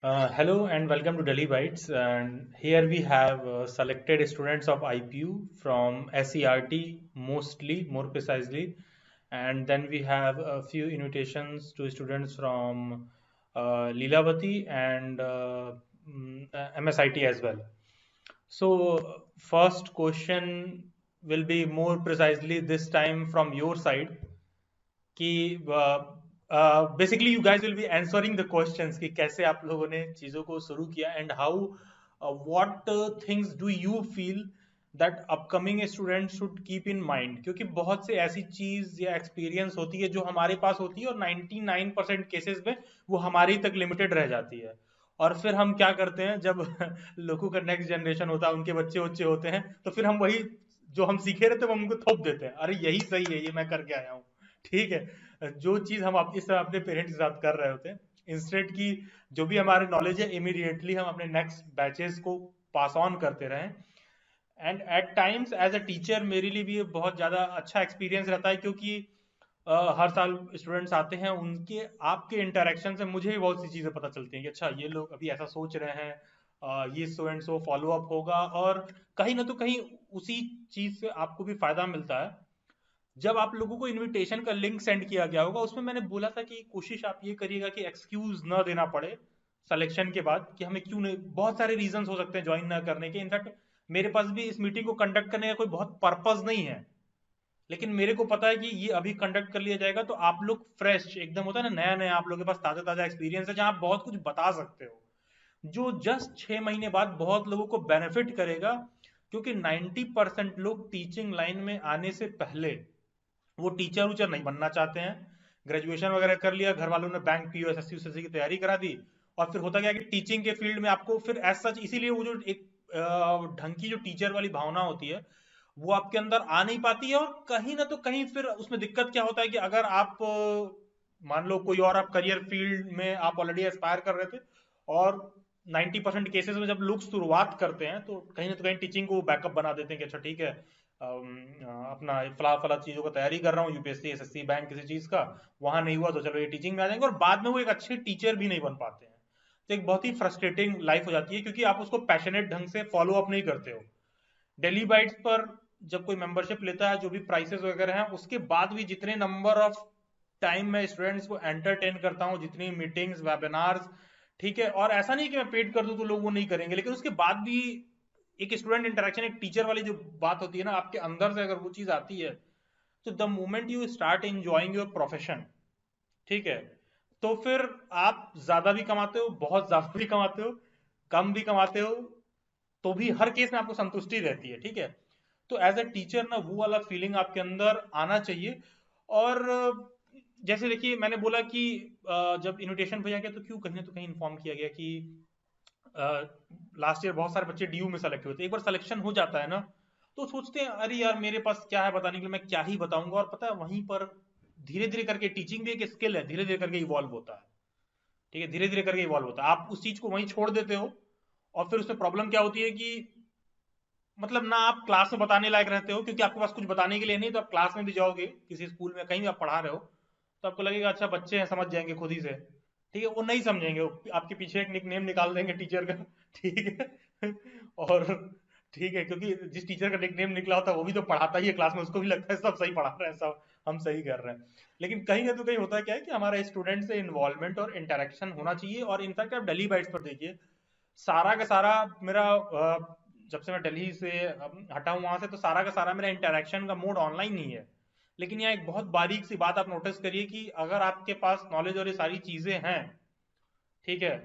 Hello and welcome to Delhi Bytes. And here we have selected students of IPU from SERT, mostly, more precisely, and then we have a few invitations to students from Leelavati and MSIT as well. So, first question will be more precisely this time from your side. कि basically you guys will be answering the questions कि कैसे आप लोगों ने चीजों को शुरू किया and how what things do you feel that upcoming student should keep in mind, क्योंकि बहुत से ऐसी चीज या एक्सपीरियंस होती है जो हमारे पास होती है और 99% केसेस में वो हमारी तक लिमिटेड रह जाती है। और फिर हम क्या करते हैं जब लोगों का नेक्स्ट जनरेशन होता है, उनके बच्चे बच्चे होते हैं, तो फिर हम वही जो हम सीखे रहते हैं वो उनको थोप देते हैं, अरे यही सही है, ये मैं करके आया हूँ। ठीक है, जो चीज हम इस तरह अपने पेरेंट्स के साथ कर रहे होते हैं, इंस्टेड की जो भी हमारे नॉलेज है इमीडिएटली हम अपने नेक्स्ट बैचेस को पास ऑन करते रहें। And at times as a teacher मेरे लिए भी ये बहुत ज़्यादा अच्छा एक्सपीरियंस रहता है, क्योंकि हर साल स्टूडेंट्स आते हैं, उनके आपके इंटरेक्शन से मुझे भी बहुत सी चीज़ें पता चलती हैं कि अच्छा ये लोग अभी ऐसा सोच रहे हैं, ये so and so follow up होगा, और कहीं ना तो कहीं उसी चीज़ से आपको भी फायदा मिलता है। जब आप लोगों को इनविटेशन का लिंक सेंड किया गया होगा, उसमें मैंने बोला था कि कोशिश आप ये करिएगा कि एक्सक्यूज ना देना पड़े सिलेक्शन के बाद कि हमें क्यों नहीं, बहुत सारे रीजंस हो सकते हैं ज्वाइन ना करने के। इनफैक्ट मेरे पास भी इस मीटिंग को कंडक्ट करने का कोई बहुत पर्पज नहीं है, लेकिन मेरे को पता है कि ये अभी कंडक्ट कर लिया जाएगा तो आप लोग फ्रेश एकदम होता है ना, नया नया आप लोगों के पास ताजा ताजा एक्सपीरियंस है जहां आप बहुत कुछ बता सकते हो, जो जस्ट 6 महीने बाद बहुत लोगों को बेनिफिट करेगा। क्योंकि 90% लोग टीचिंग लाइन में आने से पहले वो टीचर उचर नहीं बनना चाहते हैं। ग्रेजुएशन वगैरह कर लिया, घर वालों ने बैंक पीओ एसएससी उसएससी की तैयारी करा दी, और फिर होता क्या कि टीचिंग के फील्ड में आपको फिर एज सच, इसीलिए वो जो एक ढंग की जो टीचर वाली भावना होती है वो आपके अंदर आ नहीं पाती है। और कहीं ना तो कहीं फिर उसमें दिक्कत क्या होता है कि अगर आप मान लो कोई और आप करियर फील्ड में आप ऑलरेडी एस्पायर कर रहे थे, और 90% केसेस में जब लोग शुरुआत करते हैं तो कहीं ना तो कहीं टीचिंग को बैकअप बना देते हैं कि अच्छा ठीक है, अपना फला फला चीजों को तैयारी कर रहा हूँ, यूपीएससी एसएससी बैंक किसी चीज का, वहां नहीं हुआ तो चलो ये टीचिंग में आ जाएंगे, और बाद में वो एक अच्छे टीचर भी नहीं बन पाते हैं। तो एक बहुत ही फ्रस्ट्रेटिंग लाइफ हो जाती है, क्योंकि आप उसको पैशनेट ढंग से फॉलो अप नहीं करते हो। डेली बाइट्स पर जब कोई मेंबरशिप लेता है, जो भी प्राइसेस वगैरह हैं, उसके बाद भी जितने नंबर ऑफ टाइम मैं स्टूडेंट्स को एंटरटेन करता हूँ, जितनी मीटिंग्स वेबिनार्स, ठीक है, और ऐसा नहीं कि मैं पेड कर दूं तो लोग वो नहीं करेंगे, लेकिन उसके बाद भी एक स्टूडेंट इंटरेक्शन, एक टीचर वाली जो बात होती है ना, आपके अंदर से अगर वो चीज आती है, तो the moment you start enjoying your profession, ठीक है, तो फिर आप ज्यादा भी कमाते हो, बहुत ज्यादा भी कमाते हो, कम भी कमाते हो, तो भी हर केस में आपको संतुष्टि रहती है। ठीक है, तो एज अ टीचर ना वो वाला फीलिंग आपके अंदर आना चाहिए। और जैसे देखिए मैंने बोला कि जब इनविटेशन भेजा गया तो क्यों कहीं ना तो कहीं इन्फॉर्म किया गया कि लास्ट ईयर बहुत सारे बच्चे डीयू में सेलेक्ट हुए थे। एक बार सिलेक्शन हो जाता है ना, तो सोचते हैं अरे यार मेरे पास क्या है बताने के लिए, मैं क्या ही बताऊंगा, और पता है वहीं पर धीरे धीरे करके टीचिंग भी एक स्किल है, धीरे धीरे करके इवॉल्व होता है। ठीक है, धीरे धीरे करके इवॉल्व होता है, आप उस चीज को वहीं छोड़ देते हो, और फिर उसमें प्रॉब्लम क्या होती है कि मतलब ना आप क्लास में बताने लायक रहते हो, क्योंकि आपके पास कुछ बताने के लिए नहीं, तो आप क्लास में भी जाओगे किसी स्कूल में कहीं भी आप पढ़ा रहे हो, तो आपको लगेगा अच्छा बच्चे हैं समझ जाएंगे खुद ही से। ठीक है, वो नहीं समझेंगे, वो आपके पीछे एक निक नेम निकाल देंगे टीचर का। ठीक है, और ठीक है, क्योंकि जिस टीचर का निक नेम निकला होता है वो भी तो पढ़ाता ही है क्लास में, उसको भी लगता है सब सही पढ़ा रहे हैं, सब हम सही कर रहे हैं। लेकिन कहीं ना तो कहीं होता है क्या है कि हमारा स्टूडेंट से इन्वॉल्वमेंट और इंटरेक्शन होना चाहिए। और इनफैक्ट आप डेली बाइट्स पर देखिए, सारा का सारा मेरा जब से मैं दिल्ली से हटा हूं वहां से, तो सारा का सारा मेरा इंटरेक्शन का मोड ऑनलाइन ही है। लेकिन यहाँ एक बहुत बारीक सी बात आप नोटिस करिए कि अगर आपके पास नॉलेज और ये सारी चीजें हैं, ठीक है,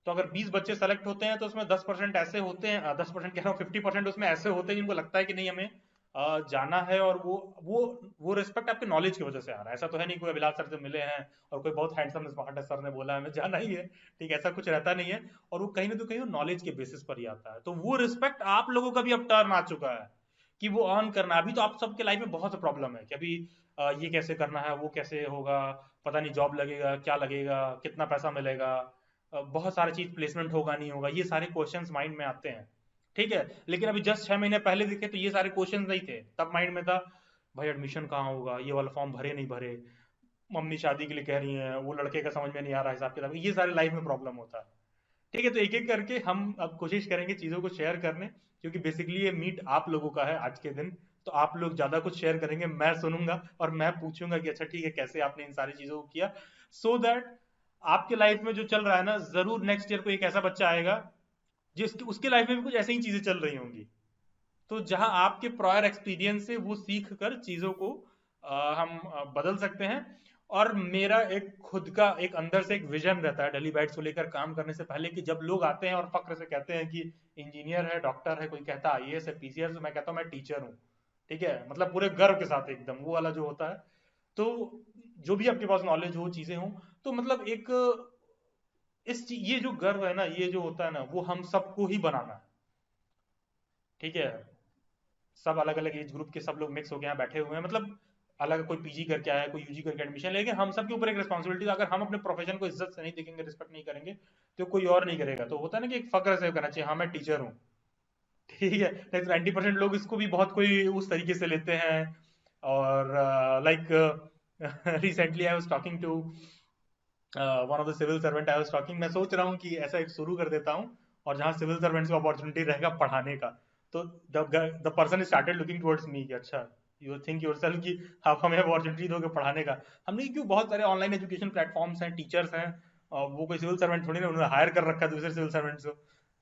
तो अगर 20 बच्चे सेलेक्ट होते हैं तो उसमें 10% ऐसे होते हैं, 10% कह रहा हूँ, 50% उसमें ऐसे होते हैं जिनको लगता है कि नहीं हमें जाना है, और वो रिस्पेक्ट आपके नॉलेज की वजह से आ रहा है। ऐसा तो है नहीं कोई अभिलाष सर से मिले हैं और कोई बहुत हैंडसम स्मार्ट सर ने बोला हमें जाना ही है, ठीक है, ऐसा कुछ रहता नहीं है। और वो कहीं ना तो कहीं नॉलेज के बेसिस पर ही आता है, तो वो रिस्पेक्ट आप लोगों का भी अब टर्न आ चुका है कि वो अर्न करना। अभी तो आप सबके लाइफ में बहुत प्रॉब्लम है कि अभी ये कैसे करना है, वो कैसे होगा, पता नहीं जॉब लगेगा क्या लगेगा, कितना पैसा मिलेगा, बहुत सारी चीज प्लेसमेंट होगा नहीं होगा, ये सारे क्वेश्चंस माइंड में आते हैं। ठीक है, लेकिन अभी जस्ट 6 महीने पहले देखे तो ये सारे क्वेश्चंस नहीं थे, तब माइंड में था भाई एडमिशन कहाँ होगा, ये वाला फॉर्म भरे नहीं भरे, मम्मी शादी के लिए कह रही है, वो लड़के का समझ में नहीं आ रहा हिसाब किताब, ये सारे लाइफ में प्रॉब्लम होता है। ठीक है, तो एक एक करके हम अब कोशिश करेंगे चीजों को शेयर करने, क्योंकि बेसिकली ये मीट आप लोगों का है आज के दिन। तो आप लोग ज्यादा कुछ शेयर करेंगे, मैं सुनूंगा और मैं पूछूंगा कि अच्छा ठीक है कैसे आपने इन सारी चीजों को किया, सो दैट आपके लाइफ में जो चल रहा है ना, जरूर नेक्स्ट ईयर को एक ऐसा बच्चा आएगा जिसकी उसके लाइफ में भी कुछ ऐसी ही चीजें चल रही होंगी। तो जहां आपके प्रायर एक्सपीरियंस से वो सीख कर चीजों को हम बदल सकते हैं। और मेरा एक खुद का एक अंदर से एक विजन रहता है डेली बाइट्स को लेकर काम करने से पहले, कि जब लोग आते हैं और फक्र से कहते हैं कि इंजीनियर है, डॉक्टर है, कोई कहता है आईएएस है, पीसीएस, तो मैं कहता हूँ मैं टीचर हूँ। ठीक है, मतलब पूरे गर्व के साथ एकदम वो वाला जो होता है। तो जो भी आपके पास नॉलेज हो, चीजें हो, तो मतलब एक ये जो गर्व है ना, ये जो होता है ना, वो हम सबको ही बनाना है। ठीक है, सब अलग अलग एज ग्रुप के सब लोग मिक्स होके यहाँ बैठे हुए हैं, मतलब अलग, कोई पीजी करके आया है, कोई यूजी करके एडमिशन, लेकिन हम सब के ऊपर एक रिस्पॉन्सिबिलिटी, अगर हम अपने प्रोफेशन को इज्जत से नहीं देखेंगे, रिस्पेक्ट नहीं करेंगे, तो कोई और नहीं करेगा। तो होता है ना कि एक फक्र से करना चाहिए, हाँ मैं टीचर हूँ। ठीक है, लाइक 90% लोग इसको भी बहुत कोई उस तरीके से लेते हैं। और like recently I was talking to one of the civil servant, I was talking, मैं सोच रहा हूँ कि ऐसा एक शुरू कर देता हूँ, और जहाँ सिविल सर्वेंट्स को अपॉर्चुनिटी रहेगा पढ़ाने का, तो the person started looking towards me कि अच्छा यू थिंक योरसेल्फ कि आप हमें अपॉर्चुनिटी दोगे पढ़ाने का। हमने क्यों, बहुत सारे ऑनलाइन एजुकेशन प्लेटफॉर्म्स हैं, टीचर्स हैं, और वो कोई सिविल सर्वेंट थोड़ी ना, उन्होंने हायर कर रखा है दूसरे सिविल सर्वेंट्स को।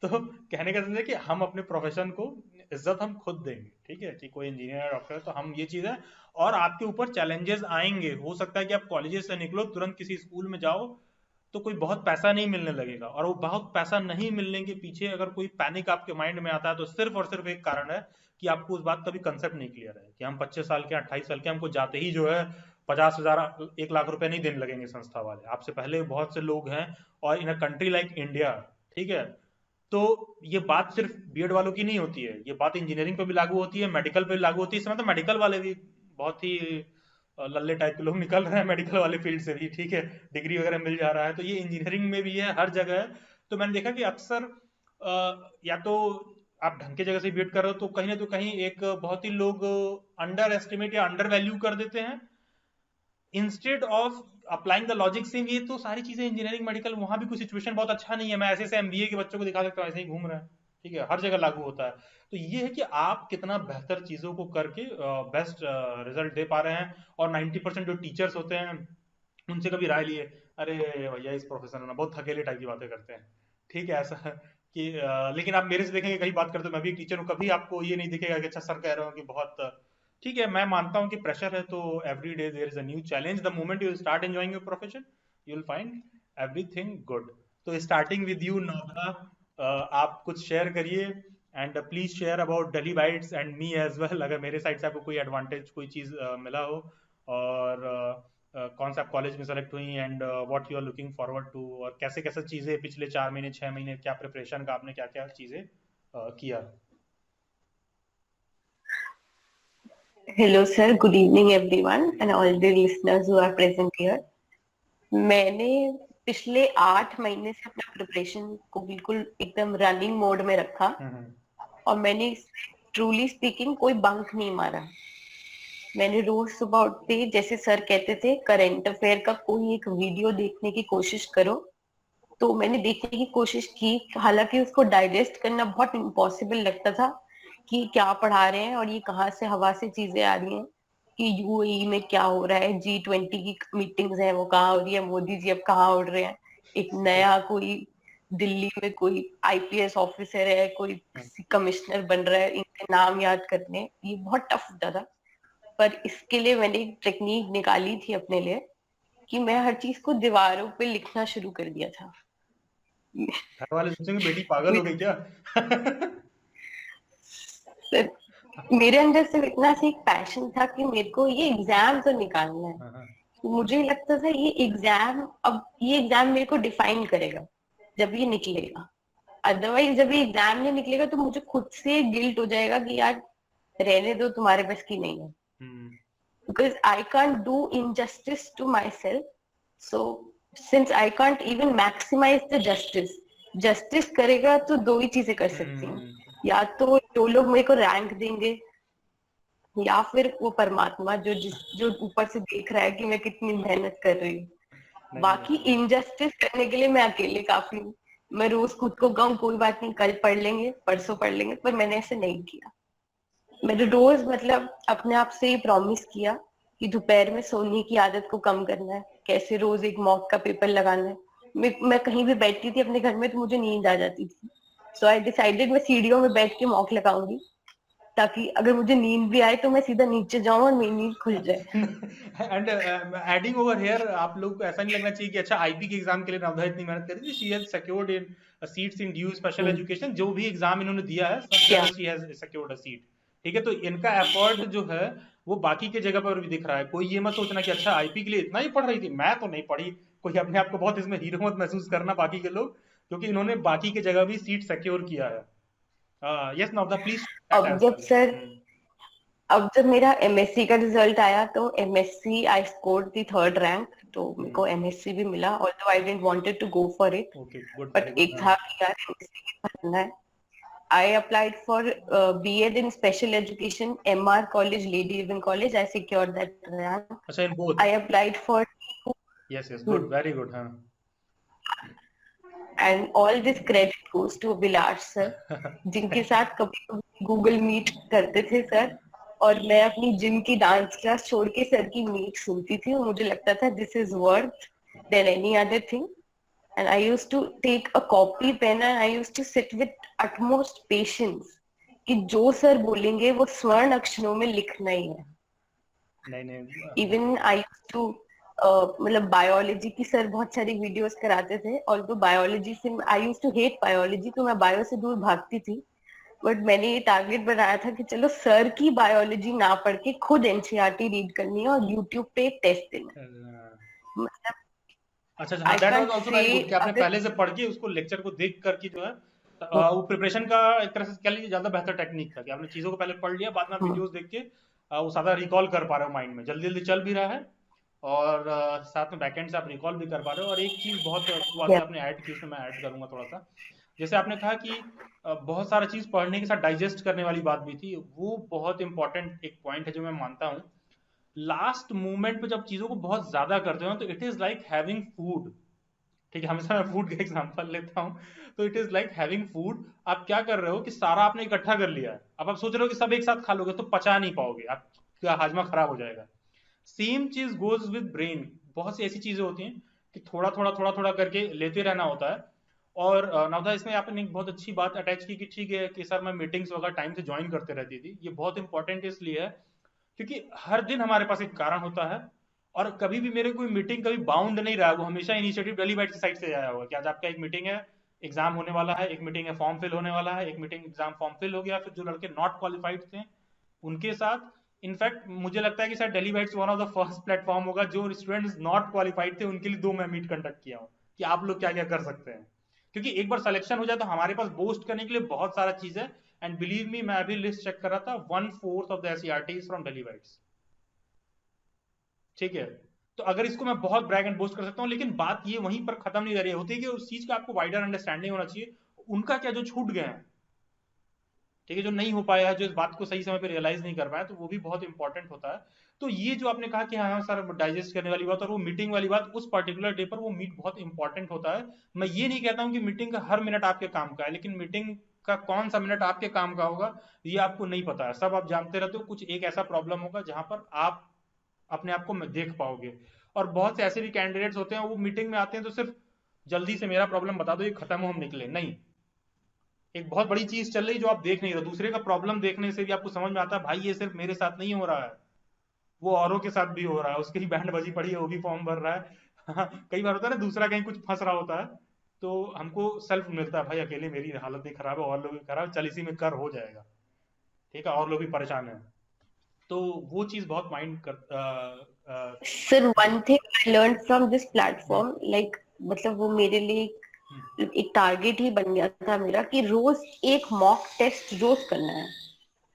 तो कहने का मतलब है कि हम अपने प्रोफेशन को इज्जत हम खुद देंगे। ठीक है, कि कोई इंजीनियर डॉक्टर है तो हम, ये चीज है। और आपके ऊपर चैलेंजेस आएंगे, हो सकता है कि आप कॉलेजेस से निकलो, तुरंत किसी स्कूल में जाओ, तो कोई बहुत पैसा नहीं मिलने लगेगा, और वो बहुत पैसा नहीं मिलने के पीछे अगर कोई पैनिक आपके माइंड में आता है, तो सिर्फ और सिर्फ एक कारण है कि आपको उस बात का भी कंसेप्ट नहीं क्लियर है कि हम 25 साल के, 28 साल के, हमको जाते ही जो है 50,000, 1 लाख रुपए नहीं देने लगेंगे संस्था वाले, आपसे पहले बहुत से लोग हैं। और इन अ कंट्री लाइक इंडिया, ठीक है, तो ये बात सिर्फ बीएड वालों की नहीं होती है, ये बात इंजीनियरिंग पे भी लागू होती है, मेडिकल पे भी लागू होती है। इस समय तो मेडिकल वाले भी बहुत ही लल्ले टाइप के लोग निकल रहे हैं मेडिकल वाले फील्ड से भी। ठीक है, डिग्री वगैरह मिल जा रहा है, तो ये इंजीनियरिंग में भी है, हर जगह है। तो मैंने देखा कि अक्सर या तो आप ढंग की जगह से बीएड कर रहे हो, तो कहीं ना तो कहीं एक बहुत ही लोग अंडर एस्टिमेट या अंडर वैल्यू कर देते हैं, instead of applying the logic. Same ये तो सारी चीजें इंजीनियरिंग मेडिकल, वहां भी कोई सिचुएशन बहुत अच्छा नहीं है, मैं ऐसे ऐसे एमबीए के बच्चों को दिखा सकता हूँ ऐसे ही घूम रहे हैं। ठीक है, हर जगह लागू होता है। तो ये है कि आप कितना बेहतर चीजों को करके बेस्ट रिजल्ट दे पा रहे हैं। और 90% जो टीचर्स होते हैं, उनसे कभी राय लिए, अरे भैया इस प्रोफेशन में ना बहुत थकेले टाइप की बातें करते हैं। ठीक है, ऐसा है कि लेकिन आप मेरे से देखेंगे कहीं बात करते हो, मैं भी एक टीचर हूँ, कभी आपको ये नहीं दिखेगा कि अच्छा सर कह रहे हो कि बहुत ठीक है। मैं मानता हूँ कि प्रेशर है, तो every day there is a new challenge, the moment you start enjoying your profession you will find everything good. तो स्टार्टिंग विद यू नोबा, आप कुछ शेयर करिए, and please share about Daily Bytes and me as well, अगर मेरे side से आपको कोई एडवांटेज, कोई चीज मिला हो, और कौन सा आप कॉलेज में सेलेक्ट हुई, and what you are looking forward to, और कैसे कैसे चीजें पिछले 4 महीने 6 महीने क्या प्रिपरेशन का आपने क्या क्या चीजें किया। Hello, sir. Good evening, everyone, and all the listeners who are present here. मैंने पिछले 8 महीने से अपना प्रिपरेशन को बिल्कुल एकदम रनिंग मोड में रखा, और मैंने ट्रूली स्पीकिंग कोई बंक नहीं मारा। मैंने रोज सुबह उठते, जैसे सर कहते थे, करंट अफेयर का कोई एक वीडियो देखने की कोशिश करो, तो मैंने देखने की कोशिश की। हालांकि उसको डाइजेस्ट करना बहुत इम्पॉसिबल लगता था कि क्या पढ़ा रहे हैं और ये कहाँ से हवा से चीजें आ रही हैं, कि यूएई में क्या हो रहा है, G20 की मीटिंग्स है वो कहाँ हो रही है, मोदी जी अब कहाँ उड़ रहे हैं, एक नया कोई दिल्ली में कोई आईपीएस ऑफिसर है, कोई कमिश्नर बन रहा है, इनके नाम याद करने, ये बहुत टफ होता था। पर इसके लिए मैंने एक टेक्निक निकाली थी अपने लिए, कि मैं हर चीज को दीवारों पे लिखना शुरू कर दिया था। घर वाले सोचेंगे बेटी पागल हो गई क्या। सर, मेरे अंदर सिर्फ इतना सा एक पैशन था कि मेरे को ये एग्जाम तो निकालना है। तो मुझे लगता था ये एग्जाम, अब ये एग्जाम मेरे को डिफाइन करेगा जब ये निकलेगा। अदरवाइज जब ये एग्जाम नहीं निकलेगा तो मुझे खुद से गिल्ट हो जाएगा कि यार रहने दो, तुम्हारे बस की नहीं है। Because I can't do injustice to myself. So since I can't even maximize the justice करेगा तो दो ही चीजें कर सकती हूँ, या तो जो लोग मेरे को रैंक देंगे, या फिर वो परमात्मा जो ऊपर से देख रहा है कि मैं कितनी मेहनत कर रही हूँ। बाकी इनजस्टिस करने के लिए मैं अकेले काफी हूँ। मैं रोज खुद को कहूँ कोई बात नहीं, कल पढ़ लेंगे, परसों पढ़ लेंगे, पर मैंने ऐसे नहीं किया। मैंने रोज मतलब अपने आप से ही प्रॉमिस किया कि दोपहर में सोने की आदत को कम करना है, कैसे रोज एक मॉक का पेपर लगाना है। मैं कहीं भी बैठती थी अपने घर में तो मुझे नींद आ जाती थी, सो आई डिसाइडेड मैं सीढ़ियों में बैठ के मॉक लगाऊंगी, ताकि अगर मुझे नींद भी आए तो मैं सीधा नीचे जाऊं और मेरी नींद खुल जाए। एंड एडिंग ओवर हियर, आप लोग को ऐसा नहीं लगना चाहिए कि अच्छा आईपी के एग्जाम के लिए नवधा इतनी मेहनत कर रही थी, she has secured in seats in due special education, जो भी एग्जाम इन्होंने दिया है सब जगह she has secured a seat. ठीक है, तो इनका एफर्ट जो है वो बाकी के जगह पर भी दिख रहा है। कोई ये मत सोचना कि अच्छा आईपी के लिए इतना ही पढ़ रही थी, मैं तो नहीं पढ़ी। कोई अपने आप को बहुत इसमें हीरो मत महसूस करना बाकी के लोग, क्योंकि इन्होंने बाकी के जगह भी सीट सिक्योर किया है। Yes Navdha please. अब जब मेरा एमएससी का रिजल्ट आया तो MSc I scored the 3rd rank, तो मेरे को एमएससी भी मिला, although I didn't wanted to go for it, but एक था कि यार एमएससी भी करना है। I applied for B.Ed in Special Education, MR College, Lady Irwin College. I secured that rank. अच्छा, in both. I applied for. Yes, good, very good, हाँ. And all this credit goes to Abhilash sir, जिनके साथ कभी Google Meet करते थे sir, और मैं अपनी जिम की डांस क्लास छोड़ के सर की मीट सुनती थी और मुझे लगता था this is worth than any other thing. And I used to take a copy pen and I used to sit with utmost patience कि जो सर बोलेंगे वो स्वर्ण अक्षरों में लिखना ही है। नहीं। Even I used to मतलब बायोलॉजी की सर बहुत सारी वीडियोस कराते थे, और तो बायोलॉजी से I used to hate biology, तो मैं बायो से दूर भागती थी। बट मैंने ये टारगेट बनाया था कि चलो सर की बायोलॉजी ना पढ़ के खुद एनसीईआरटी रीड करनी है और यूट्यूब पे एक टेस्ट देना है। मतलब अच्छा, that was also very good कि आपने पहले से पढ़ के उसको लेक्चर को देख कर की जो है वो प्रिपरेशन का एक तरह से कह लीजिए ज्यादा बेहतर टेक्निक था कि आपने चीजों को पहले पढ़ लिया, बाद में वीडियोस देख के वो सारा रिकॉल कर पा रहे हो माइंड में, जल्दी जल्दी चल भी रहा है और साथ में बैकएंड से आप रिकॉल भी कर पा रहे हो। और एक चीज बहुत बात आपने ऐड की, उसमें मैं ऐड करूंगा थोड़ा सा। जैसे आपने कहा कि बहुत सारा चीज पढ़ने के साथ डाइजेस्ट करने वाली बात भी थी, वो बहुत इंपॉर्टेंट एक पॉइंट है जो मैं मानता हूँ। लास्ट मोमेंट पे जब चीजों को बहुत ज्यादा करते हो तो it is like having food. ठीक है, हमेशा मैं फूड का एग्जांपल लेता हूँ, तो it is like having food. आप क्या कर रहे हो कि सारा आपने इकट्ठा कर लिया है, अब आप सोच रहे हो कि सब एक साथ खा लोगे तो पचा नहीं पाओगे, आपका हाजमा खराब हो जाएगा। सेम चीज गोज विद ब्रेन। बहुत सी ऐसी चीजें होती हैं कि थोड़ा थोड़ा थोड़ा थोड़ा करके लेते रहना होता है। और नवधा इसमें आपने एक बहुत अच्छी बात अटैच की कि ठीक है कि सर मैं मीटिंग्स वगैरह टाइम से ज्वाइन करते रहती थी। ये बहुत इंपॉर्टेंट इसलिए है क्योंकि हर दिन हमारे पास एक कारण होता है, और कभी भी मेरे कोई मीटिंग कभी बाउंड नहीं रहा, वो हमेशा इनिशिएटिव डेली बैच की साइड से आया होगा कि आज आपका एक मीटिंग है, एग्जाम होने वाला है, एक मीटिंग है फॉर्म फिल होने वाला है, एक मीटिंग एग्जाम फॉर्म फिल हो गया, फिर जो लड़के नॉट क्वालिफाइड थे उनके साथ। इनफैक्ट मुझे लगता है कि शायद daily batch one of the first platform होगा जो स्टूडेंट्स नॉट क्वालिफाइड थे उनके लिए 2 मैं मीट कंडक्ट किया हूँ कि आप लोग क्या क्या कर सकते हैं। क्योंकि एक बार सिलेक्शन हो जाए तो हमारे पास बोस्ट करने के लिए बहुत सारा चीज है। एंड बिलीव मी, मैं अभी लिस्ट चेक कर रहा था, 1/4 of the SERT is from daily batch. ठीक है, तो अगर इसको मैं बहुत ब्रैग एंड बोस्ट कर सकता हूँ, लेकिन बात ये वहीं पर खत्म नहीं कर रही होती कि उस चीज का आपको वाइडर अंडरस्टैंडिंग होना चाहिए उनका क्या जो छूट गए हैं। ठीक है, जो नहीं हो पाया है, जो इस बात को सही समय पे रियलाइज नहीं कर पाया, तो वो भी बहुत इंपॉर्टेंट होता है। तो ये जो आपने कहा कि हाँ सर डाइजेस्ट करने वाली बात और वो मीटिंग वाली बात, उस पर्टिकुलर डे पर वो मीट बहुत इंपॉर्टेंट होता है। मैं ये नहीं कहता हूँ कि मीटिंग का हर मिनट आपके काम का है, लेकिन मीटिंग का कौन सा मिनट आपके काम का होगा ये आपको नहीं पता है। सब आप जानते रहते हो, कुछ एक ऐसा प्रॉब्लम होगा जहां पर आप अपने आप को देख पाओगे। और बहुत से ऐसे भी कैंडिडेट्स होते हैं वो मीटिंग में आते हैं तो सिर्फ जल्दी से मेरा प्रॉब्लम बता दो ये खत्म हो हम निकले, नहीं। एक बहुत बड़ी चीज चल रही जो आप देख नहीं रहे, दूसरे का प्रॉब्लम देखने से भी आपको समझ में आता है भाई ये सिर्फ मेरे साथ नहीं हो रहा है, वो औरों के साथ भी हो रहा है, उसकी भी बैंड बजी पड़ी है, वो भी फॉर्म भर रहा है। कई बार होता है ना दूसरा कहीं कुछ फंस रहा होता है तो हमको सेल्फ मिलता है भाई अकेले मेरी हालत नहीं खराब है, और लोग भी खराब, चल इसी में कर हो जाएगा। ठीक है, और लोग भी परेशान है, तो वो चीज बहुत माइंड कर। Sir one thing I learn from this platform, like मतलब वो मेरे लिए एक टारगेट ही बन गया था मेरा कि रोज एक मॉक टेस्ट रोज करना है,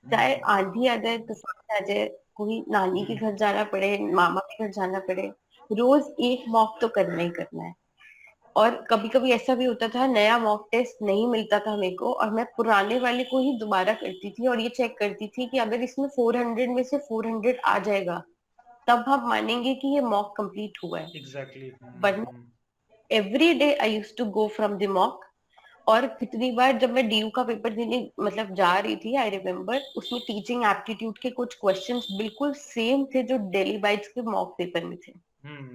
चाहे आंधी आ जाए, तूफान आ जाए, कोई नानी के घर जाना पड़े, मामा के घर जाना पड़े, रोज एक मॉक तो करना ही करना है। और कभी कभी ऐसा भी होता था नया मॉक टेस्ट नहीं मिलता था मेरे को, और मैं पुराने वाले को ही दोबारा करती थी और ये चेक करती थी कि अगर इसमें 400 में से 400 आ जाएगा तब हम मानेंगे कि ये मॉक कंप्लीट हुआ है। Exactly. But every day I used to go from the mock और कितनी बार जब मैं डीयू का पेपर देने मतलब जा रही थी, आई रिमेम्बर उसमें टीचिंग एप्टीट्यूड के कुछ क्वेश्चंस बिल्कुल सेम थे जो दिल्ली बाइट्स के मॉक पेपर में थे।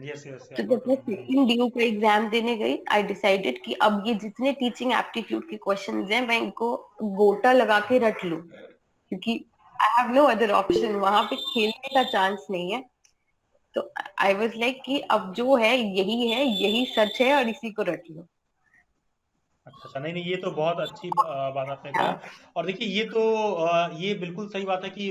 यस यस, तो आई जब गॉट मैं नो। सेकंड डीयू का एग्जाम देने गई, आई डिसाइडेड कि अब ये जितने टीचिंग एप्टीट्यूड के क्वेश्चंस हैं मैं इनको गोटा लगा के रट लूं, क्योंकि I have no other option, वहां पे खेलने का चांस नहीं है। तो आई वाज लाइक कि अब जो है, यही सच है और इसी को रट लो। अच्छा अच्छा, नहीं नहीं, ये तो बहुत अच्छी बात आपने कहा। हाँ, और देखिए ये तो ये बिल्कुल सही बात है कि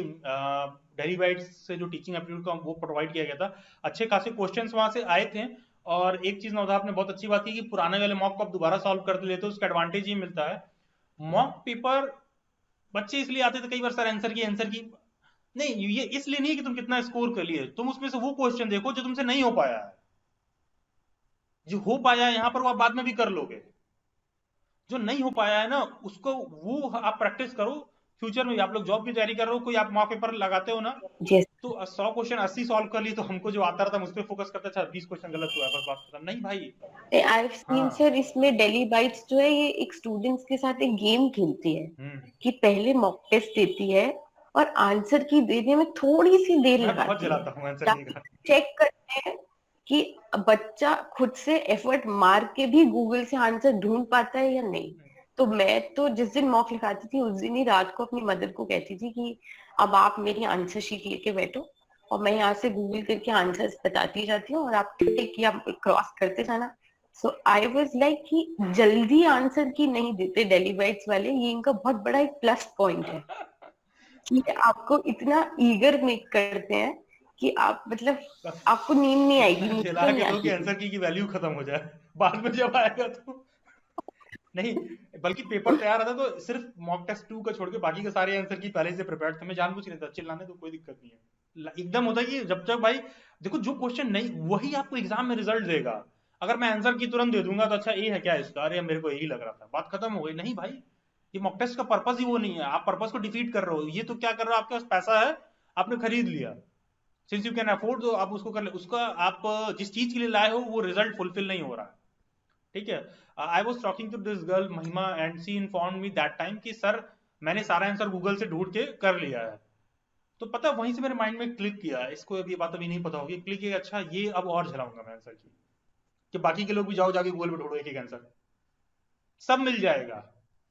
डेरिवेटिव्स से जो टीचिंग एप्टीट्यूड का वो प्रोवाइड किया गया था, अच्छे खासे क्वेश्चंस वहां से आए थे। और एक चीज नवधा आपने बहुत अच्छी बात की कि पुराने वाले मॉक को आप दोबारा सॉल्व कर लेते हो, उसका एडवांटेज ये मिलता है। मॉक पेपर बच्चे इसलिए आते थे कई बार, सर आंसर की नहीं, ये इसलिए नहीं कि तुम कितना स्कोर कर लिए, तुम उसमें से वो क्वेश्चन देखो जो तुमसे नहीं हो पाया है। जो हो पाया है यहाँ पर वो आप बाद में भी कर लोगे, जो नहीं हो पाया है ना उसको वो आप प्रैक्टिस करो। फ्यूचर में भी आप लोग जॉब की तैयारी कर रहे हो, कोई आप मौके पर लगाते हो ना, यस। तो 100 क्वेश्चन 80 सॉल्व कर लिए तो हमको जो आता रहता हम उस पर फोकस करते, अच्छा 20 क्वेश्चन गलत हुआ है बस बात खत्म, नहीं भाई। आई हैव सीन हाँ। सर, इसमें दिल्ली बाइट्स जो है ये एक स्टूडेंट्स के साथ एक गेम खेलती है हम्म। कि पहले मॉक टेस्ट देती है और आंसर की देने में थोड़ी सी देर मैं बहुत लगाती है, जलाता हूँ आंसर की ताकि का। चेक करते हैं कि बच्चा खुद से एफर्ट मार के भी गूगल से आंसर ढूंढ पाता है या नहीं। तो मैं तो जिस दिन मॉक लिखाती थी उस दिन ही रात को अपनी मदर को कहती थी कि अब आप मेरी आंसर शीट लेके बैठो और मैं यहाँ से गूगल करके आंसर्स बताती जाती हूँ और आप टिक या क्रॉस करते जाना। सो आई वाज लाइक कि जल्दी आंसर की नहीं देते दिल्ली बाइट्स वाले, ये इनका बहुत बड़ा एक प्लस पॉइंट है कि आपको इतना ईगर मेक करते हैं कि आप मतलब बस आपको नींद नहीं आएगी, इतना मुझे तो जला के नहीं दो कि आती थी। आंसर की वैल्यू खत्म हो जाए, बाद में जब आएगा तो नहीं। बल्कि पेपर तैयार आता तो सिर्फ मॉक टेस्ट 2 का छोड़ के बाकी के सारे आंसर की पहले से प्रिपेयर्ड थे, मैं जानबूझ नहीं था चिल्लाने, तो कोई दिक्कत नहीं है। एकदम होता है कि जब तक भाई देखो जो क्वेश्चन नहीं वही आपको एग्जाम में रिजल्ट देगा। अगर मैं आंसर की तुरंत दे दूंगा तो अच्छा ये है क्या इसका, अरे मेरे को यही लग रहा था, बात खत्म हो गई। नहीं भाई, ये मॉक टेस्ट का पर्पस ही वो नहीं है, आप पर्पस को डिफीट कर रहे हो। ये तो क्या कर रहे हो, आपके पास पैसा है, आपने खरीद लिया, सिंस यू कैन अफोर्ड तो आप उसको कर ले, उसका आप जिस चीज के लिए लाए हो वो रिजल्ट फुलफिल नहीं हो रहा है। ठीक है। I was talking to this girl Mahima and she inform me that time कि सर मैंने सारा आंसर गूगल से ढूंढ के कर लिया है। तो पता वहीं से मेरे माइंड में क्लिक किया, इसको अभी बात अभी नहीं पता होगी, क्लिक किया अच्छा ये अब और झलाऊंगा मैं आंसर की, कि बाकी के लोग भी जाओ जाके गूगल पे ढूंढो एक एक आंसर, सब मिल जाएगा।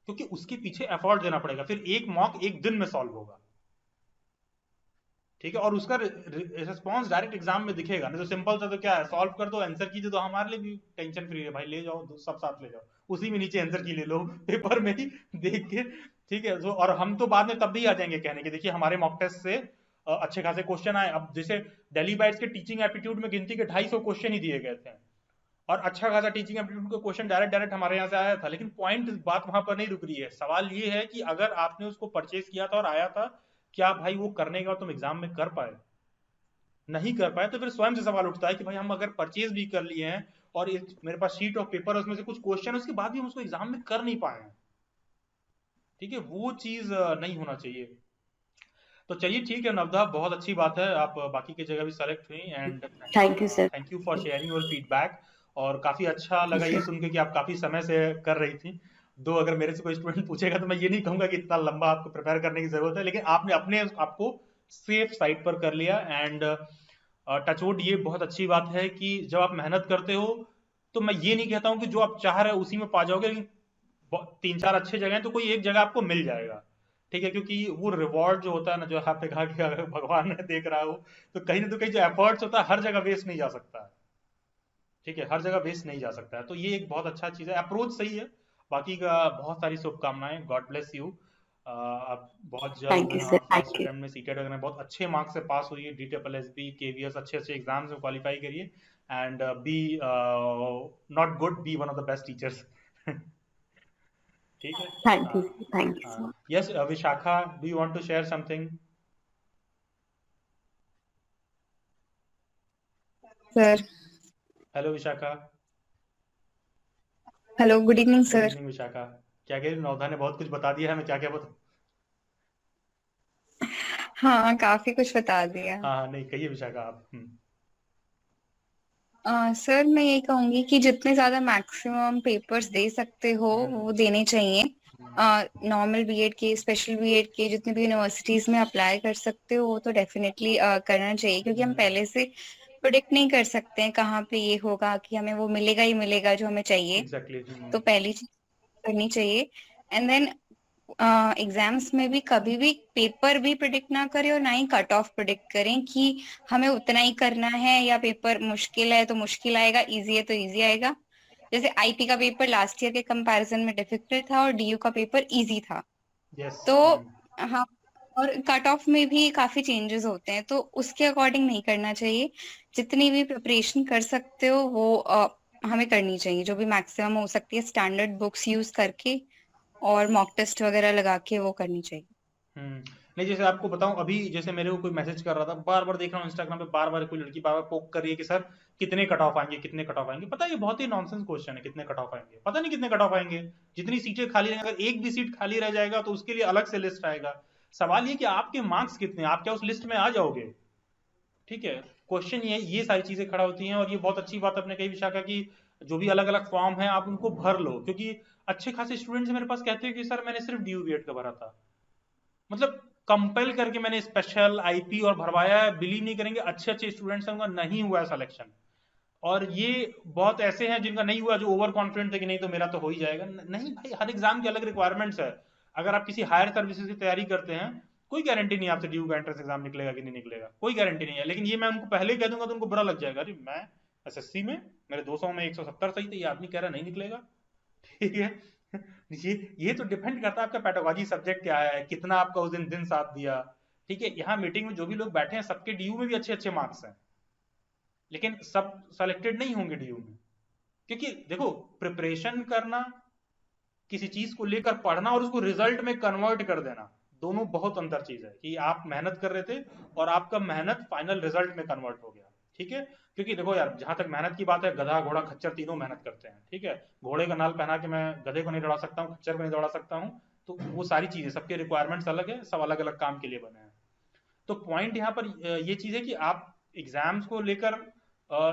क्योंकि उसके पीछे एफर्ट देना पड़ेगा, फिर एक मॉक एक दिन में सॉल्व होगा। ठीक है, और उसका रिस्पॉन्स डायरेक्ट एग्जाम में दिखेगा। नहीं तो सिंपल था तो क्या है, सॉल्व कर दो आंसर की, तो हमारे लिए भी टेंशन फ्री है भाई, ले जाओ सब साथ ले जाओ, उसी में नीचे आंसर की ले लो पेपर में ही देख के। ठीक है, तो और हम तो बाद में तब भी आ जाएंगे कहने के देखिए हमारे मॉक टेस्ट से अच्छे खासे क्वेश्चन आए। अब जैसे दिल्ली बाइट्स के टीचिंग एप्टीट्यूड में गिनती के 250 क्वेश्चन ही दिए गए थे, और अच्छा खासा टीचिंग एप्टीट्यूड का क्वेश्चन डायरेक्ट डायरेक्ट हमारे यहाँ से आया था। लेकिन पॉइंट बात वहां पर नहीं रुक रही है, सवाल ये है कि अगर आपने उसको परचेज किया था और आया था, क्या भाई वो करने के बाद तुम एग्जाम में कर पाए? नहीं कर पाए तो फिर स्वयं से सवाल उठता है कि भाई हम अगर परचेज भी कर लिए हैं और मेरे पास शीट ऑफ पेपर है उसमें से कुछ क्वेश्चन उसके बाद भी हम उसको एग्जाम में कर नहीं पाए हैं। ठीक है, वो चीज नहीं होना चाहिए। तो चलिए ठीक है नवधा, बहुत अच्छी बात है आप बाकी की जगह भी सेलेक्ट हुई, and thank you sir. Thank you for sharing your feedback. और काफी अच्छा लगा ये सुन के कि आप काफी समय से कर रही थी। दो अगर मेरे से कोई स्टूडेंट पूछेगा तो मैं ये नहीं कहूंगा कि इतना लंबा आपको प्रिपेयर करने की जरूरत है, लेकिन आपने अपने आपको सेफ साइड पर कर लिया। एंड टचवुड ये बहुत अच्छी बात है कि जब आप मेहनत करते हो तो मैं ये नहीं कहता हूँ कि जो आप चाह रहे हो उसी में पा जाओगे, लेकिन तीन चार अच्छे जगह हैं तो कोई एक जगह आपको मिल जाएगा। ठीक है, क्योंकि वो रिवॉर्ड जो होता है ना, जो आपने कहा कि अगर भगवान है देख रहा हो, तो कहीं जो एफर्ट्स होता है हर जगह वेस्ट नहीं जा सकता है। ठीक है, हर जगह वेस्ट नहीं जा सकता है, तो ये एक बहुत अच्छा चीज है, अप्रोच सही है। बाकी का बहुत सारी शुभकामनाएं, गॉड ब्लेस यू। आप बहुत जल्द thank you sir. First thank you. Attempt में सीटेट वगैरह बहुत अच्छे मार्क्स से पास हुई, DSSB KVS अच्छे अच्छे एग्जाम्स में क्वालिफाई करिए, and be not good, be one of the best teachers. ठीक है। Thank you. Thank you sir. Yes Vishakha, do you want to share something? Sir. Hello Vishakha. Hello, good evening good sir. Evening Vishakha. क्या कह रही, नवधा ने बहुत कुछ बता दिया है, मैं क्या क्या बता। हाँ, काफी कुछ बता दिया। हाँ हाँ, नहीं कहिए विशाखा आप। सर मैं ये कहूंगी कि जितने ज्यादा मैक्सिमम पेपर्स दे सकते हो वो देने चाहिए। नॉर्मल बीएड के, स्पेशल बीएड के, जितने भी यूनिवर्सिटीज में अप्लाई कर सकते हो वो तो डेफिनेटली करना चाहिए, क्योंकि हम पहले से प्रोडिक्ट नहीं कर सकते हैं कहाँ पे ये होगा कि हमें वो मिलेगा ही मिलेगा जो हमें चाहिए। एग्जैक्टली। तो पहली चीज करनी चाहिए। एंड देन एग्जाम्स में भी कभी भी पेपर भी प्रिडिक्ट ना करें और ना ही कट ऑफ प्रिडिक्ट करें कि हमें उतना ही करना है, या पेपर मुश्किल है तो मुश्किल आएगा, इजी है तो इजी आएगा। जैसे आईपी का पेपर लास्ट ईयर के कंपैरिजन में डिफिकल्ट था और डीयू का पेपर इजी था। यस। तो हाँ, और कट ऑफ में भी काफी चेंजेस होते हैं, तो उसके अकॉर्डिंग नहीं करना चाहिए। जितनी भी प्रिपरेशन कर सकते हो वो हमें करनी चाहिए, जो भी मैक्सिमम हो सकती है स्टैंडर्ड बुक्स यूज करके और मॉक टेस्ट वगैरह लगा के वो करनी चाहिए। नहीं, जैसे आपको बताऊं, अभी जैसे मेरे को कोई मैसेज कर रहा था, बार बार देख रहा हूँ इंस्टाग्राम पे, बार बार कोई लड़की बार बार पोक कर रही है कि सर कितने कट ऑफ आएंगे, कितने कट ऑफ आएंगे। पता है ये बहुत ही नॉनसेंस क्वेश्चन है, कितने कट ऑफ आएंगे, पता नहीं कितने कट ऑफ आएंगे। जितनी सीटें खाली रहेंगी, अगर एक भी सीट खाली रह जाएगा तो उसके लिए अलग से लिस्ट आएगा। सवाल ये कि आपके मार्क्स कितने हैं, आप क्या उस लिस्ट में आ जाओगे? ठीक है, क्वेश्चन ये सारी चीजें खड़ा होती हैं। और ये बहुत अच्छी बात आपने कही विशाखा की, जो भी अलग अलग फॉर्म है आप उनको भर लो, क्योंकि अच्छे खासे स्टूडेंट्स मेरे पास कहते हैं कि सर मैंने सिर्फ ड्यू बीएड का भरा था, मतलब कंपेल करके मैंने स्पेशल आईपी और भरवाया है। बिलीव नहीं करेंगे, अच्छे अच्छे स्टूडेंट्स हैं, उनका नहीं हुआ है सिलेक्शन। और ये बहुत ऐसे हैं जिनका नहीं हुआ, जो ओवर कॉन्फिडेंट थे कि नहीं तो मेरा तो हो ही जाएगा। नहीं भाई, हर एग्जाम की अलग रिक्वायरमेंट्स है। अगर आप किसी हायर सर्विसेज की तैयारी करते हैं, कोई गारंटी नहीं आपसे ड्यू का एंट्रेंस एग्जाम निकलेगा कि नहीं निकलेगा, कोई गारंटी नहीं है। लेकिन ये मैं उनको पहले ही कह दूंगा तो उनको बुरा लग जाएगा, अरे मैं एसएससी में मेरे 200 में 170 सही थे, ये आदमी कह रहा नहीं निकलेगा। ठीक है। ये तो डिपेंड करता है आपका पेडागोजी सब्जेक्ट क्या है, कितना आपका उस दिन साथ दिया। ठीक है, यहाँ मीटिंग में जो भी लोग बैठे हैं सबके डीयू में भी अच्छे अच्छे मार्क्स हैं, लेकिन सब सेलेक्टेड नहीं होंगे डीयू में। क्योंकि देखो, प्रिपरेशन करना, किसी चीज को लेकर पढ़ना और उसको रिजल्ट में कन्वर्ट कर देना, दोनों बहुत अंतर चीज है। कि आप मेहनत कर रहे थे और आपका मेहनत फाइनल रिजल्ट में कन्वर्ट हो गया। ठीक है, क्योंकि देखो यार, जहां तक मेहनत की बात है, गधा घोड़ा खच्चर तीनों मेहनत करते हैं। ठीक है, घोड़े का नाल पहना के मैं गधे को नहीं दौड़ा सकता हूँ, खच्चर को नहीं दौड़ा सकता हूँ। तो वो सारी चीजें, सबके रिक्वायरमेंट्स अलग है, सब अलग अलग काम के लिए बने हैं। तो पॉइंट यहाँ पर ये चीज है कि आप एग्जाम्स को लेकर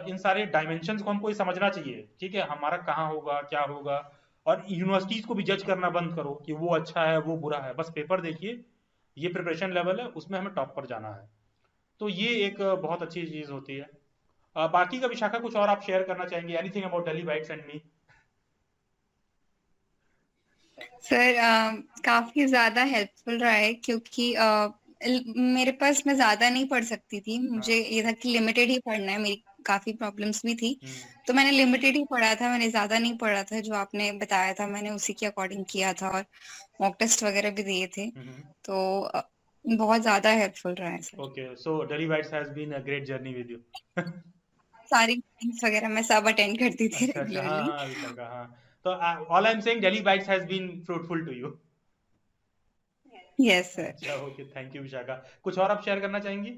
इन सारे डायमेंशंस को हमको ये समझना चाहिए। ठीक है, हमारा कहाँ होगा, क्या होगा। और यूनिवर्सिटीज को भी जज करना बंद करो कि वो अच्छा है वो बुरा है, बस पेपर देखिए, ये प्रिपरेशन लेवल है, उसमें हमें टॉप पर जाना है। तो ये एक बहुत अच्छी चीज होती है। बाकी का विशाखा कुछ और आप शेयर करना चाहेंगे, anything about Delhi bytes and me? Sir काफी ज्यादा हेल्पफुल रहा है, क्योंकि मेरे पास, मैं ज्यादा नहीं पढ़ सकती थी, मुझे ये था कि लिमिटेड ही पढ़ना है, मेरी काफी प्रॉब्लम्स भी थी। तो मैंने लिमिटेड ही पढ़ा था, मैंने ज्यादा नहीं पढ़ा था। जो आपने बताया था मैंने उसी के अकॉर्डिंग किया था, और मॉक टेस्ट वगैरह भी दिए थे। तो बहुत ज्यादा हेल्पफुल रहा है sir. Okay, so Delhi Bytes has been a great journey with you. सारी मीटिंग्स वगैरह मैं सब अटेंड करती थी अच्छा अच्छा, हाँ रेगुलरली। हाँ विशाखा, हाँ। तो all I am saying, Delhi Bytes has been fruitful to you. Yes sir. अच्छा, ओके, थैंक यू विशाखा। कुछ और आप शेयर करना चाहेंगी?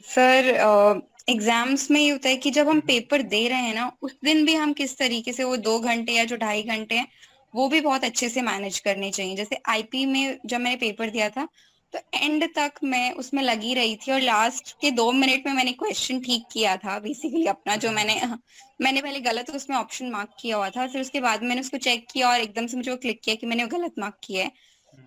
सर एग्जाम्स में ये होता है कि जब हम पेपर दे रहे हैं ना, उस दिन भी हम किस तरीके से वो 2 घंटे या जो 2.5 घंटे हैं वो भी बहुत अच्छे से मैनेज करने चाहिए। जैसे आईपी में जब मैंने पेपर दिया था तो एंड तक मैं उसमें लगी रही थी, और लास्ट के 2 मिनट में मैंने क्वेश्चन ठीक किया था बेसिकली अपना, जो मैंने पहले गलत उसमें ऑप्शन मार्क किया हुआ था, फिर उसके बाद मैंने उसको चेक किया और एकदम से मुझे वो क्लिक किया कि मैंने वो गलत मार्क किया है।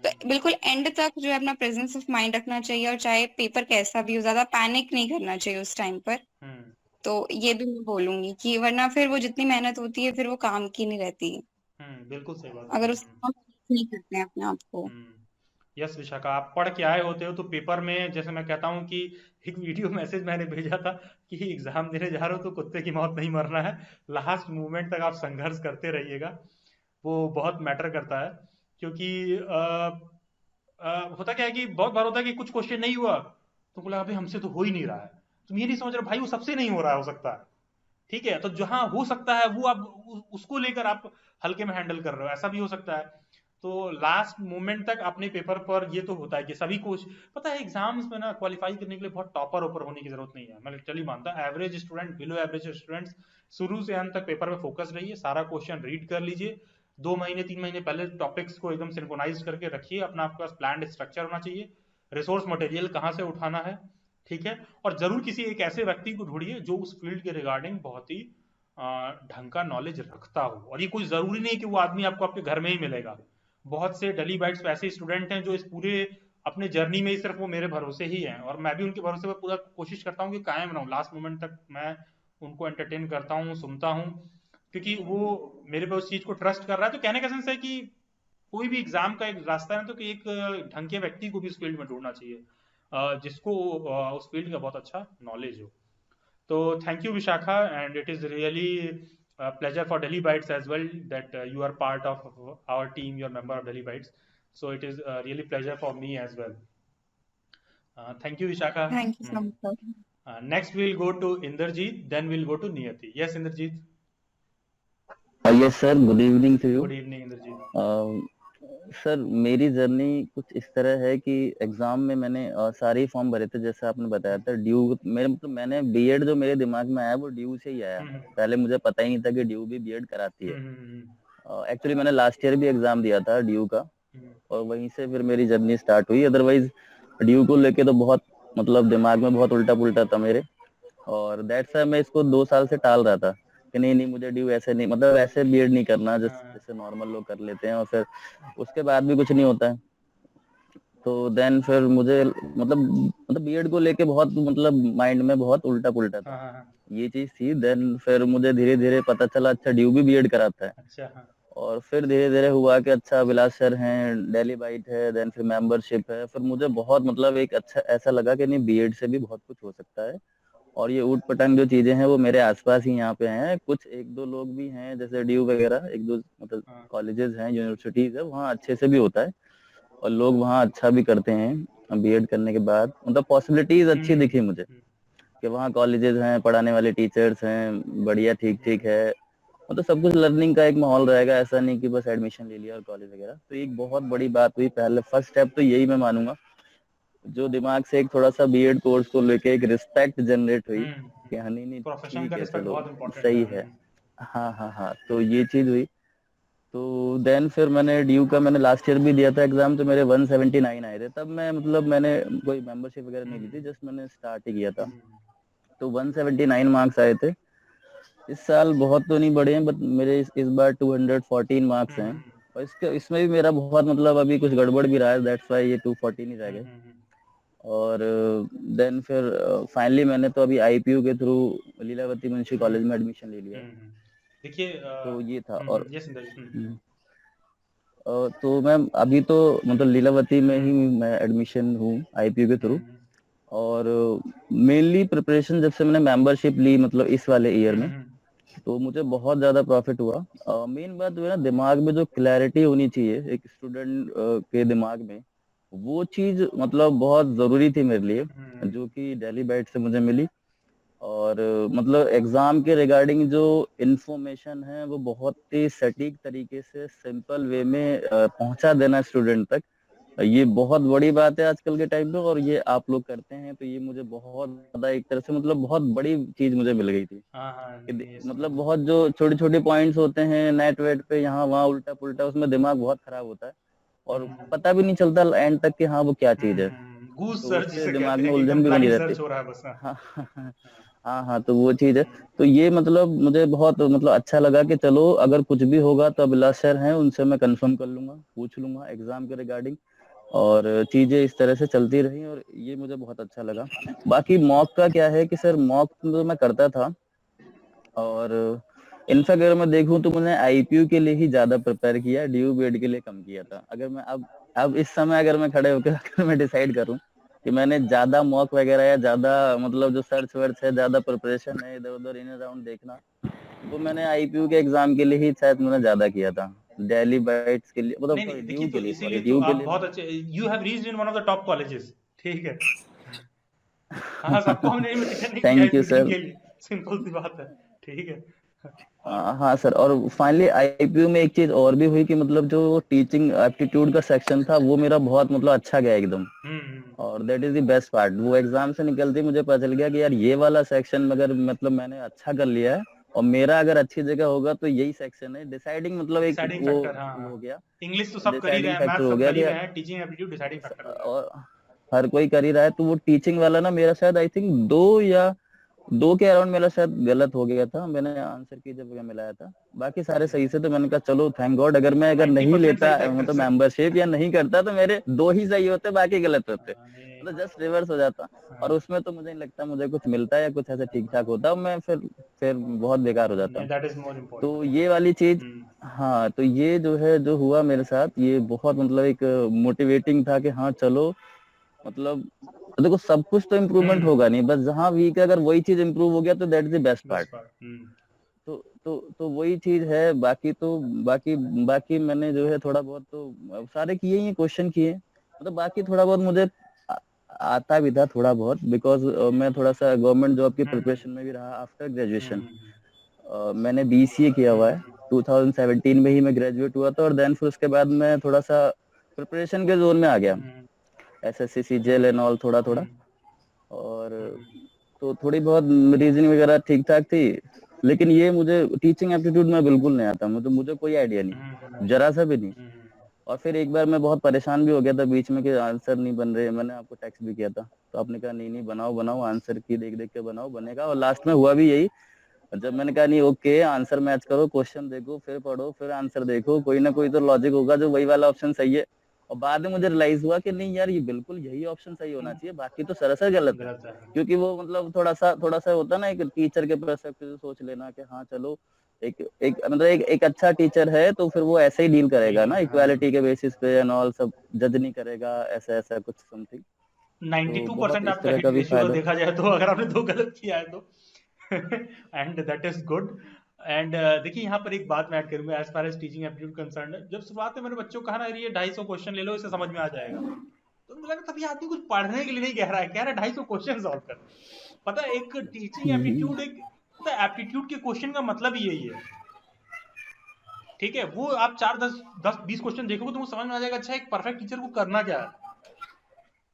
तो बिल्कुल एंड तक जो है अपना प्रेजेंस ऑफ माइंड रखना चाहिए, और चाहे पेपर कैसा भी हो ज्यादा पैनिक नहीं करना चाहिए उस टाइम पर। हम्म तो ये भी मैं बोलूंगी कि वरना फिर वो जितनी मेहनत होती है फिर वो काम की नहीं रहती, बिल्कुल सही बात अगर बोली। उस हम नहीं करते हैं अपने आप को। यस विशाखा, आप पढ़ के आए होते हो तो पेपर में, जैसे मैं कहता हूँ कि एक वीडियो मैसेज मैंने भेजा था कि एग्जाम देने जा रहे हो तो कुत्ते की मौत नहीं मरना है, लास्ट मोमेंट तक आप संघर्ष करते रहिएगा। वो बहुत मैटर करता है। क्योंकि होता क्या है कि बहुत बार होता है कि कुछ क्वेश्चन नहीं हुआ तो बोला अभी हमसे तो हो ही नहीं रहा है। तुम ये नहीं समझ रहे भाई, वो सबसे नहीं हो रहा है, हो सकता है। ठीक है, तो जहां हो सकता है वो आप उसको लेकर आप हल्के में हैंडल कर रहे हो, ऐसा भी हो सकता है। तो लास्ट मोमेंट तक अपने पेपर पर, ये तो होता है कि सभी कोच, पता है एग्जाम्स में ना क्वालिफाई करने के लिए बहुत टॉपर ऊपर होने की जरूरत नहीं है। मैं लिटरली मानता हूं, average student, below average students, शुरू से अंत तक पेपर में फोकस रहिए, सारा क्वेश्चन रीड कर लीजिए। 2 महीने 3 महीने पहले टॉपिक्स को एकदम सिंक्रोनाइज करके रखिए, अपना आपके पास प्लान स्ट्रक्चर होना चाहिए, रिसोर्स मटेरियल कहाँ से उठाना है। ठीक है, और जरूर किसी एक ऐसे व्यक्ति को ढूंढिए जो उस फील्ड के रिगार्डिंग बहुत ही ढंग का नॉलेज रखता हो। और ये कोई जरूरी नहीं कि वो आदमी आपको आपके घर में ही मिलेगा। बहुत से डेली बाइट्स पे ऐसे स्टूडेंट हैं जो इस पूरे अपने जर्नी में ही सिर्फ वो मेरे भरोसे ही हैं, और मैं भी उनके भरोसे पर पूरा कोशिश करता हूँ कि कायम रहूं, लास्ट मोमेंट तक मैं उनको एंटरटेन करता हूँ, सुनता हूँ, क्योंकि वो मेरे पे उस चीज को ट्रस्ट कर रहा है। तो कहने का सेंस है कि कोई भी एग्जाम का एक रास्ता है, तो कि एक ढंग के व्यक्ति को भी उस फील्ड में ढूंढना चाहिए, जिसको उस फील्ड का बहुत अच्छा नॉलेज हो। तो thank you Vishakha, and it is really pleasure for Delhi Bytes as well that you are part of our team, you're a member of Delhi Bytes. So it is really pleasure for me as well. Thank you, Vishakha. Thank you so much. Next we'll go to Inderjeet, then we'll go to Niyati. Yes, Inderjeet. Yes sir, good evening to you. Good evening, Inderjeet. Sir मेरी journey कुछ इस तरह है कि exam में मैंने सारे form भरे थे, जैसे आपने बताया था ड्यू। मेरे मतलब मैंने बीएड जो मेरे दिमाग में आया वो ड्यू से ही आया। पहले मुझे पता ही नहीं था कि ड्यू भी बीएड कराती है। एक्चुअली मैंने लास्ट ईयर भी एग्जाम दिया था ड्यू का, और वहीं से फिर मेरी जर्नी स्टार्ट हुई। अदरवाइज ड्यू को लेके तो बहुत मतलब दिमाग में बहुत उल्टा पुल्टा था मेरे, और दैट्स व्हाई मैं इसको 2 साल से टाल रहा था कि नहीं मुझे ड्यू ऐसे नहीं, मतलब ऐसे बीएड नहीं करना जैसे नॉर्मल लोग कर लेते हैं, और फिर उसके बाद भी कुछ नहीं होता है। तो देन फिर मुझे मतलब बीएड को लेके बहुत मतलब माइंड में बहुत उल्टा पुल्टा था, ये चीज थी। देन फिर मुझे धीरे धीरे पता चला अच्छा ड्यू भी बीएड कराता है। अच्छा। और फिर धीरे धीरे हुआ कि अच्छा विलास सर हैं, डेली बाइट है, देन फिर मेंबरशिप है। फिर मुझे बहुत मतलब एक अच्छा ऐसा लगा कि नहीं बीएड से भी बहुत कुछ हो सकता है, और ये ऊट पटांग जो चीजें हैं वो मेरे आसपास ही यहाँ पे हैं। कुछ एक दो लोग भी हैं जैसे ड्यू वगैरह, एक दो मतलब कॉलेजेस हैं, यूनिवर्सिटीज है, वहाँ अच्छे से भी होता है और लोग वहाँ अच्छा भी करते हैं बीएड करने के बाद। मतलब पॉसिबिलिटीज अच्छी दिखी मुझे कि वहाँ कॉलेजेस हैं, पढ़ाने वाले टीचर्स हैं, बढ़िया ठीक ठीक है, मतलब सब कुछ लर्निंग का एक माहौल रहेगा। ऐसा नहीं कि बस एडमिशन ले लिया और कॉलेज वगैरह। तो एक बहुत बड़ी बात हुई, पहले फर्स्ट स्टेप तो यही मैं मानूंगा, जो दिमाग से एक थोड़ा सा बीएड कोर्स को लेके एक रिस्पेक्ट जनरेट हुई कि हाँ नहीं ठीक है चलो सही है। हाँ तो ये चीज हुई। तो देन फिर मैंने ड्यू का मैंने लास्ट ईयर भी दिया था एग्जाम, तो मेरे 179 आए थे। तब मैं मतलब मैंने कोई मेंबरशिप वगैरह नहीं ली थी, जस्ट मैंने स्टार्ट ही किया था। तो 179 मार्क्स आए थे। इस साल बहुत तो नहीं बढ़े हैं, बट मेरे इस बार 214 मार्क्स हैं, और इसमें भी मेरा बहुत मतलब अभी कुछ गड़बड़ भी रहा है, दैट्स व्हाई ये 214 ही रह गए। और देन फिर फाइनली मैंने तो अभी आईपीयू के थ्रू लीलावती मुंशी कॉलेज में एडमिशन ले लिया। देखिए तो ये था। और तो मैं अभी तो मतलब लीलावती में ही मैं एडमिशन हूँ आईपीयू के थ्रू, और मेनली प्रिपरेशन जब से मैंने मेंबरशिप ली मतलब इस वाले ईयर में, तो मुझे बहुत ज्यादा प्रॉफिट हुआ। मेन बात वो है ना, दिमाग में जो क्लैरिटी होनी चाहिए एक स्टूडेंट के दिमाग में, वो चीज मतलब बहुत जरूरी थी मेरे लिए, जो कि डेली बाइट से मुझे मिली। और मतलब एग्जाम के रिगार्डिंग जो इन्फॉर्मेशन है वो बहुत ही सटीक तरीके से सिंपल वे में पहुंचा देना स्टूडेंट तक, ये बहुत बड़ी बात है आजकल के टाइम पे। और ये आप लोग करते हैं तो ये मुझे बहुत ज्यादा एक तरह से मतलब बहुत बड़ी चीज मुझे मिल गई थी। मतलब बहुत जो छोटे छोटे पॉइंट्स होते हैं नेट वेट पे यहाँ वहाँ उल्टा पुल्टा, उसमें दिमाग बहुत खराब होता है और पता भी नहीं चलता एंड तक कि हाँ वो क्या चीज है, तो उससे दिमाग में उलझन भी बनी रहती। हाँ तो वो चीज है। तो ये मतलब मुझे बहुत मतलब अच्छा लगा कि चलो अगर कुछ भी होगा तो अभिलाष सर हैं, उनसे मैं कंफर्म कर लूंगा, पूछ लूंगा एग्जाम के रिगार्डिंग, और चीजें इस तरह से चलती रही और ये मुझे बहुत अच्छा लगा। बाकी मॉक का क्या है कि सर मॉक तो मैं करता था, और इनफैक्ट अगर मैं देखूं तो मैंने आईपीयू के लिए ही ज्यादा प्रिपेयर किया, ड्यू बीएड के लिए कम किया था। अगर मैं अब इस समय अगर मैं खड़े होकर अगर मैं डिसाइड करूं कि मैंने ज्यादा मॉक वगैरह या ज्यादा मतलब जो सर्च वर्च है, ज्यादा प्रिपरेशन है, इधर उधर इन अराउंड देखना, वो मैंने आईपीयू के एग्जाम के लिए ही शायद मैंने ज्यादा किया था, डेली बाइट्स के लिए मतलब ड्यू के लिए। इसीलिए तो आप बहुत अच्छे, you have reached in one of the top colleges, ठीक है। हाँ सबको हमने इनविटेशन नहीं किया इस मीटिंग के लिए, सिंपल सी बात है, ठीक है। हाँ सर, और फाइनली आईपीयू में एक चीज और भी हुई कि मतलब जो टीचिंग एप्टीट्यूड का सेक्शन था वो मेरा बहुत मतलब अच्छा गया एकदम, और that is the best part. वो एग्जाम से निकलते मुझे पता चल गया कि यार ये वाला सेक्शन अगर मतलब मैंने अच्छा कर लिया है और मेरा अगर अच्छी जगह होगा तो यही सेक्शन है डिसाइडिंग, मतलब एक वो हो गया। इंग्लिश तो सब कर ही रहे हैं, मैथ्स सब कर ही रहे हैं, टीचिंग एप्टीट्यूड डिसाइडिंग फैक्टर हो गया। हर कोई कर ही रहा है, तो वो टीचिंग वाला ना मेरा शायद आई थिंक 2 के अराउंड मेरा शायद गलत हो गया था, मैंने आंसर की जब मिलाया था, बाकी सारे सही से। तो मैंने कहा चलो थैंक गॉड, अगर नहीं 90% लेता सही था मतलब सर। मेंबरशिप या नहीं करता तो मेरे 2 ही सही होते, बाकी गलत होते, मतलब जस्ट रिवर्स हो जाता। और उसमें तो मुझे नहीं लगता मुझे कुछ मिलता या कुछ ऐसे ठीक ठाक होता, मैं फिर बहुत बेकार हो जाता। दैट इज मोर तो इम्पोर्टेंट। ये वाली चीज, हाँ, तो ये जो है जो हुआ मेरे साथ, ये बहुत मतलब एक मोटिवेटिंग था कि हाँ चलो, मतलब देखो सब कुछ तो इम्प्रूवमेंट होगा नहीं, बस जहाँ वीक है अगर वही चीज इम्प्रूव हो गया तो that is the best part. तो वही चीज है। बाकी तो बाकी मैंने जो है थोड़ा बहुत तो सारे किए ही, क्वेश्चन किए, मतलब बाकी थोड़ा बहुत मुझे आता भी था थोड़ा बहुत, बिकॉज मैं थोड़ा सा गवर्नमेंट जॉब की प्रिपरेशन में भी रहा आफ्टर ग्रेजुएशन। मैंने BCA किया हुआ है, 2017 में ही मैं ग्रेजुएट हुआ था, और देन फिर उसके बाद मैं थोड़ा सा प्रिपरेशन के जोन में आ गया, SSC CGL एंड ऑल थोड़ा थोड़ा, और तो थोड़ी बहुत रीजनिंग वगैरह ठीक ठाक थी, लेकिन ये मुझे टीचिंग एप्टीट्यूड में बिल्कुल नहीं आता, मतलब मुझे कोई आइडिया नहीं, जरा सा भी नहीं। और फिर एक बार मैं बहुत परेशान भी हो गया था बीच में कि आंसर नहीं बन रहे, मैंने आपको टेक्स्ट भी किया था, तो आपने कहा नहीं बनाओ आंसर की देख देख के बनाओ, बनेगा। और लास्ट में हुआ भी यही, जब मैंने कहा नहीं ओके आंसर मैच करो, क्वेश्चन देखो, फिर पढ़ो, फिर आंसर देखो, कोई ना कोई तो लॉजिक होगा जो वही वाला ऑप्शन सही है। और बाद में मुझे रियलाइज हुआ कि नहीं यार, ये बिल्कुल यही ऑप्शन सही होना चाहिए, बाकी तो सरासर गलत है। क्योंकि वो मतलब थोड़ा सा होता है ना, एक टीचर के पर्सपेक्टिव से सोच लेना कि हाँ चलो एक अच्छा टीचर है तो फिर वो ऐसे ही डील करेगा ना, इक्वालिटी के बेसिस पे एंड ऑल, सब जज नहीं करेगा, ऐसा कुछ समथिंग। 92% इस आपका तरह हिट का भी रेशियो फायदा। देखा जाए तो, अगर आपने 2 गलत किया है तो and that is good. And देखिए यहाँ पर एक बात मैं ऐड करूंगा, as far as teaching aptitude concern है, जब शुरुआत में मैंने बच्चों को कहा ना ये 250 क्वेश्चन ले लो, इसे समझ में आ जाएगा, तो मुझे लगा तभी आदमी कुछ पढ़ने के लिए नहीं कह रहा है, 250 क्वेश्चन सॉल्व कर। पता है एक टीचिंग एप्टीट्यूड, एक एप्टीट्यूड के क्वेश्चन का मतलब ही यही है, ठीक है। वो आप 4 10 20 क्वेश्चन देखोगे तो वो समझ में आ जाएगा अच्छा एक परफेक्ट टीचर को करना क्या है,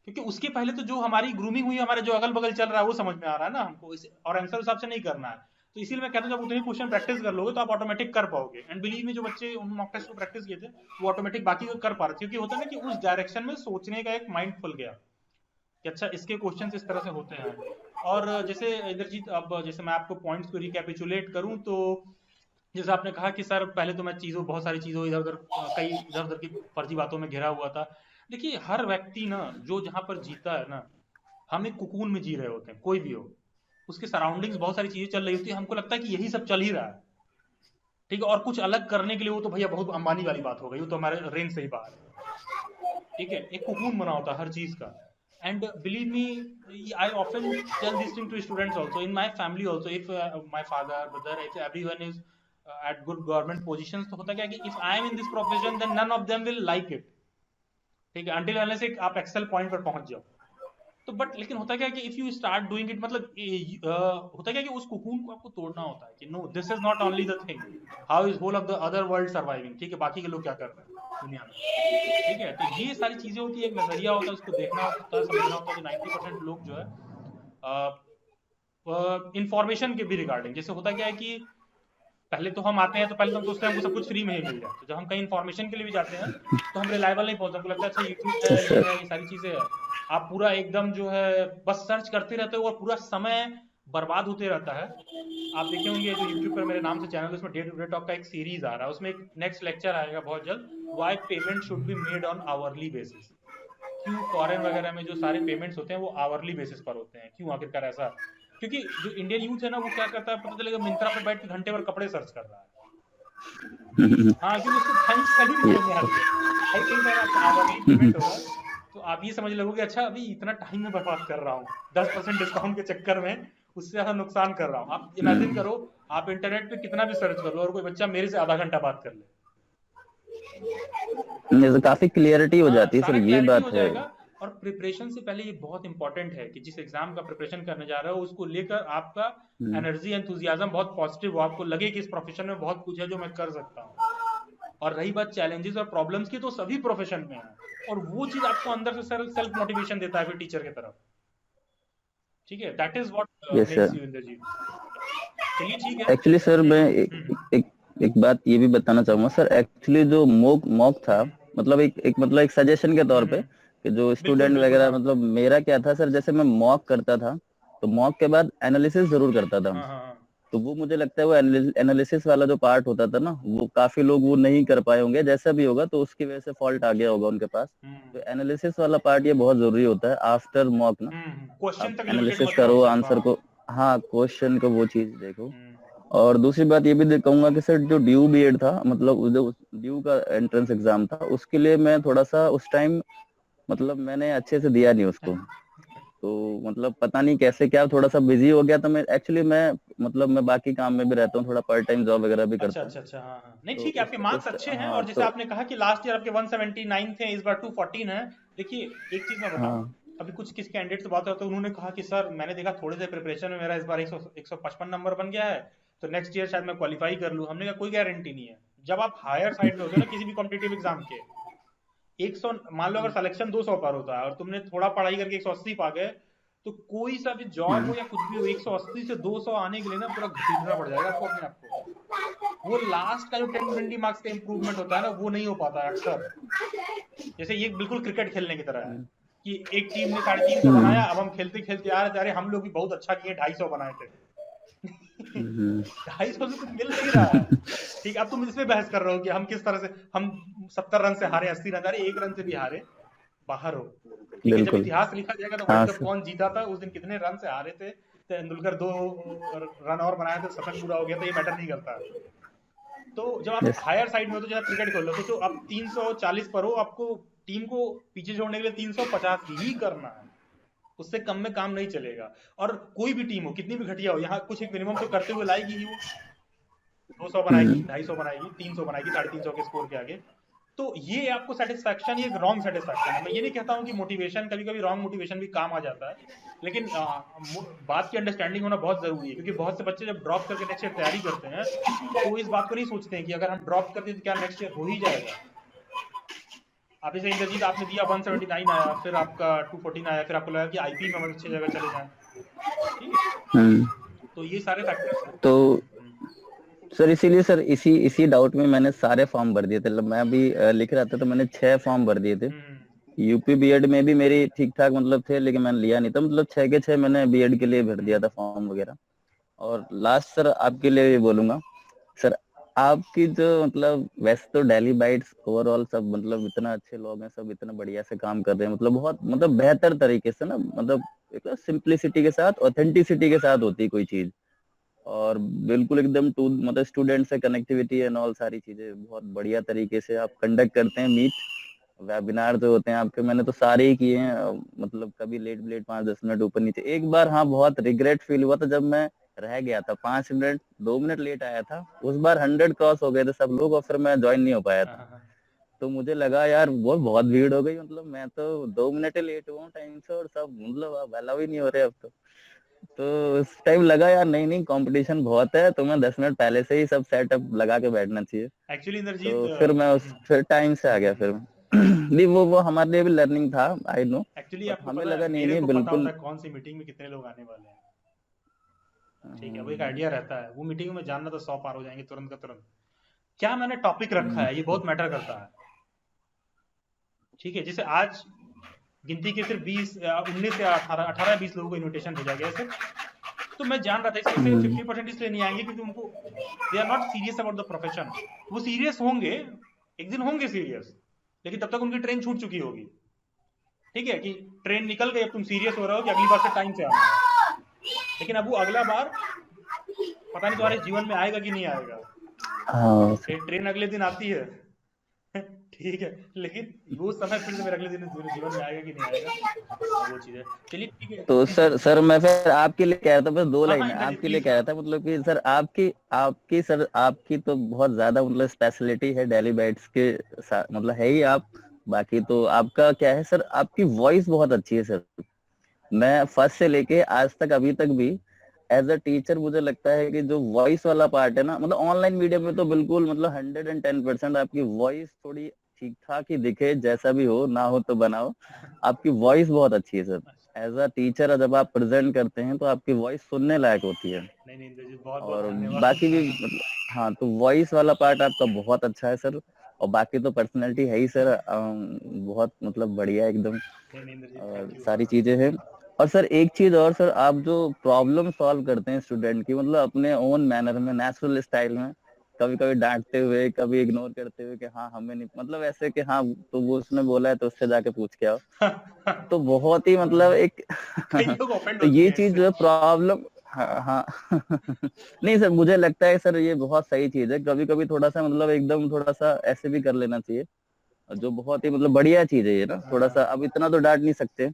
क्योंकि उसके पहले तो जो हमारी ग्रूमिंग हुई, हमारे जो अगल बगल चल रहा है वो समझ में आ रहा है ना हमको, और आंसर हिसाब से नहीं करना है। तो इसीलिए मैं कहता हूँ जब उतनी क्वेश्चन प्रैक्टिस कर लोगे तो आप ऑटोमेटिक कर पाओगे। एंड बिलीव में जो बच्चे उन मॉक टेस्ट को प्रैक्टिस किए थे वो ऑटोमेटिक बाकी को कर पा रहे थे, क्योंकि होता है ना कि उस डायरेक्शन में सोचने का एक माइंड खुल गया कि अच्छा इसके क्वेश्चन इस तरह से होते हैं। और जैसे इंद्रजीत, अब जैसे मैं आपको पॉइंट्स को रिकैपिचुलेट करूं तो जैसे आपने कहा कि सर पहले तो मैं बहुत सारी चीजों इधर उधर कई इधर उधर की फर्जी बातों में घिरा हुआ था। देखिए हर व्यक्ति ना जो जहां पर जीता है ना, हम एक कुकून में जी रहे होते हैं, कोई भी हो, उसके सराउंडिंग्स बहुत सारी चीजें चल रही होती है, हमको लगता है कि यही सब चल ही रहा है, ठीक है, और कुछ अलग करने के लिए वो तो भैया बहुत अंबानी वाली बात हो गई, वो तो हमारे रेंज से ही बाहर है, ठीक है। एक कुकून बना होता है हर चीज का। And believe me, I often tell this thing to students also in my family also, if my father brother if everyone is at good government positions, तो होता क्या कि if I am in this profession then none of them will like it, ठीक है, until unless एक आप Excel point पर पहुंच जाओ। तो बट लेकिन होता क्या है कि if you start doing it, मतलब होता क्या है कि उस कुकून को आपको तोड़ना होता है कि no this is not only the thing, how is whole of the other world surviving, ठीक है, बाकी के लोग क्या कर रहे हैं दुनिया में, ठीक है। तो ये सारी चीजें होती है, एक नजरिया होता है, उसको देखना होता है, समझना होता है। जो 90% लोग जो है इंफॉर्मेशन के भी रिगार्डिंग, जैसे होता क्या है कि पहले तो हम आते हैं तो पहले तो हम सोचते हैं हमको सब कुछ फ्री में ही मिल जाए, तो जब हम कहीं इन्फॉर्मेशन के लिए भी जाते हैं तो हम रिलायबल नहीं पहुंचते, हमको लगता है अच्छा यूट्यूब है, ये है, ये सारी चीजें है, आप पूरा एकदम जो है बस सर्च करते रहते हो और पूरा समय बर्बाद होते रहता है। आप देखे होंगे जो यूट्यूब पर मेरे नाम से चैनल है उसमें डे टू डे टॉक का एक सीरीज आ रहा है, उसमें एक नेक्स्ट लेक्चर आएगा बहुत जल्द, why payment should be made on hourly basis, क्यों फॉरेन वगैरह में जो सारे पेमेंट्स होते हैं वो आवरली बेसिस पर होते हैं, क्यों आखिरकार ऐसा, क्योंकि जो इंडियन यूथ है ना वो क्या करता है, पता चलेगा मिंत्रा पे बैठ के घंटे भर कपड़े सर्च कर रहा है, हाँ, क्योंकि उसको टाइम की वैल्यू नहीं समझ में आती है। आई थिंक अगर आपका आवरली पेमेंट होगा तो आप ये समझ लगोगे अच्छा अभी इतना टाइम में बर्बाद कर रहा हूँ 10% डिस्काउंट के चक्कर में, उससे ज्यादा नुकसान कर रहा हूँ। आप इमेजिन करो आप इंटरनेट पे कितना भी सर्च कर लो और कोई बच्चा मेरे से आधा घंटा बात कर ले, तो काफी क्लियरिटी हो जाती है सर, सारा ये क्लैरिटी बात हो है। जाएगा। और प्रिपरेशन से पहले ये बहुत इंपॉर्टेंट है कि जिस एग्जाम का प्रिपरेशन करने जा रहे हो उसको लेकर आपका एनर्जी एंथुजियाज्म बहुत पॉजिटिव हो, आपको लगे कि इस प्रोफेशन में बहुत कुछ है जो मैं कर सकता हूँ। और रही बात चैलेंजेस और प्रॉब्लम्स की, तो सभी प्रोफेशन में है, और वो चीज आपको अंदर से सेल्फ मोटिवेशन देता है फिर टीचर की तरफ, ठीक है। That is what makes you Indrajit. चलिए ठीक है। एक्चुअली सर मैं एक बात ये भी बताना चाहूंगा सर, एक्चुअली जो मॉक था, मतलब एक सजेशन के तौर पे कि जो बिल्कुल स्टूडेंट बिल्कुल वगैरह, हाँ। मतलब मेरा क्या था सर, जैसे मैं मॉक करता था तो मॉक के बाद एनालिसिस जरूर करता था। हाँ हाँ तो वो मुझे लगता है वो एनालिसिस वाला जो पार्ट होता था ना, वो काफी लोग वो नहीं कर पाए होंगे, जैसा भी होगा तो उसकी वजह से फॉल्ट आ गया होगा उनके पास। तो एनालिसिस वाला पार्ट ये बहुत जरूरी होता है आफ्टर मॉक ना। क्वेश्चन आप तक लिमिटेड एनालिसिस मत रहो करो, सिर्फ, आंसर हाँ। को, हाँ क्वेश्चन को, वो चीज देखो। हम्म और दूसरी बात ये भी कहूंगा कि सर जो ड्यू बीएड था, मतलब जो ड्यू का एंट्रेंस एग्जाम था, उसके लिए मैं थोड़ा सा उस टाइम, मतलब मैंने अच्छे से दिया नहीं उसको। तो मतलब पता नहीं कैसे क्या, थोड़ा सा बिजी हो गया था मैं एक्चुअली। मैं मतलब मैं बाकी काम में भी रहता हूँ, थोड़ा पार्ट टाइम जॉब वगैरह भी अच्छा करता हूँ। अच्छा अच्छा, हाँ हाँ, नहीं तो ठीक है, आपके मार्क्स अच्छे हैं, हाँ और जैसे तो आपने कहा कि लास्ट ईयर आपके 179 थे, इस बार 214 है। देखिए, एक चीज मैं बताऊं, हाँ अभी कुछ किस कैंडिडेट से बात करते, उन्होंने कहा कि सर मैंने देखा थोड़े से प्रिपरेशन में मेरा इस बार 155 नंबर बन गया है, तो नेक्स्ट ईयर शायद मैं क्वालिफाई कर लूं। हमने कहा कोई गारंटी नहीं है। जब आप हायर साइड में होते हो ना किसी भी कॉम्पिटेटिव एग्जाम के, 100, मान लो अगर सिलेक्शन 200 पर होता है और तुमने थोड़ा पढ़ाई करके 180 पा गए, तो कोई सा भी जॉब हो या कुछ भी हो, 180 से 200 आने के लिए ना पूरा घसीटना पड़ जाएगा आपको अपने आप को। वो लास्ट का जो 10-20 मार्क्स का इंप्रूवमेंट होता है ना, वो नहीं हो पाता है अक्सर। जैसे ये बिल्कुल क्रिकेट खेलने की तरह है कि एक टीम ने 350 बनाया, हम्म अब हम खेलते खेलते आ रहे थे, अरे हम लोग भी बहुत अच्छा किए 250 बनाए थे। हम्म 250 से कुछ मिल नहीं रहा है। ठीक, अब तुम इसमें बहस कर रहे हो कि हम किस तरह से, हम 70 रन से हारे, 80 रन, अरे 1 रन से भी हारे, बाहर हो। ठीक है, जब बिल्कुल। इतिहास लिखा जाएगा तो हाँ वर्ल्ड कप सर। कौन जीता था, उस दिन कितने रन से हारे थे, तेंदुलकर 2 रन और बनाए थे, शतक पूरा हो गया था, ये मैटर नहीं करता। तो जब आप यस। हायर साइड में हो, तो जब आप क्रिकेट खेल लो, सोचो आप 340 पर हो, आपको टीम को पीछे छोड़ने के लिए 350 ही करना है, उससे कम में काम नहीं चलेगा। और कोई भी टीम हो, कितनी भी घटिया हो, यहाँ कुछ एक मिनिमम तो करते हुए लाएगी ही वो। 200 बनाएगी, हम्म 250 बनाएगी, 300 बनाएगी, 350 के स्कोर के आगे। तो ये आपको सेटिस्फैक्शन, ये एक रॉन्ग सेटिस्फैक्शन है। मैं ये नहीं कहता हूँ कि मोटिवेशन, कभी कभी रॉन्ग मोटिवेशन भी काम आ जाता है, लेकिन बात की अंडरस्टैंडिंग होना बहुत जरूरी है, क्योंकि बहुत से बच्चे जब ड्रॉप करके नेक्स्ट ईयर तैयारी करते हैं, तो वो इस बात को नहीं सोचते हैं कि अगर हम ड्रॉप करते हैं तो क्या नेक्स्ट ईयर हो ही जाएगा। आप जैसे इंद्रजीत, आपने दिया 179 आया, फिर आपका 214 आया, फिर आपको लगा कि आईपी में हम अच्छी जगह चले जाएं। ठीक है, हम्म तो ये सारे फैक्टर्स हैं। तो सर इसीलिए सर इसी इसी डाउट में मैंने सारे फॉर्म भर दिए थे। मतलब मैं अभी लिख रहा था तो मैंने 6 फॉर्म भर दिए थे। हम्म यूपी बीएड में भी मेरी ठीक ठाक मतलब थे, लेकिन मैंने लिया नहीं था। मतलब 6 के 6 मैंने बीएड के लिए भर दिया था फॉर्म वगैरह। और लास्ट सर आपके लिए ये बोलूंगा सर, आपकी जो मतलब वैसे तो डेली बाइट्स ओवरऑल सब मतलब इतना अच्छे लोग हैं, सब इतना बढ़िया से काम कर रहे हैं, मतलब बहुत मतलब बेहतर तरीके से ना, मतलब एक सिंप्लिसिटी के साथ, ऑथेंटिसिटी के साथ होती है कोई चीज। और बिल्कुल एकदम टू मतलब स्टूडेंट से कनेक्टिविटी एंड ऑल सारी चीजें बहुत बढ़िया तरीके से आप कंडक्ट करते हैं। मीट वेबिनार जो होते हैं आपके, मैंने तो सारे ही किए हैं। मतलब कभी लेट ब्लेट 5-10 मिनट ऊपर नीचे। एक बार हाँ बहुत रिग्रेट फील हुआ था, जब मैं रह गया था 5 मिनट 2 मिनट लेट आया था। उस बार 100 क्रॉस हो गए थे सब लोग और फिर मैं ज्वाइन नहीं हो पाया हाँ था। हाँ हाँ। तो मुझे लगा यार वो बहुत भीड़ हो गई, मतलब मैं तो 2 मिनट ही लेट हुआ हूँ टाइम से और सब मतलब अब अलाउ ही नहीं हो रहे अब तो उस टाइम लगा यार नहीं नहीं कंपटीशन बहुत है, तो मैं 10 मिनट पहले से ही सब सेटअप लगा के बैठना चाहिए। एक्चुअली इंद्रजीत, तो फिर मैं उस फिर टाइम से आ गया फिर नहीं वो हमारे लिए भी लर्निंग था, आई नो। एक्चुअली बट आपको हमें पता है, लगा नहीं मेरे नहीं को पता होता बिल्कुल। है कौन सी मीटिंग में कितने लोग आने वाले हैं। ठीक है, वो एक हम्म आइडिया रहता है, वो मीटिंग में जानना तो 100 पार हो जाएंगे तुरंत का तुरंत। क्या मैंने टॉपिक रखा है, ये हम्म बहुत मैटर करता है। ठीक है, जैसे आज गिनती के सिर्फ 19 या 18-20 लोगों को इनविटेशन भेजा गया है सिर्फ। तो मैं जान रहा था इसमें से हम्म 50% इसलिए नहीं आएंगे क्योंकि उनको, they are not serious about the profession. वो सीरियस होंगे, एक दिन होंगे सीरियस, लेकिन तब तक उनकी ट्रेन छूट चुकी होगी। ठीक है, कि ट्रेन निकल गई, अब तुम सीरियस हो रहे हो कि अगली बार से टाइम से आना है, लेकिन अब वो अगला बार पता नहीं तुम्हारे जीवन में आएगा कि नहीं आएगा। हाँ ट्रेन अगले दिन आती है ठीक है, लेकिन वो समय फिर से मेरे अगले दिन जीवन में आएगा कि नहीं आएगा, वो चीज है। चलिए ठीक है। तो सर मैं फिर आपके लिए कह रहा था, बस दो हाँ हाँ लाइन इंद्रजीत आपके लिए प्लीज। कह रहा था। मतलब कि सर आपकी आपकी सर आपकी तो बहुत ज्यादा मतलब स्पेशलिटी है डेली बाइट्स के साथ, मतलब है ही आप। बाकी तो आपका क्या है सर, आपकी वॉइस बहुत अच्छी है सर। मैं फर्स्ट से लेके आज तक अभी तक भी एज अ टीचर मुझे लगता है कि जो वॉइस वाला पार्ट है ना, मतलब ऑनलाइन मीडियम में तो बिल्कुल मतलब 110% आपकी वॉइस थोड़ी ठीक ठाक ही दिखे, जैसा भी हो ना हो तो बनाओ। आपकी वॉइस बहुत अच्छी है सर। एज अ टीचर जब आप प्रेजेंट करते हैं तो आपकी वॉइस सुनने लायक होती है। नहीं नहीं इंद्रजीत, बहुत बहुत और धन्यवाद। बाकी भी मतलब हाँ, तो वॉइस वाला पार्ट आपका बहुत अच्छा है सर। और बाकी तो पर्सनैलिटी है ही सर, बहुत मतलब बढ़िया एकदम, इंद्रजीत, और थैंक यू। सारी चीजें हैं। और सर एक चीज और सर, आप जो प्रॉब्लम सॉल्व करते हैं स्टूडेंट की, मतलब अपने ओन मैनर में, नेचुरल स्टाइल में, कभी कभी डांटते हुए, कभी इग्नोर करते हुए कि हाँ हमें नहीं, मतलब ऐसे कि हाँ तो वो उसने बोला है तो उससे जाके पूछ के आओ, तो बहुत ही मतलब एक कई लोग ऑफेंड तो होते ये हैं चीज इससे। जो है प्रॉब्लम, हाँ हाँ नहीं सर, मुझे लगता है सर ये बहुत सही चीज है, कभी कभी थोड़ा सा मतलब एकदम थोड़ा सा ऐसे भी कर लेना चाहिए, जो बहुत ही मतलब बढ़िया चीज है ये ना, थोड़ा सा, अब इतना तो डांट नहीं सकते,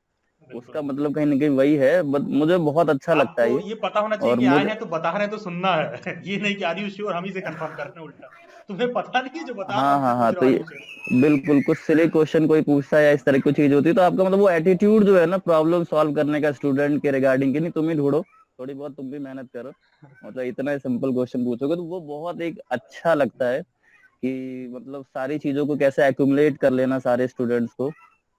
उसका बिल्कुल। मतलब कहीं ना कहीं वही है, बट मुझे बहुत अच्छा लगता है आपको ये। ये पता होना चाहिए और कि आए मुझे, हैं तो बता रहे हैं तो सुनना है ये नहीं कि आर यू श्योर, हम ही से कंफर्म कर रहे हैं उल्टा। तुम्हें पता नहीं है जो बता रहा हाँ हूँ तो हाँ हाँ, पूछ रहे तो हो आर ये यू श्योर। बिल्कुल कुछ सिली क्वेश्चन कोई पूछता है या इस तरह की चीज होती है, तो आपका मतलब वो एटीट्यूड जो है ना प्रॉब्लम सॉल्व करने का स्टूडेंट के रिगार्डिंग, की नहीं तुम ही ढूंढो, थोड़ी बहुत तुम भी मेहनत करो, मतलब इतना सिंपल क्वेश्चन पूछोगे तो वो बहुत एक अच्छा लगता है कि मतलब सारी चीजों को कैसे एक्यूमुलेट कर लेना सारे स्टूडेंट्स को,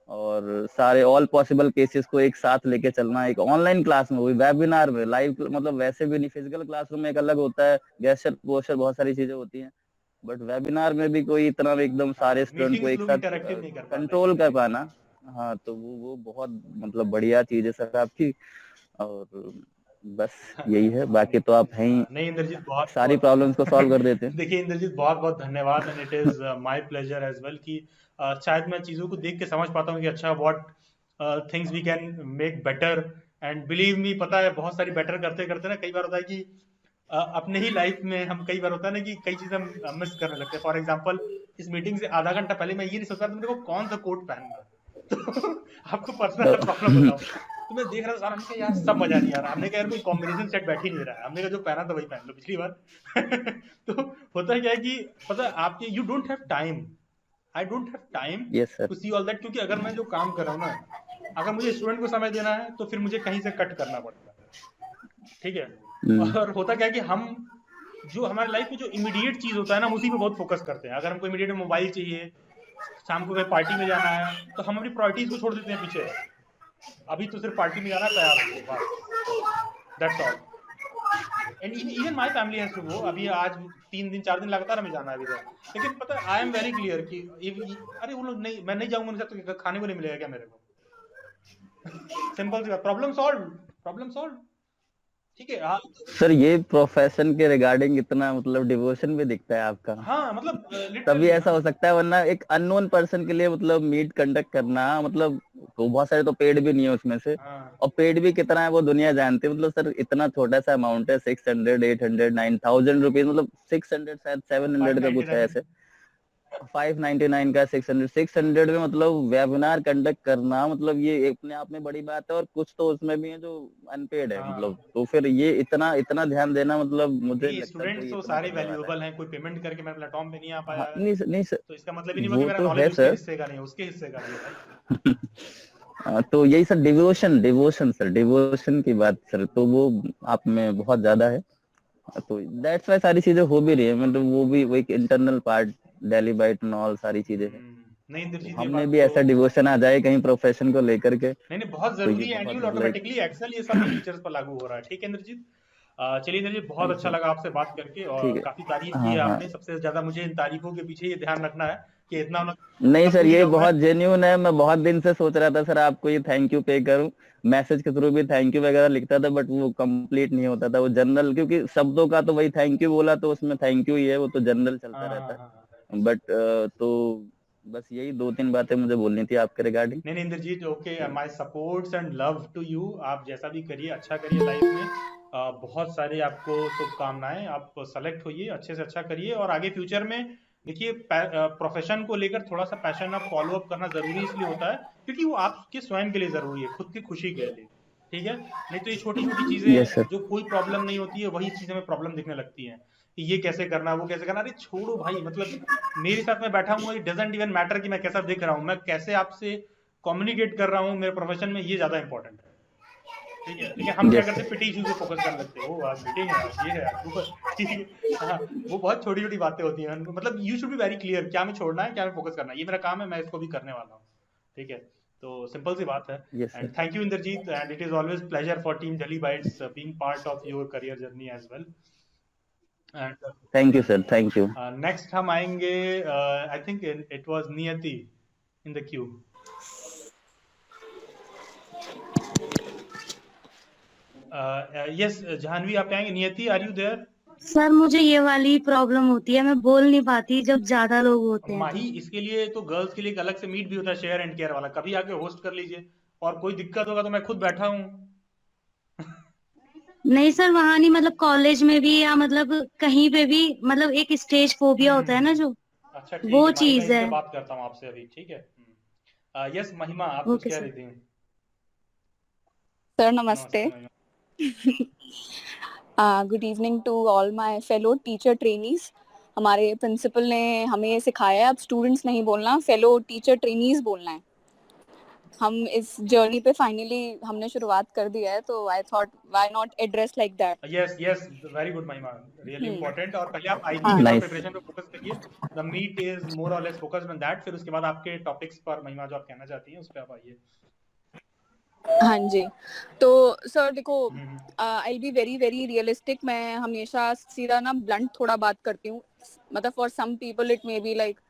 और सारे ऑल पॉसिबल केसेस को एक साथ लेके चलना, एक ऑनलाइन क्लास में, वही वेबिनार में लाइव, मतलब वैसे भी नहीं, फिजिकल क्लासरूम में एक अलग होता है, गेस्चर पोस्टर बहुत सारी चीजें होती हैं, बट वेबिनार में भी कोई इतना एकदम सारे स्टूडेंट को मीटिंग्स एक लोग साथ इंटरेक्टिव नहीं कर पाते कंट्रोल कर इजीली। पाना, हाँ तो वो बहुत मतलब बढ़िया चीज है सर आपकी, और बस यही है, बाकी तो आप हैं ही, नहीं इंद्रजीत, बहुत सारी बहुत प्रॉब्लम्स को सॉल्व कर देते हैं। देखिए इंद्रजीत, बहुत बहुत धन्यवाद, and it is my pleasure as well कि शायद मैं चीज़ों को देख के समझ पाता हूँ कि अच्छा what things we can make better. And believe me, पता है बहुत सारी बेटर करते करते ना कई बार होता है कि अपने ही लाइफ में हम, कई बार होता है ना कि कई चीज़ें हम मिस करने लगते हैं। फॉर एग्जांपल, इस मीटिंग से आधा घंटा पहले मैं ये नहीं सोच रहा था मेरे को कौन सा कोट पहनना है तो आपको पर्सनल प्रॉब्लम बताऊं, तो मैं देख रहा था सारा, हमने कहा यार सब मजा नहीं आ रहा, हमने कहा यार कोई कॉम्बिनेशन सेट बैठ ही नहीं रहा है, हमने कहा जो पहना था वही पहन लो पिछली बार तो होता है क्या है कि पता है आपके, you don't have time, I don't have time yes sir. To see all that, क्योंकि अगर मैं जो काम कर रहा हूँ ना, अगर मुझे स्टूडेंट को समय देना है तो फिर मुझे कहीं से कट करना पड़ता है, ठीक है। और होता क्या है कि हम जो हमारे लाइफ में जो इमीडिएट चीज होता है ना, हम उसी पे बहुत फोकस करते हैं। अगर हमको इमीडिएट मोबाइल चाहिए, शाम को कहीं पार्टी में जाना है, तो हम अपनी प्रायोरिटीज को छोड़ देते हैं पीछे। अभी तो सिर्फ पार्टी में जाना है, तैयार हो गए बस, that's all. And even my family has to go, अभी आज 3 दिन 4 दिन लगातार हमें जाना है अभी तक, लेकिन पता है आई एम वेरी क्लियर कि अरे वो लोग नहीं, मैं नहीं जाऊंगा उनके साथ तो खाने को नहीं मिलेगा क्या मेरे को सिंपल सी बात, प्रॉब्लम सॉल्व, प्रॉब्लम सॉल्व, ठीक है। हाँ सर ये प्रोफेशन के रिगार्डिंग इतना मतलब डिवोशन भी दिखता है आपका, हाँ, मतलब तभी लिटरली ऐसा हो सकता है, वरना एक अननोन पर्सन के लिए मतलब मीट कंडक्ट करना, मतलब तो बहुत सारे तो पेड भी नहीं है उसमें से, हाँ, और पेड भी कितना है वो दुनिया जानती है, मतलब सर इतना छोटा सा अमाउंट है, 600 800 9000 रुपीज, मतलब 600 शायद 700 का कुछ है 599। ऐसे, 599 का 600 में मतलब वेबिनार कंडक्ट करना, मतलब ये अपने आप में बड़ी बात है, और कुछ तो उसमें भी है जो अनपेड है, मतलब हाँ, तो फिर ये इतना इतना ध्यान देना, मतलब मुझे देखिए लगता स्टूडेंट्स कोई तो इतना सारे करने वाला है। वैल्यूएबल हैं, कोई पेमेंट करके मेरे प्लेटफॉर्म पे नहीं आ पाया हाँ है नहीं नहीं सर, तो इसका मतलब ही नहीं हुआ कि वो मेरा तो है नॉलेज उसके सर हिस्से का नहीं है, उसके हिस्से का भी है भाई। तो यही sir devotion devotion sir, devotion की बात सर, तो वो आप में बहुत ज्यादा है, तो दैट्स वाई सारी चीजें हो भी रही है, मतलब वो भी वो एक internal part, daily byte and all सारी चीजें हैं, नहीं तो इंद्रजीत, ये हमने बात भी तो ऐसा डिवोशन आ जाए कहीं प्रोफेशन को लेकर के, नहीं नहीं बहुत तो ये जरूरी है, एंड यू बहुत विल मतलब एक, ऑटोमेटिकली एक्सेल, ये सब भी टीचर्स पर लागू हो रहा है, ठीक है इंद्रजीत। चलिए इंद्रजीत, बहुत थैंक अच्छा यू, लगा आपसे बात करके, ठीक और है। काफी तारीफ की हाँ है हाँ, आपने, सबसे ज्यादा मुझे इन तारीफों के पीछे ये ध्यान रखना है कि इतना ना नहीं सर भूल ये जाऊं मैं। बहुत जेन्यून है, मैं बहुत दिन से सोच रहा था सर आपको ये थैंक यू पे करूं, मैसेज के थ्रू भी थैंक यू वगैरह लिखता था, बट वो कंप्लीट नहीं होता था, वो जनरल, क्योंकि शब्दों का तो वही थैंक यू बोला तो उसमें थैंक यू ही है, वो तो जनरल चलता हाँ हाँ रहता हाँ हाँ। है, बट तो बस यही 2 3 बातें मुझे बोलनी थी आपके रिगार्डिंग। नहीं नहीं इंद्रजीत, ओके, तो my supports and love to you, आप जैसा भी करिए अच्छा करिए लाइफ में। बहुत सारे आपको शुभकामनाएं, आप सेलेक्ट होइए, अच्छे से अच्छा करिए, और आगे फ्यूचर में देखिए प्रोफेशन को लेकर थोड़ा सा पैशन आप फॉलो अप करना जरूरी इसलिए होता है क्योंकि वो आपके स्वयं के लिए जरूरी है, खुद की खुशी के लिए, ठीक है। नहीं तो ये छोटी छोटी यस चीजें सर। जो कोई प्रॉब्लम नहीं होती है, वही चीजें में प्रॉब्लम दिखने लगती हैं कि ये कैसे करना, वो कैसे करना, अरे छोड़ो भाई, मतलब मेरे साथ मैं बैठा हूँ, इट डजेंट इवन मैटर कि मैं कैसा दिख रहा हूँ, मैं कैसे आपसे कम्युनिकेट कर रहा हूँ मेरे प्रोफेशन में, ये ज्यादा इंपॉर्टेंट है, ठीक है। लेकिन हम क्या यस करते हैं, सर। पिटी इश्यूज पे फोकस करने लगते हैं, ओ आज मीटिंग है, आज ये है, आज वो है, ठीक है। हाँ, वो बहुत छोटी छोटी बातें होती हैं, मतलब you should be very clear क्या मैं छोड़ना है, क्या मैं फोकस करना है, ये मेरा काम है, मैं इसको भी करने वाला हूँ, ठीक है। तो सिंपल सी बात है। Yes and sir. Thank you Indrajit, and it is always pleasure for team Daily Bytes being part of your career journey as well. And thank you sir, thank you. Next हम आएंगे, I think it was Niyati in the queue. Yes Janhvi, आप आएंगे। नियति, are you there? Sir मुझे ये वाली problem होती है, मैं बोल नहीं पाती जब ज्यादा लोग होते हैं माही, इसके लिए तो गर्ल्स के लिए एक अलग से मीट भी होता है, शेयर एंड केयर वाला, कभी आके होस्ट कर लीजिए, और कोई दिक्कत होगा तो मैं खुद बैठा हूँ। नहीं सर, वहां नहीं, मतलब कॉलेज में भी या मतलब कहीं पे भी, मतलब एक स्टेज फोबिया होता है ना जो, अच्छा ठीक वो है, माही मैं चीज इस पे है। बात करता हूँ आपसे अभी, ठीक है। यस महिमा, आप कुछ ओके कह सर। रही थी। सर नमस्ते नमस्ते। Mahima. Good evening to all my fellow teacher trainees. हमारे प्रिंसिपल ने हमें ये सिखाया है, अब स्टूडेंट्स नहीं बोलना, फेलो टीचर ट्रेनीज बोलना है। हम इस जर्नी पे फाइनली हमने शुरुआत कर दिया है, तो I thought why not address like that. Yes yes, very good महिमा, रियली इंपॉर्टेंट। और पहले आप आईपी हाँ बेस और नाइस। प्रिपरेशन पे फोकस करिए। द मीट इज मोर और लेस फोकस्ड ऑन दैट, फिर उसके बाद आपके टॉपिक्स पर महिमा जो आप कहना चाहती हैं उस पे आप आइए। हाँ जी, तो सर देखो, आई बी वेरी वेरी रियलिस्टिक। मैं हमेशा सीधा ना ब्लंट थोड़ा बात करती हूँ, मतलब for some people it may be like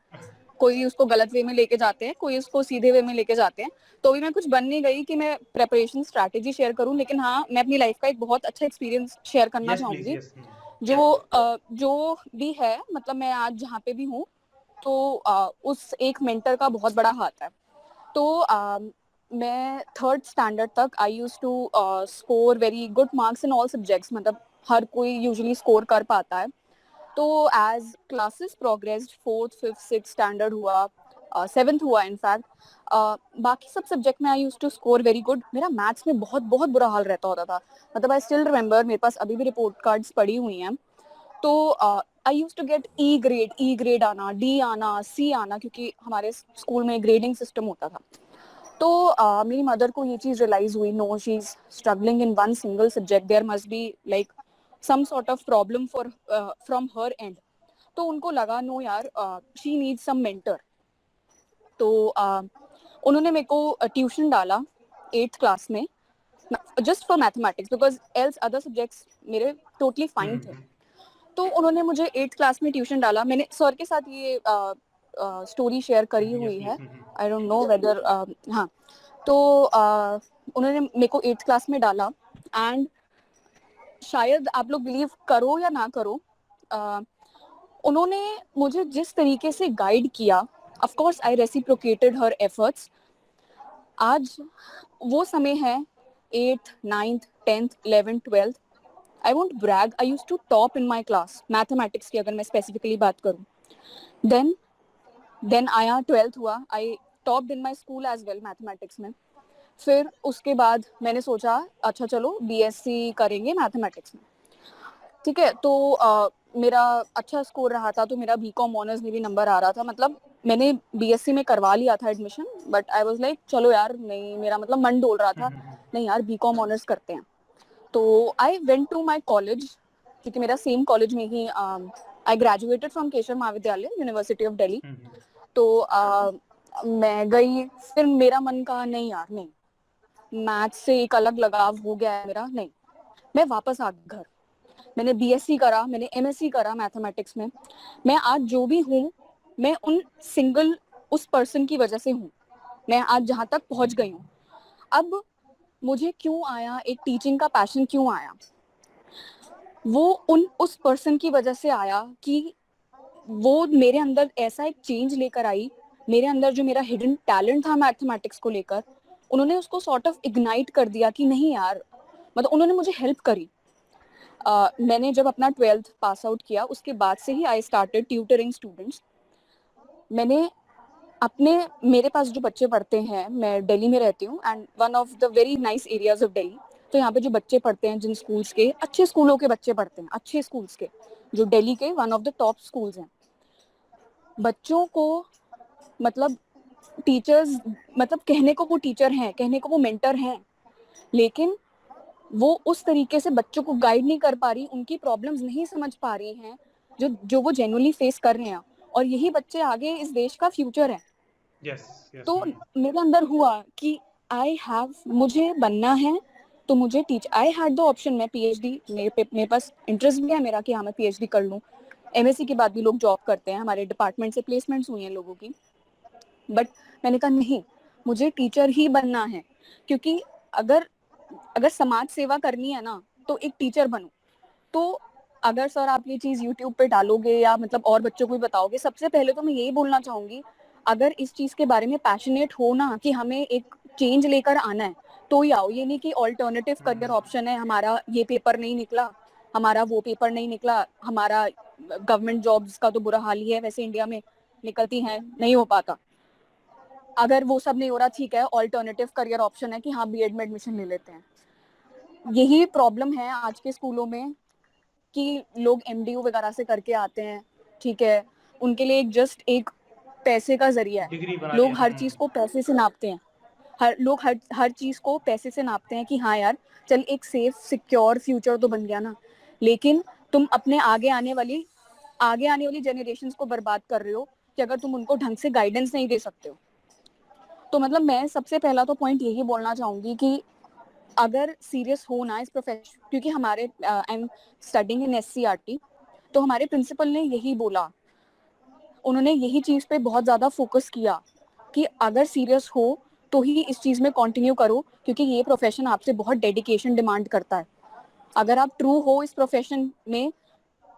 कोई उसको गलत वे में लेके जाते हैं, कोई उसको सीधे वे में लेके जाते हैं। तो भी मैं कुछ बन नहीं गई कि मैं प्रेपरेशन स्ट्रैटेजी शेयर करूं, लेकिन हाँ मैं अपनी लाइफ का एक बहुत अच्छा एक्सपीरियंस शेयर करना चाहूंगी। जो भी है, मतलब मैं आज जहाँ पे भी हूँ, तो उस एक मेंटर का बहुत बड़ा हाथ है। तो मैं 3rd स्टैंडर्ड तक I use to score very good marks in all subjects, मतलब हर कोई यूजुअली स्कोर कर पाता है। तो as classes progressed, 4th 5th 6th standard हुआ, 7th हुआ इनफैक्ट, बाकी सब सब्जेक्ट में I use to score very good. मेरा मैथ्स में बहुत बहुत बुरा हाल रहता होता था, मतलब आई स्टिल रिमेम्बर, मेरे पास अभी भी रिपोर्ट कार्ड्स पड़ी हुई हैं। तो I use to get E grade आना, डी आना, सी आना, क्योंकि हमारे स्कूल में ग्रेडिंग सिस्टम होता था। तो मेरी मदर को ये चीज रियलाइज हुई, no she is struggling in one single subject, there must be like some sort of problem for from her end. तो उनको लगा नो यार, शी नीड्स सम मेंटर। तो उन्होंने मेरे को ट्यूशन डाला 8th क्लास में, just for mathematics, because else other subjects मेरे टोटली फाइन थे। तो उन्होंने मुझे 8th क्लास में ट्यूशन डाला। मैंने सर के साथ ये स्टोरी शेयर करी हुई है, आई डोंट नो वेदर, हाँ। तो उन्होंने मेरे को 8th क्लास में डाला, एंड शायद आप लोग बिलीव करो या ना करो, उन्होंने मुझे जिस तरीके से गाइड किया, of course I reciprocated her efforts. आज वो समय है 8th 9th 10th 11th 12th, I won't brag, I used to top in my class mathematics की, अगर मैं स्पेसिफिकली बात करूं। देन आया 12th हुआ, I topped in my school as well mathematics में। फिर उसके बाद मैंने सोचा अच्छा चलो बीएससी करेंगे मैथमेटिक्स में, ठीक है। तो मेरा अच्छा स्कोर रहा था, तो मेरा बीकॉम ऑनर्स में भी नंबर आ रहा था, मतलब मैंने बीएससी में करवा लिया था admission, but I was like चलो यार, नहीं, मेरा मतलब मन डोल रहा था, नहीं यार बीकॉम ऑनर्स करते हैं। तो I went to my college, क्योंकि मेरा सेम कॉलेज में ही, I graduated from Keshav Mahavidyalaya, university of Delhi. तो मैं गई, फिर मेरा मन कहा नहीं यार नहीं, मैथ्स से एक अलग लगाव हो गया है मेरा, नहीं। मैं वापस आ गई घर, मैंने बीएससी करा, मैंने एमएससी करा मैथमेटिक्स में। मैं आज जो भी हूँ, मैं उस पर्सन की वजह से हूँ, मैं आज जहाँ तक पहुँच गई हूँ। अब मुझे क्यों आया एक टीचिंग का पैशन, क्यों आया? वो उस पर्सन की वजह से आया कि वो मेरे अंदर ऐसा एक चेंज लेकर आई, मेरे अंदर जो मेरा हिडन टैलेंट था मैथमेटिक्स को लेकर, उन्होंने उसको सॉर्ट ऑफ इग्नाइट कर दिया कि नहीं यार, मतलब उन्होंने मुझे हेल्प करी। मैंने जब अपना 12th पास आउट किया, उसके बाद से ही आई स्टार्टेड ट्यूटरिंग स्टूडेंट्स। मैंने मेरे पास जो बच्चे पढ़ते हैं, मैं दिल्ली में रहती हूँ, and one of the very nice areas of Delhi. तो यहाँ पे जो बच्चे पढ़ते हैं, जिन स्कूल्स के, अच्छे स्कूलों के बच्चे पढ़ते हैं, अच्छे स्कूल्स के, जो दिल्ली के one of the top schools हैं, बच्चों को मतलब टीचर्स, मतलब कहने को वो टीचर हैं, कहने को वो मेंटर हैं, लेकिन वो उस तरीके से बच्चों को गाइड नहीं कर पा रही, उनकी प्रॉब्लम्स नहीं समझ पा रही हैं जो वो जेन्युइनली फेस कर रहे हैं, और यही बच्चे आगे इस देश का फ्यूचर है। yes, yes, तो मेरे अंदर हुआ कि मुझे बनना है तो मुझे आई हैड द ऑप्शन, मैं पीएचडी, मेरे पास इंटरेस्ट भी है मेरा कि हाँ मैं पीएचडी कर लूँ। एमएससी के बाद भी लोग जॉब करते हैं, हमारे डिपार्टमेंट से प्लेसमेंट्स हुई हैं लोगों की, बट मैंने कहा नहीं, मुझे टीचर ही बनना है, क्योंकि अगर समाज सेवा करनी है ना तो एक टीचर बनो। तो अगर सर आप ये चीज यूट्यूब पे डालोगे या मतलब और बच्चों को भी बताओगे, सबसे पहले तो मैं यही बोलना चाहूंगी, अगर इस चीज के बारे में पैशनेट हो ना कि हमें एक चेंज लेकर आना है तो ही आओ। ये नहीं कि ऑल्टरनेटिव करियर ऑप्शन है, हमारा ये पेपर नहीं निकला, हमारा वो पेपर नहीं निकला, हमारा गवर्नमेंट जॉब्स का तो बुरा हाल ही है, वैसे इंडिया में निकलती हैं, नहीं हो पाता। अगर वो सब नहीं हो रहा, ठीक है, ऑल्टरनेटिव करियर ऑप्शन है कि हाँ बीएड में एडमिशन ले लेते हैं। यही प्रॉब्लम है आज के स्कूलों में कि लोग एमडीयू वगैरह से करके आते हैं, ठीक है, उनके लिए जस्ट एक पैसे का जरिया है। लोग हर चीज को पैसे से नापते हैं, हर चीज को पैसे से नापते हैं कि हाँ यार चल एक सेफ सिक्योर फ्यूचर तो बन गया ना, लेकिन तुम अपने आगे आने वाली जनरेशंस को बर्बाद कर रहे हो कि अगर तुम उनको ढंग से गाइडेंस नहीं दे सकते हो। तो मतलब मैं सबसे पहला तो पॉइंट यही बोलना चाहूंगी कि अगर सीरियस हो ना इस प्रोफेशन, क्योंकि हमारे I am studying in SCERT, तो हमारे प्रिंसिपल ने यही बोला, उन्होंने यही चीज पे बहुत ज्यादा फोकस किया कि अगर सीरियस हो तो ही इस चीज में कंटिन्यू करो, क्योंकि ये प्रोफेशन आपसे बहुत डेडिकेशन डिमांड करता है। अगर आप ट्रू हो इस प्रोफेशन में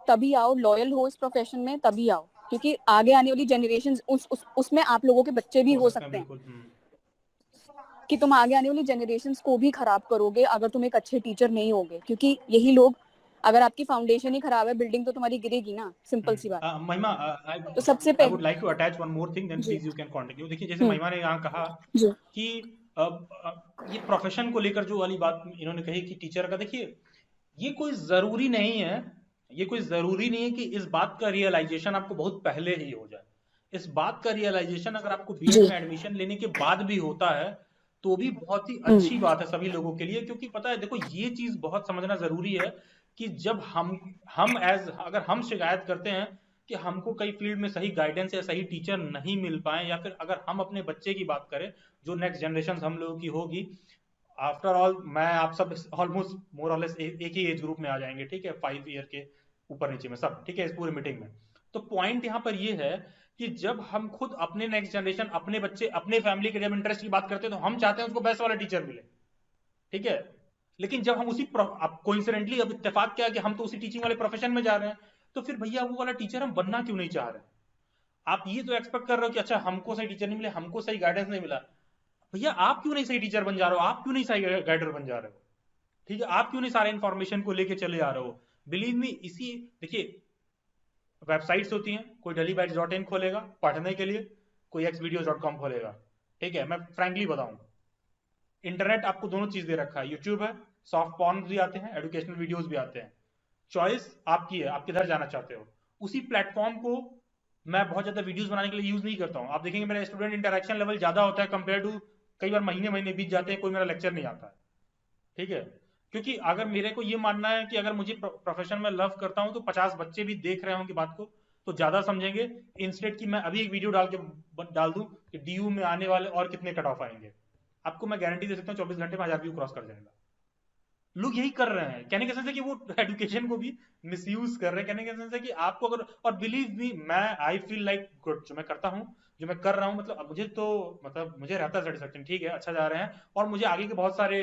तभी आओ, लॉयल हो इस प्रोफेशन में तभी आओ, क्योंकि आगे आने वाली जनरेशन उसमें आप लोगों के बच्चे भी हो सकते हैं कि तुम आगे आने वाली जनरेशंस को भी खराब करोगे अगर तुम एक अच्छे टीचर नहीं होगे, क्योंकि यही लोग, अगर आपकी फाउंडेशन ही खराब है, बिल्डिंग तो तुम्हारी गिरेगी ना, सिंपल सी बात। महिमा, तो सबसे I would like to attach one more thing, then please you can continue। देखिए जैसे महिमा ने यहाँ कहा कि ये प्रोफेशन को लेकर जो वाली बात इन्होंने कही कि टीचर का, देखिए ये कोई जरूरी नहीं है, कि इस बात का रियलाइजेशन आपको बहुत पहले ही हो जाए। इस बात का रियलाइजेशन अगर आपको बीएड में एडमिशन लेने के बाद भी होता है तो भी बहुत ही अच्छी बात है सभी लोगों के लिए, क्योंकि पता है देखो ये चीज बहुत समझना जरूरी है कि जब अगर हम शिकायत करते हैं कि हमको कई फील्ड में सही गाइडेंस या सही टीचर नहीं मिल पाए, या फिर अगर हम अपने बच्चे की बात करें जो नेक्स्ट जनरेशन हम लोगों की होगी, आफ्टर ऑल मैं आप सब ऑलमोस्ट मोर और लेस एक ही एज ग्रुप में आ जाएंगे, ठीक है, 5 ईयर के ऊपर नीचे में सब, ठीक है, इस पूरे मीटिंग में। तो पॉइंट यहाँ पर ये है कि जब हम खुद अपने नेक्स्ट जनरेशन, अपने बच्चे, अपने फैमिली के जब इंटरेस्ट की बात करते हैं तो हम चाहते हैं उसको बेस्ट वाला टीचर मिले, ठीक है, लेकिन जब हम उसी कोइंसिडेंटली अब इत्तेफाक क्या है कि हम तो उसी टीचिंग वाले प्रोफेशन में जा रहे हैं, तो फिर भैया वो वाला टीचर हम बनना क्यों नहीं चाह रहे? आप ये तो एक्सपेक्ट कर रहे हो कि अच्छा हमको सही टीचर नहीं मिले, हमको सही गाइडेंस नहीं मिला, भैया आप क्यों नहीं सही टीचर बन जा रहे हो, आप क्यों नहीं सही गाइडर बन जा रहे हो, ठीक है, आप क्यों नहीं सारे इन्फॉर्मेशन को लेके चले जा रहे हो? बिलीव मी, इसी देखिए वेबसाइट्स होती हैं, कोई delhibytes.in खोलेगा पढ़ने के लिए, कोई xvideos.com खोलेगा, ठीक है, मैं फ्रैंकली बताऊं, इंटरनेट आपको दोनों चीज दे रखा है, यूट्यूब है, सॉफ्ट पॉर्न भी आते हैं, एजुकेशनल वीडियोस भी आते हैं, चॉइस आपकी है, आप किधर जाना चाहते हो। उसी प्लेटफॉर्म को मैं बहुत ज्यादा वीडियोस बनाने के लिए यूज नहीं करता हूँ। आप देखेंगे मेरा स्टूडेंट इंटरेक्शन लेवल ज्यादा होता है कंपेयर टू, कई बार महीने बीत जाते हैं, कोई मेरा लेक्चर नहीं आता है, ठीक है, क्योंकि अगर मेरे को ये मानना है कि अगर मुझे प्रोफेशन में लव करता हूं तो 50 बच्चे भी देख रहे होंगे बात को तो ज्यादा समझेंगे, इंस्टेड कि मैं अभी एक वीडियो डाल दूं कि डीयू में आने वाले और कितने कट ऑफ आएंगे, आपको मैं गारंटी दे सकता हूँ 24 घंटे में 1000 व्यू क्रॉस कर जाएगा। लोग यही कर रहे हैं, कहने के सेंस है कि वो एजुकेशन को भी मिसयूज कर रहे हैं, कहने के सेंस है कि आपको अगर, और बिलीव मी मैं आई फील लाइक गुड, जो मैं करता हूँ, जो मैं कर रहा हूँ, मतलब मुझे तो मुझे रहता है सेटिस्फेक्शन, ठीक है, अच्छा जा रहे हैं, और मुझे आगे के बहुत सारे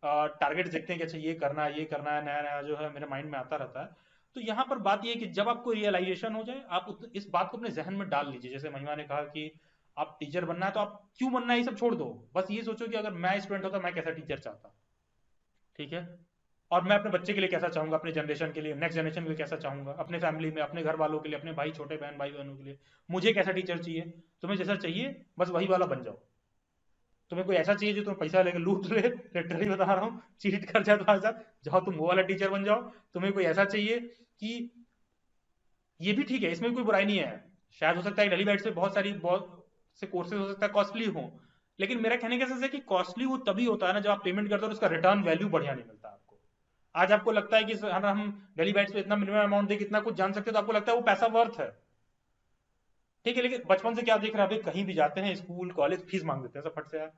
टारगेट देखते हैं कि अच्छा ये करना है, नया जो है मेरे माइंड में आता रहता है। तो यहाँ पर बात ये है कि जब आपको रियलाइजेशन हो जाए, आप इस बात को अपने जहन में डाल लीजिए, जैसे महिमा ने कहा कि आप टीचर बनना है तो आप क्यों बनना है ये सब छोड़ दो, बस ये सोचो कि अगर मैं स्टूडेंट होता मैं कैसा टीचर चाहता, ठीक है, और मैं अपने बच्चे के लिए कैसा चाहूंगा, अपने जनरेशन के लिए, नेक्स्ट जनरेशन के लिए कैसा चाहूंगा, अपने फैमिली में, अपने घर वालों के लिए, अपने भाई, छोटे बहन, भाई बहनों के लिए मुझे कैसा टीचर चाहिए, तुम्हें जैसा चाहिए बस वही वाला बन जाओ। तुम्हें कोई ऐसा चाहिए जो तुम्हें पैसा लेकर लूट ले, लिटरली बता रहा हूँ, चीट कर जाए तुम्हारे साथ, जाओ तुम वो वाला टीचर बन जाओ। तुम्हें कोई ऐसा चाहिए कि ये भी ठीक है, इसमें कोई बुराई नहीं है, शायद हो सकता है दिल्ली बैट से बहुत से कोर्सेज हो सकता है कॉस्टली हो, लेकिन मेरा कहने का सेंस है कि कॉस्टली वो तभी होता है ना जब आप पेमेंट करते हो और उसका रिटर्न वैल्यू बढ़िया नहीं मिलता आपको। आज आपको लगता है कि हम दिल्ली बैट्स पे इतना मिनिमम अमाउंट दे कितना कुछ जान सकते हैं, तो आपको लगता है वो पैसा वर्थ है, ठीक है, लेकिन बचपन से क्या देख रहे हैं, अभी कहीं भी जाते हैं स्कूल कॉलेज फीस मांग देते हैं सब फट से यार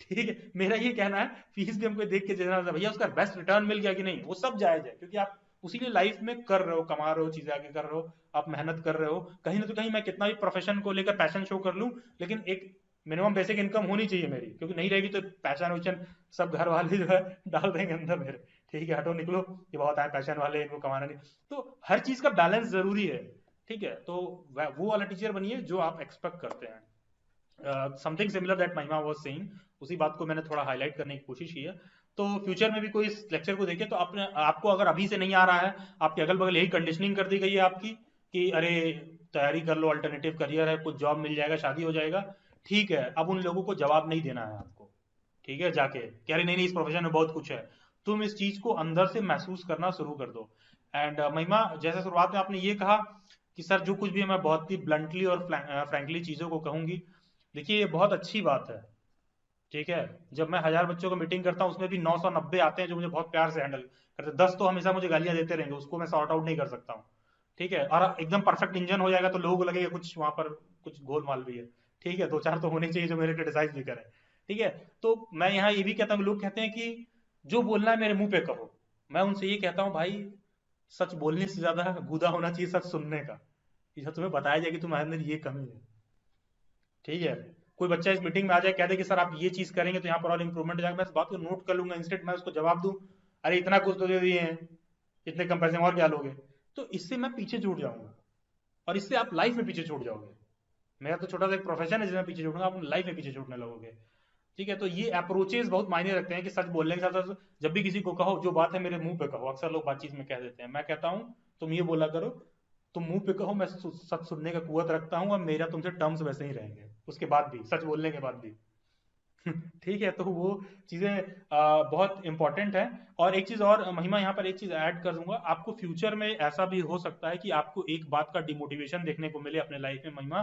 ठीक है, मेरा ये कहना है फीस भी हमको देख के देना था भैया, उसका बेस्ट रिटर्न मिल गया कि नहीं, वो सब जायज है, क्योंकि आप उसी लिए लाइफ में कर रहे हो, कमा रहे हो, चीजें आगे कर रहे हो, आप मेहनत कर रहे हो। कहीं ना तो कहीं मैं कितना भी प्रोफेशन को लेकर पैशन शो कर लूं, लेकिन एक मिनिमम बेसिक इनकम होनी चाहिए मेरी, क्योंकि नहीं रहेगी तो पैशन वैशन सब घर वाले जो है डाल देंगे अंदर मेरे, ठीक है, हटो निकलो, ये बहुत है पैशन वाले, इनको कमाना नहीं। तो हर चीज का बैलेंस जरूरी है, ठीक है। तो वो वाला टीचर बनिए जो आप एक्सपेक्ट करते हैं। समथिंग सिमिलर दैट महिमा वाज सेइंग, उसी बात को मैंने थोड़ा हाईलाइट करने की कोशिश की है। तो फ्यूचर में भी कोई इस लेक्चर को देखे तो अपने आपको अगर अभी से नहीं आ रहा है, आपके अगल बगल यही कंडीशनिंग कर दी गई है आपकी कि अरे तैयारी कर लो, अल्टरनेटिव करियर है, कुछ जॉब मिल जाएगा, शादी हो जाएगा, ठीक है, अब उन लोगों को जवाब नहीं देना है आपको, ठीक है, जाके कह रहे नहीं नहीं इस प्रोफेशन में बहुत कुछ है, तुम इस चीज को अंदर से महसूस करना शुरू कर दो। एंड महिमा, जैसे शुरुआत में आपने ये कहा कि सर जो कुछ भी है मैं बहुत ही ब्लंटली और फ्रैंकली चीजों को कहूंगी, देखिए ये बहुत अच्छी बात है, ठीक है। जब मैं 1000 बच्चों को मीटिंग करता हूँ उसमें भी 990 आते हैं जो मुझे बहुत प्यार से हैंडल करते, 10 तो हमेशा मुझे गालियां देते रहेंगे, उसको मैं सॉर्ट आउट नहीं कर सकता हूँ, ठीक है। और एकदम परफेक्ट इंजन हो जाएगा तो लोगों को लगेगा कुछ वहां पर कुछ गोलमाल भी है, ठीक है, 2-4 तो होने चाहिए जो मेरे क्रिटिसाइज भी करें, ठीक है। तो मैं यहाँ ये भी कहता हूँ, लोग कहते हैं कि जो बोलना है मेरे मुंह पे कहो, मैं उनसे ये कहता हूँ भाई सच बोलने से ज्यादा गूदा होना चाहिए सच सुनने का, कि जब तुम्हें बताया जाए कि तुम्हारे अंदर ये कमी है, ठीक है। कोई बच्चा इस मीटिंग में आ जाए, कह दे कि सर आप ये चीज करेंगे तो यहाँ पर और इंप्रूवमेंट हो जाएगा, मैं इस बात को नोट कर लूंगा, इंस्टेंट मैं उसको जवाब दूं, अरे इतना कुछ तो दे दिए हैं, इतने कम पैसे में और क्या लोगे, तो इससे मैं पीछे छूट जाऊंगा, और इससे आप लाइफ में पीछे छूट जाओगे। मेरा तो छोटा सा एक प्रोफेशन है जिसमें पीछे छूटूंगा, आप लाइफ में पीछे छूटने लगोगे, ठीक है। तो ये अप्रोचेस बहुत मायने रखते हैं कि सच बोलने के साथ साथ जब भी किसी को कहो जो बात है मेरे मुंह पे कहो, अक्सर लोग बातचीत में कह देते हैं, मैं कहता हूं तुम ये बोला करो, तुम मुंह पे कहो, मैं सच सुनने का कुवत रखता हूं, और मेरा तुमसे टर्म्स वैसे ही रहेंगे उसके बाद भी, सच बोलने के बाद भी ठीक है। तो वो चीजें बहुत इंपॉर्टेंट है। और एक चीज और महिमा, यहाँ पर एक चीज ऐड कर दूंगा, आपको फ्यूचर में ऐसा भी हो सकता है कि आपको एक बात का डिमोटिवेशन देखने को मिले अपने लाइफ में महिमा,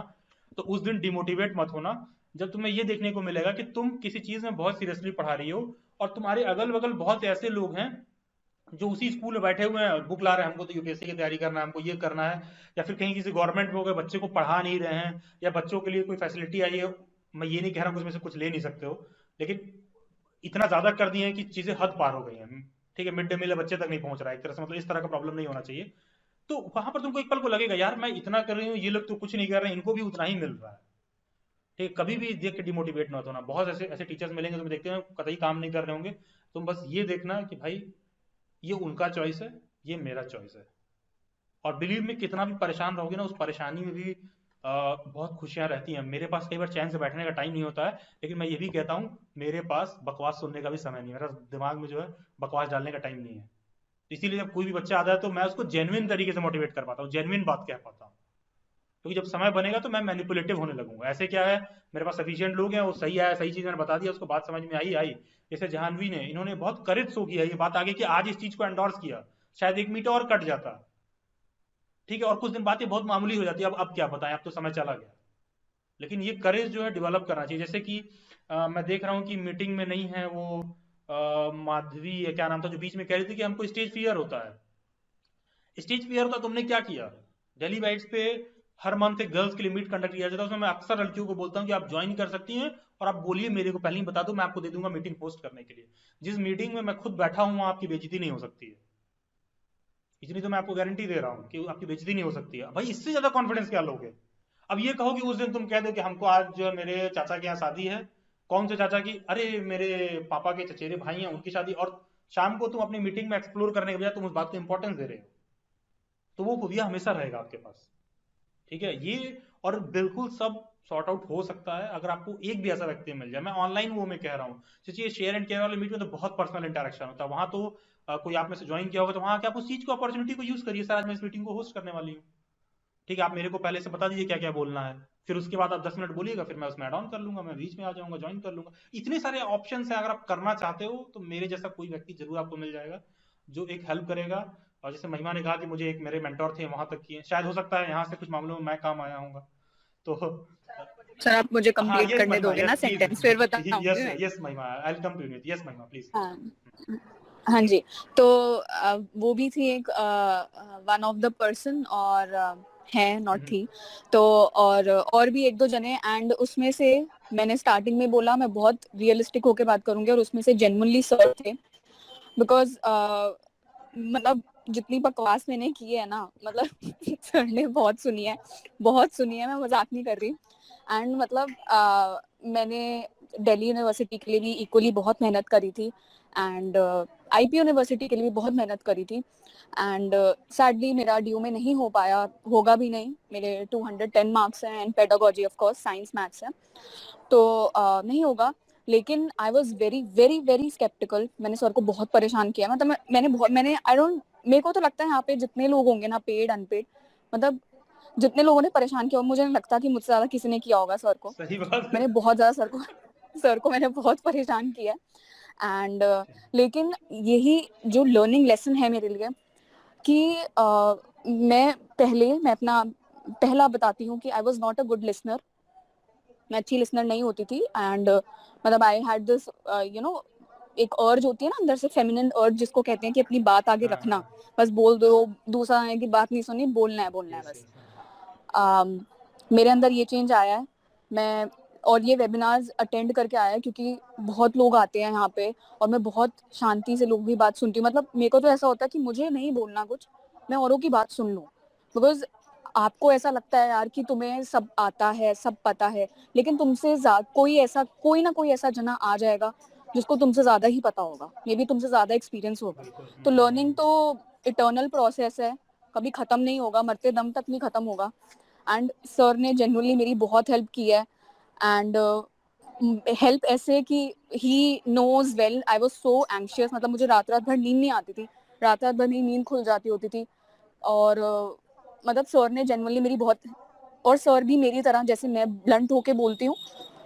तो उस दिन डिमोटिवेट मत होना जब तुम्हें ये देखने को मिलेगा कि तुम किसी चीज में बहुत सीरियसली पढ़ा रही हो और तुम्हारे अगल बगल बहुत ऐसे लोग हैं जो उसी स्कूल में बैठे हुए हैं, बुक ला रहे हैं, हमको तो यूपीएससी की तैयारी करना है, हमको ये करना है, या फिर कहीं किसी गवर्नमेंट में हो गए बच्चे को पढ़ा नहीं रहे हैं, या बच्चों के लिए कोई फैसिलिटी आई है, मैं ये नहीं कह रहा हूँ उसमें से कुछ ले नहीं सकते हो, लेकिन इतना ज्यादा कर दिए हैं कि चीजें हद पार हो गई हैं, ठीक है, मिड डे मील बच्चे तक नहीं पहुंच रहा है, एक तरह से मतलब इस तरह का प्रॉब्लम नहीं होना चाहिए। तो वहां पर तुमको एक पल को लगेगा यार मैं इतना कर रही हूँ, ये लोग तो कुछ नहीं कर रहे हैं, इनको भी उतना ही मिल रहा है, ठीक है। कभी भी देख के डिमोटिवेट मत होना, बहुत ऐसे ऐसे टीचर्स मिलेंगे तुम देखते हैं कतई काम नहीं कर रहे होंगे, तुम बस ये देखना कि भाई ये उनका चॉइस है, ये मेरा चॉइस है, और बिलीव में कितना भी परेशान रहोगे ना, उस परेशानी में भी बहुत खुशियां रहती हैं। मेरे पास कई बार चैन से बैठने का टाइम नहीं होता है, लेकिन मैं ये भी कहता हूँ मेरे पास बकवास सुनने का भी समय नहीं है, मेरा दिमाग में जो है बकवास डालने का टाइम नहीं है, इसीलिए जब कोई भी बच्चा आता है तो मैं उसको जेन्युइन तरीके से मोटिवेट कर पाता हूँ, जेन्युइन बात कह पाता हूँ, क्योंकि जब समय बनेगा तो मैं मैनिपुलेटिव होने लगूंगा। ऐसे क्या है, मेरे पास सफिशिएंट लोग हैं, वो सही है, सही चीज मैंने बता दिया, उसको बात समझ में आई आई, जैसे जाह्नवी ने, इन्होंने बहुत करेज शो किया, ये बात आगे कि आज इस चीज को एंडोर्स किया, शायद 1 मीटर और कट जाता, ठीक है, और कुछ दिन बातें बहुत मामूली हो जाती है, अब क्या बताएं, अब तो समय चला गया, लेकिन ये करेज जो है डेवलप करना चाहिए। जैसे कि मैं देख रहा हूँ कि मीटिंग में नहीं है वो माधवी या क्या नाम था, जो बीच में कह रही थी कि हमको स्टेज फियर होता है, स्टेज फियर होता, तुमने क्या किया, डेली बाइट्स पे हर मंथ एक गर्ल्स के लिए मीट कंडक्ट किया जाता है, उसमें मैं अक्सर लड़कियों को बोलता हूँ कि आप ज्वाइन कर सकती हैं और आप बोलिए, मेरे को पहले ही बता दो, मैं आपको दे दूंगा मीटिंग होस्ट करने के लिए, जिस मीटिंग में मैं खुद बैठा हूँ वहां आपकी बेइज्जती नहीं हो सकती है, इतनी तो मैं आपको गारंटी दे रहा हूँ कि आपकी बेइज्जती नहीं हो सकती है। भाई इससे ज्यादा कॉन्फिडेंस क्या लोगे। अब ये कहो कि उस दिन तुम कह दो कि हमको आज जो है मेरे चाचा के यहाँ शादी है, कौन से चाचा की, अरे मेरे पापा के चचेरे भाई हैं उनकी शादी, और शाम को तुम अपनी मीटिंग में एक्सप्लोर करने के बजाय तुम उस बात को इंपॉर्टेंस दे रहे हो, तो वो खुदिया हमेशा रहेगा आपके पास, ठीक है। ये और बिल्कुल सब सॉर्ट आउट हो सकता है अगर आपको एक भी ऐसा व्यक्ति मिल जाए। मैं ऑनलाइन वो मैं कह रहा हूँ, सोचिए शेयर एंड केयर वाले मीट में तो बहुत पर्सनल इंटरेक्शन होता है, वहां तो कोई आप में से ज्वाइन किया होगा तो वहां आप उस चीज को अपॉर्चुनिटी को यूज करिए, सर आज मैं इस मीटिंग को होस्ट करने वाली हूँ, ठीक है, आप मेरे को पहले से बता दीजिए क्या क्या बोलना है, फिर उसके बाद आप 10 मिनट बोलिएगा, फिर मैं उसमें ऐड ऑन कर लूंगा, मैं बीच में आ जाऊंगा, ज्वाइन कर लूंगा। इतने सारे ऑप्शन है, अगर आप करना चाहते हो तो मेरे जैसा कोई व्यक्ति जरूर आपको मिल जाएगा जो एक हेल्प करेगा। और जैसे महिमा ने कहा कि मुझे एक मेरे मेंटोर थे, वहां तक किए, शायद हो सकता है यहाँ से कुछ मामलों में मैं काम आया हूँ, तो सर आप मुझे कंप्लीट करने दोगे ना सेंटेंस, फिर बताऊंगी मैं। Yes Mahima, I will come to you, yes Mahima please. हाँ जी, तो वो भी थी एक वन ऑफ द पर्सन, और हैं, नॉट थी। तो और भी एक दो जने, एंड उसमें से मैंने स्टार्टिंग में बोला मैं बहुत रियलिस्टिक होके बात करूंगी, और उसमें से जेन्युइनली सर थे, बिकॉज मतलब जितनी बकवास मैंने की है ना, मतलब सर ने बहुत सुनी है, मैं मजाक नहीं कर रही। एंड मतलब मैंने दिल्ली यूनिवर्सिटी के लिए भी इक्वली बहुत मेहनत करी थी, एंड आईपी यूनिवर्सिटी के लिए भी बहुत मेहनत करी थी, एंड सैडली मेरा ड्यू में नहीं हो पाया, होगा भी नहीं। मेरे 210 मार्क्स हैं and pedagogy of course, science maths है, तो नहीं होगा। लेकिन I was very very very sceptical. मैंने सर को बहुत परेशान किया, मतलब मैंने आई डोंट, मेरे को तो लगता है यहाँ पे जितने लोग होंगे ना, पेड अनपेड, मतलब जितने लोगों ने परेशान किया, मुझे नहीं लगता कि मुझसे ज्यादा किसी ने किया होगा सर को। सही बात है। मैंने बहुत ज्यादा सर को मैंने बहुत परेशान किया। एंड लेकिन यही जो लर्निंग लेसन है मेरे लिए, कि मैं अपना पहला बताती हूँ कि I was not a good listener. मैं अच्छी लिसनर नहीं होती थी, एंड मतलब आई हैड दिस एक अर्ज होती है ना अंदर से, फेमिनिन अर्ज जिसको कहते हैं, कि अपनी बात आगे रखना, बस बोल दो, दूसरा है कि बात नहीं सुनी, बोलना है बस। मेरे अंदर ये चेंज आया है। मैं और ये वेबिनार्स अटेंड करके आया है, क्योंकि बहुत लोग आते हैं यहाँ पे, और मैं बहुत शांति से लोगों की बात सुनती हूँ। मतलब मेरे को तो ऐसा होता है कि मुझे नहीं बोलना कुछ, मैं औरों की बात सुन लूँ, बिकॉज आपको ऐसा लगता है यार कि तुम्हें सब आता है, सब पता है, लेकिन तुमसे कोई ना कोई ऐसा जना आ जाएगा जिसको तुमसे ज्यादा ही पता होगा, मे बी तुमसे ज्यादा एक्सपीरियंस होगा। तो लर्निंग तो इटर्नल प्रोसेस है, कभी खत्म नहीं होगा, मरते दम तक नहीं खत्म होगा। एंड सर ने जेन्युइनली मेरी बहुत हेल्प की है, एंड हेल्प ऐसे कि he knows well I was so anxious, मतलब मुझे रात भर नींद नहीं आती थी, रात भर मेरी नींद खुल जाती होती थी। और मतलब सर ने जेन्युइनली मेरी बहुत, और सर भी मेरी तरह, जैसे मैं ब्लंट होके बोलती हूँ,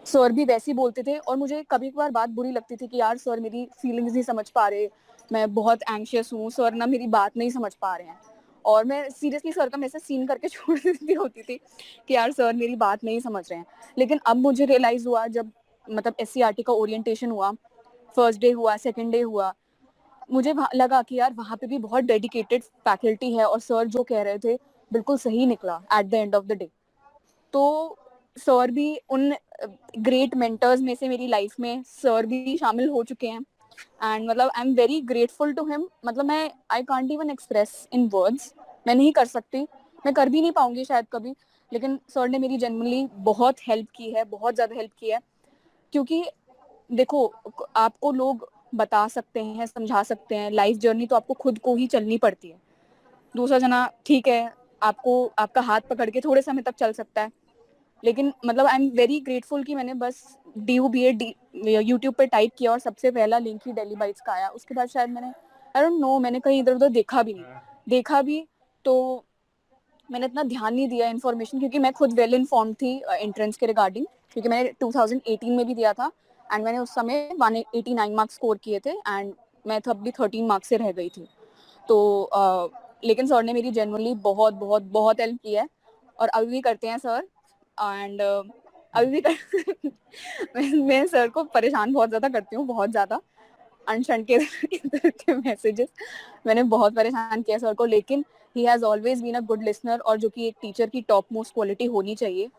सर भी वैसे ही बोलते थे। और मुझे कभी कभार बात बुरी लगती थी कि यार सर मेरी फीलिंग्स नहीं समझ पा रहे, मैं बहुत एंग्शियस हूँ, सर ना मेरी बात नहीं समझ पा रहे हैं, और मैं सीरियसली सर का मैसेज सीन करके छोड़ देती होती थी कि यार सर मेरी बात नहीं समझ रहे हैं। लेकिन अब मुझे रियलाइज हुआ, जब मतलब SCRT का ओरिएंटेशन हुआ, फर्स्ट डे हुआ, सेकेंड डे हुआ, मुझे लगा कि यार वहाँ पे भी बहुत डेडिकेटेड फैकल्टी है, और सर जो कह रहे थे बिल्कुल सही निकला at the end of the day. तो सर भी उन ग्रेट मेंटर्स में से मेरी लाइफ में सर भी शामिल हो चुके हैं, एंड मतलब I am very grateful to him. मतलब मैं I can't even express in words, मैं नहीं कर सकती, मैं कर भी नहीं पाऊंगी शायद कभी, लेकिन सर ने मेरी जेन्युइनली बहुत हेल्प की है, बहुत ज़्यादा हेल्प की है। क्योंकि देखो, आपको लोग बता सकते हैं, समझा सकते हैं, लाइफ जर्नी तो आपको खुद को ही चलनी पड़ती है। दूसरा जना ठीक है, आपको आपका हाथ पकड़ के थोड़े समय तक चल सकता है, लेकिन मतलब आई एम वेरी ग्रेटफुल कि मैंने बस DUBA यूट्यूब पे टाइप किया और सबसे पहला लिंक ही दिल्ली बाइट्स का आया। उसके बाद शायद मैंने, आई डोंट नो, मैंने कहीं इधर उधर देखा भी नहीं, देखा भी तो मैंने इतना ध्यान नहीं दिया इन्फॉर्मेशन, क्योंकि मैं खुद वेल इन्फॉर्म थी एंट्रेंस के रिगार्डिंग, क्योंकि मैंने 2018 में भी दिया था, एंड मैंने उस समय 189 मार्क्स स्कोर किए थे, एंड मैं तब भी 13 मार्क्स से रह गई थी। तो लेकिन सर ने मेरी जेन्युइनली बहुत बहुत बहुत हेल्प की है, और अभी भी करते हैं सर। एंड अभी भी मैं सर को परेशान बहुत ज़्यादा करती हूँ, बहुत ज़्यादा अनशन के मैसेजेस, मैंने बहुत परेशान किया सर को, लेकिन he has always been a good listener, और जो कि एक टीचर की टॉप मोस्ट क्वालिटी होनी चाहिए,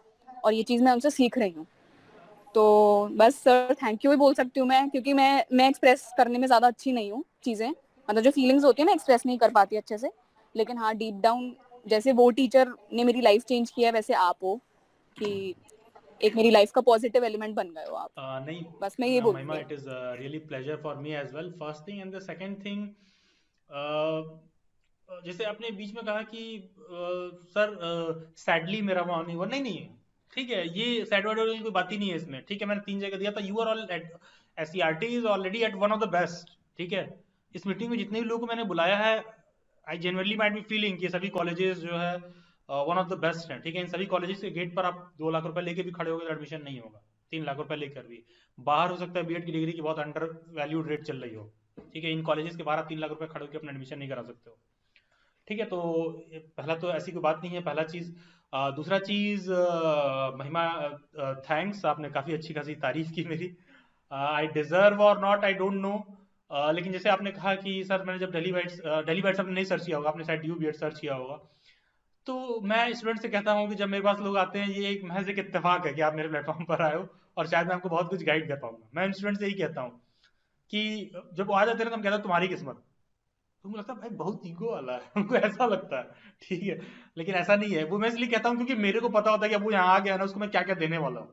और ये चीज़ मैं उनसे सीख रही हूँ। तो बस सर थैंक यू ही बोल सकती हूँ मैं, क्योंकि मैं एक्सप्रेस करने में ज़्यादा अच्छी नहीं हूँ चीज़ें, मतलब जो फीलिंग्स होती है मैं एक्सप्रेस नहीं कर पाती अच्छे से, लेकिन हाँ डीप डाउन जैसे वो टीचर ने मेरी लाइफ चेंज किया है, वैसे आप हो कि एक मेरी लाइफ का पॉजिटिव एलिमेंट बन गए हो आप। नहीं बस मैं ये बोलती महिमा, हूँ। It is really pleasure for me as well, first thing. And the second thing, जैसे आपने बीच में कहा कि सर सैडली मेरा वहां नहीं हुआ, नहीं नहीं, ठीक है, ये सैड वर्ड वाली कोई बात ही नहीं है इसमें, ठीक है, मैंने 3 जगह दिया था, you are all at SCRT is already at one of the best, ठीक है। इस मीटिंग में जितने भी लोगों को मैंने बुलाया है, I genuinely might be feeling कि सभी कॉलेजेस जो है वन ऑफ द बेस्ट हैं, ठीक है। इन सभी कॉलेजेस के गेट पर आप 2 लाख रुपए लेके भी खड़े हो गए तो एडमिशन नहीं होगा, 3 लाख रुपए लेकर भी। बाहर हो सकता है बीएड की डिग्री की बहुत अंडर वैल्यूड रेट चल रही हो, ठीक है, इन कॉलेजेस के बाहर आप 3 लाख रुपए खड़े होकर अपना एडमिशन नहीं करा सकते हो, ठीक है। तो पहला तो ऐसी कोई बात नहीं है, पहला चीज। दूसरा चीज, महिमा, थैंक्स, आपने काफी अच्छी खासी तारीफ की मेरी। आई डिजर्व और नॉट, आई डोंट नो, लेकिन जैसे आपने कहा कि सर मैंने जब दिल्ली बाइट्स आपने नहीं सर्च किया होगा, आपने शायद DU BED सर्च किया होगा, तो मैं स्टूडेंट से कहता हूँ कि जब मेरे पास लोग आते हैं, ये एक महज एक इत्तेफाक है कि आप मेरे प्लेटफॉर्म पर आए हो और शायद मैं आपको बहुत कुछ गाइड कर पाऊंगा। मैं स्टूडेंट से यही कहता हूँ कि जब वो आ जाते हैं ना, तो हम कहते हैं तुम्हारी किस्मत। तो मुझे लगता है भाई बहुत ईगो वाला है, उनको ऐसा लगता है, ठीक है, लेकिन ऐसा नहीं है। वो मैं इसलिए कहता हूँ क्योंकि मेरे को पता होता है कि अब वो यहाँ आ गया ना, उसको मैं क्या क्या देने वाला हूँ,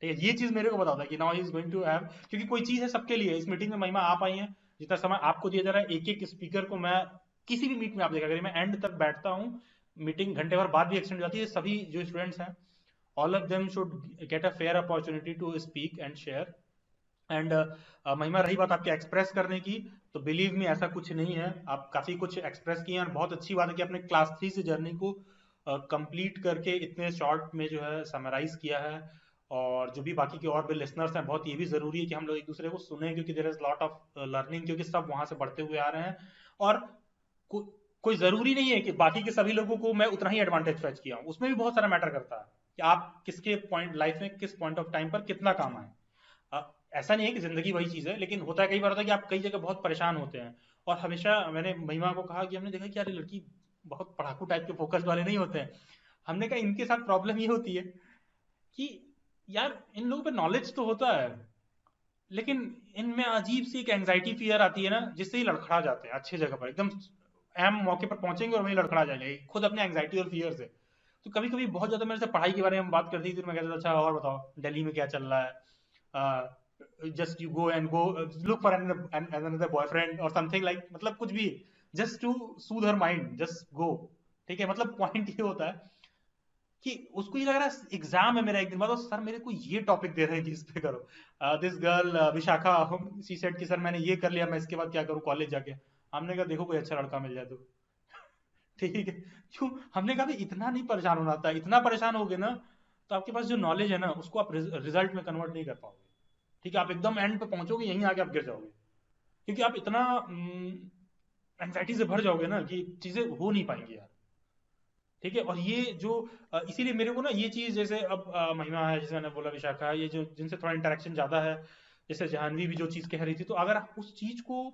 ठीक है। ये चीज मेरे को पता होता है कि now he is going to have, क्योंकि कोई चीज है सबके लिए। इस मीटिंग में महिमा आप आई हैं, जितना समय आपको दिया जा रहा है, एक एक स्पीकर को मैं किसी भी मीट में आप देखा करिए, मैं एंड तक बैठता हूँ, मीटिंग घंटे भर बाद भी एक्सटेंड हो जाती है। सभी जो स्टूडेंट्स हैं, all of them should get a fair opportunity to speak and share. And Mahima, रही बात आपके एक्सप्रेस करने की, तो बिलीव मी ऐसा कुछ नहीं है, आप काफी कुछ एक्सप्रेस किए हैं और बहुत अच्छी बात है कि आपने क्लास 3 से जर्नी को कंप्लीट करके इतने शॉर्ट में जो है समराइज किया है। और जो भी बाकी के और भी लिसनर्स हैं, बहुत ये भी जरूरी है कि हम लोग एक दूसरे को सुने, क्योंकि there is lot of learning, क्योंकि सब वहां से बढ़ते हुए आ रहे हैं। और को, कोई जरूरी नहीं है कि बाकी के सभी लोगों को मैं उतना ही एडवांटेज फेच किया हूँ, उसमें भी बहुत सारा मैटर करता है कि आप किसके पॉइंट लाइफ में किस पॉइंट ऑफ टाइम पर कितना काम आए। ऐसा नहीं है कि जिंदगी वही चीज है, लेकिन होता है कई बार होता है कि आप कई जगह बहुत परेशान होते हैं। और हमेशा मैंने महिमा को कहा कि हमने देखा कि यार ये लड़की बहुत पढ़ाकू टाइप के फोकस वाले नहीं होते हैं। हमने कहा इनके साथ प्रॉब्लम ये होती है कि यार इन लोगों पे नॉलेज तो होता है, लेकिन इनमें अजीब सी एक एंजाइटी फियर आती है ना, जिससे ही लड़खड़ा जाते हैं अच्छी जगह पर, एकदम एम मौके पर पहुंचेंगे और वहीं लड़खड़ा जाएंगे खुद अपने एंजाइटी और फियर से। तो कभी कभी बहुत ज्यादा मेरे से पढ़ाई के बारे में बात करती थी, तो मैं कहता था अच्छा और बताओ दिल्ली में क्या चल रहा है, just you go and go look for another boyfriend और समथिंग लाइक, मतलब कुछ भी, just to soothe her mind, just go, ठीक है। मतलब पॉइंट ये होता है कि उसको ये लग रहा है एग्जाम है मेरा एक दिन बाद, और सर मेरे को ये टॉपिक दे रहे हैं कि इस पे करो। This girl Vishakha, she said कि सर मैंने ये कर लिया, मैं इसके बाद क्या करूँ कॉलेज जाके। हमने कहा देखो कोई अच्छा लड़का मिल जाए तो ठीक है। क्यों, हमने कहा भी इतना नहीं परेशान होना था, इतना परेशान हो गए ना तो आपके पास जो नॉलेज है ना उसको आप रिजल्ट में कन्वर्ट नहीं कर पाओगे, ठीक है। आप एकदम एंड पे पहुंचोगे, यहीं आके आप गिर जाओगे, क्योंकि आप इतना एंजाइटी से भर जाओगे ना कि चीजें हो नहीं पाएंगी यार, ठीक है। और ये जो इसीलिए मेरे को ना ये चीज, जैसे अब महिमा है, जैसे मैंने बोला विशाखा है, ये जो जिनसे थोड़ा इंटरेक्शन ज्यादा है, जैसे जाह्नवी भी जो चीज कह रही थी, तो अगर आप उस चीज को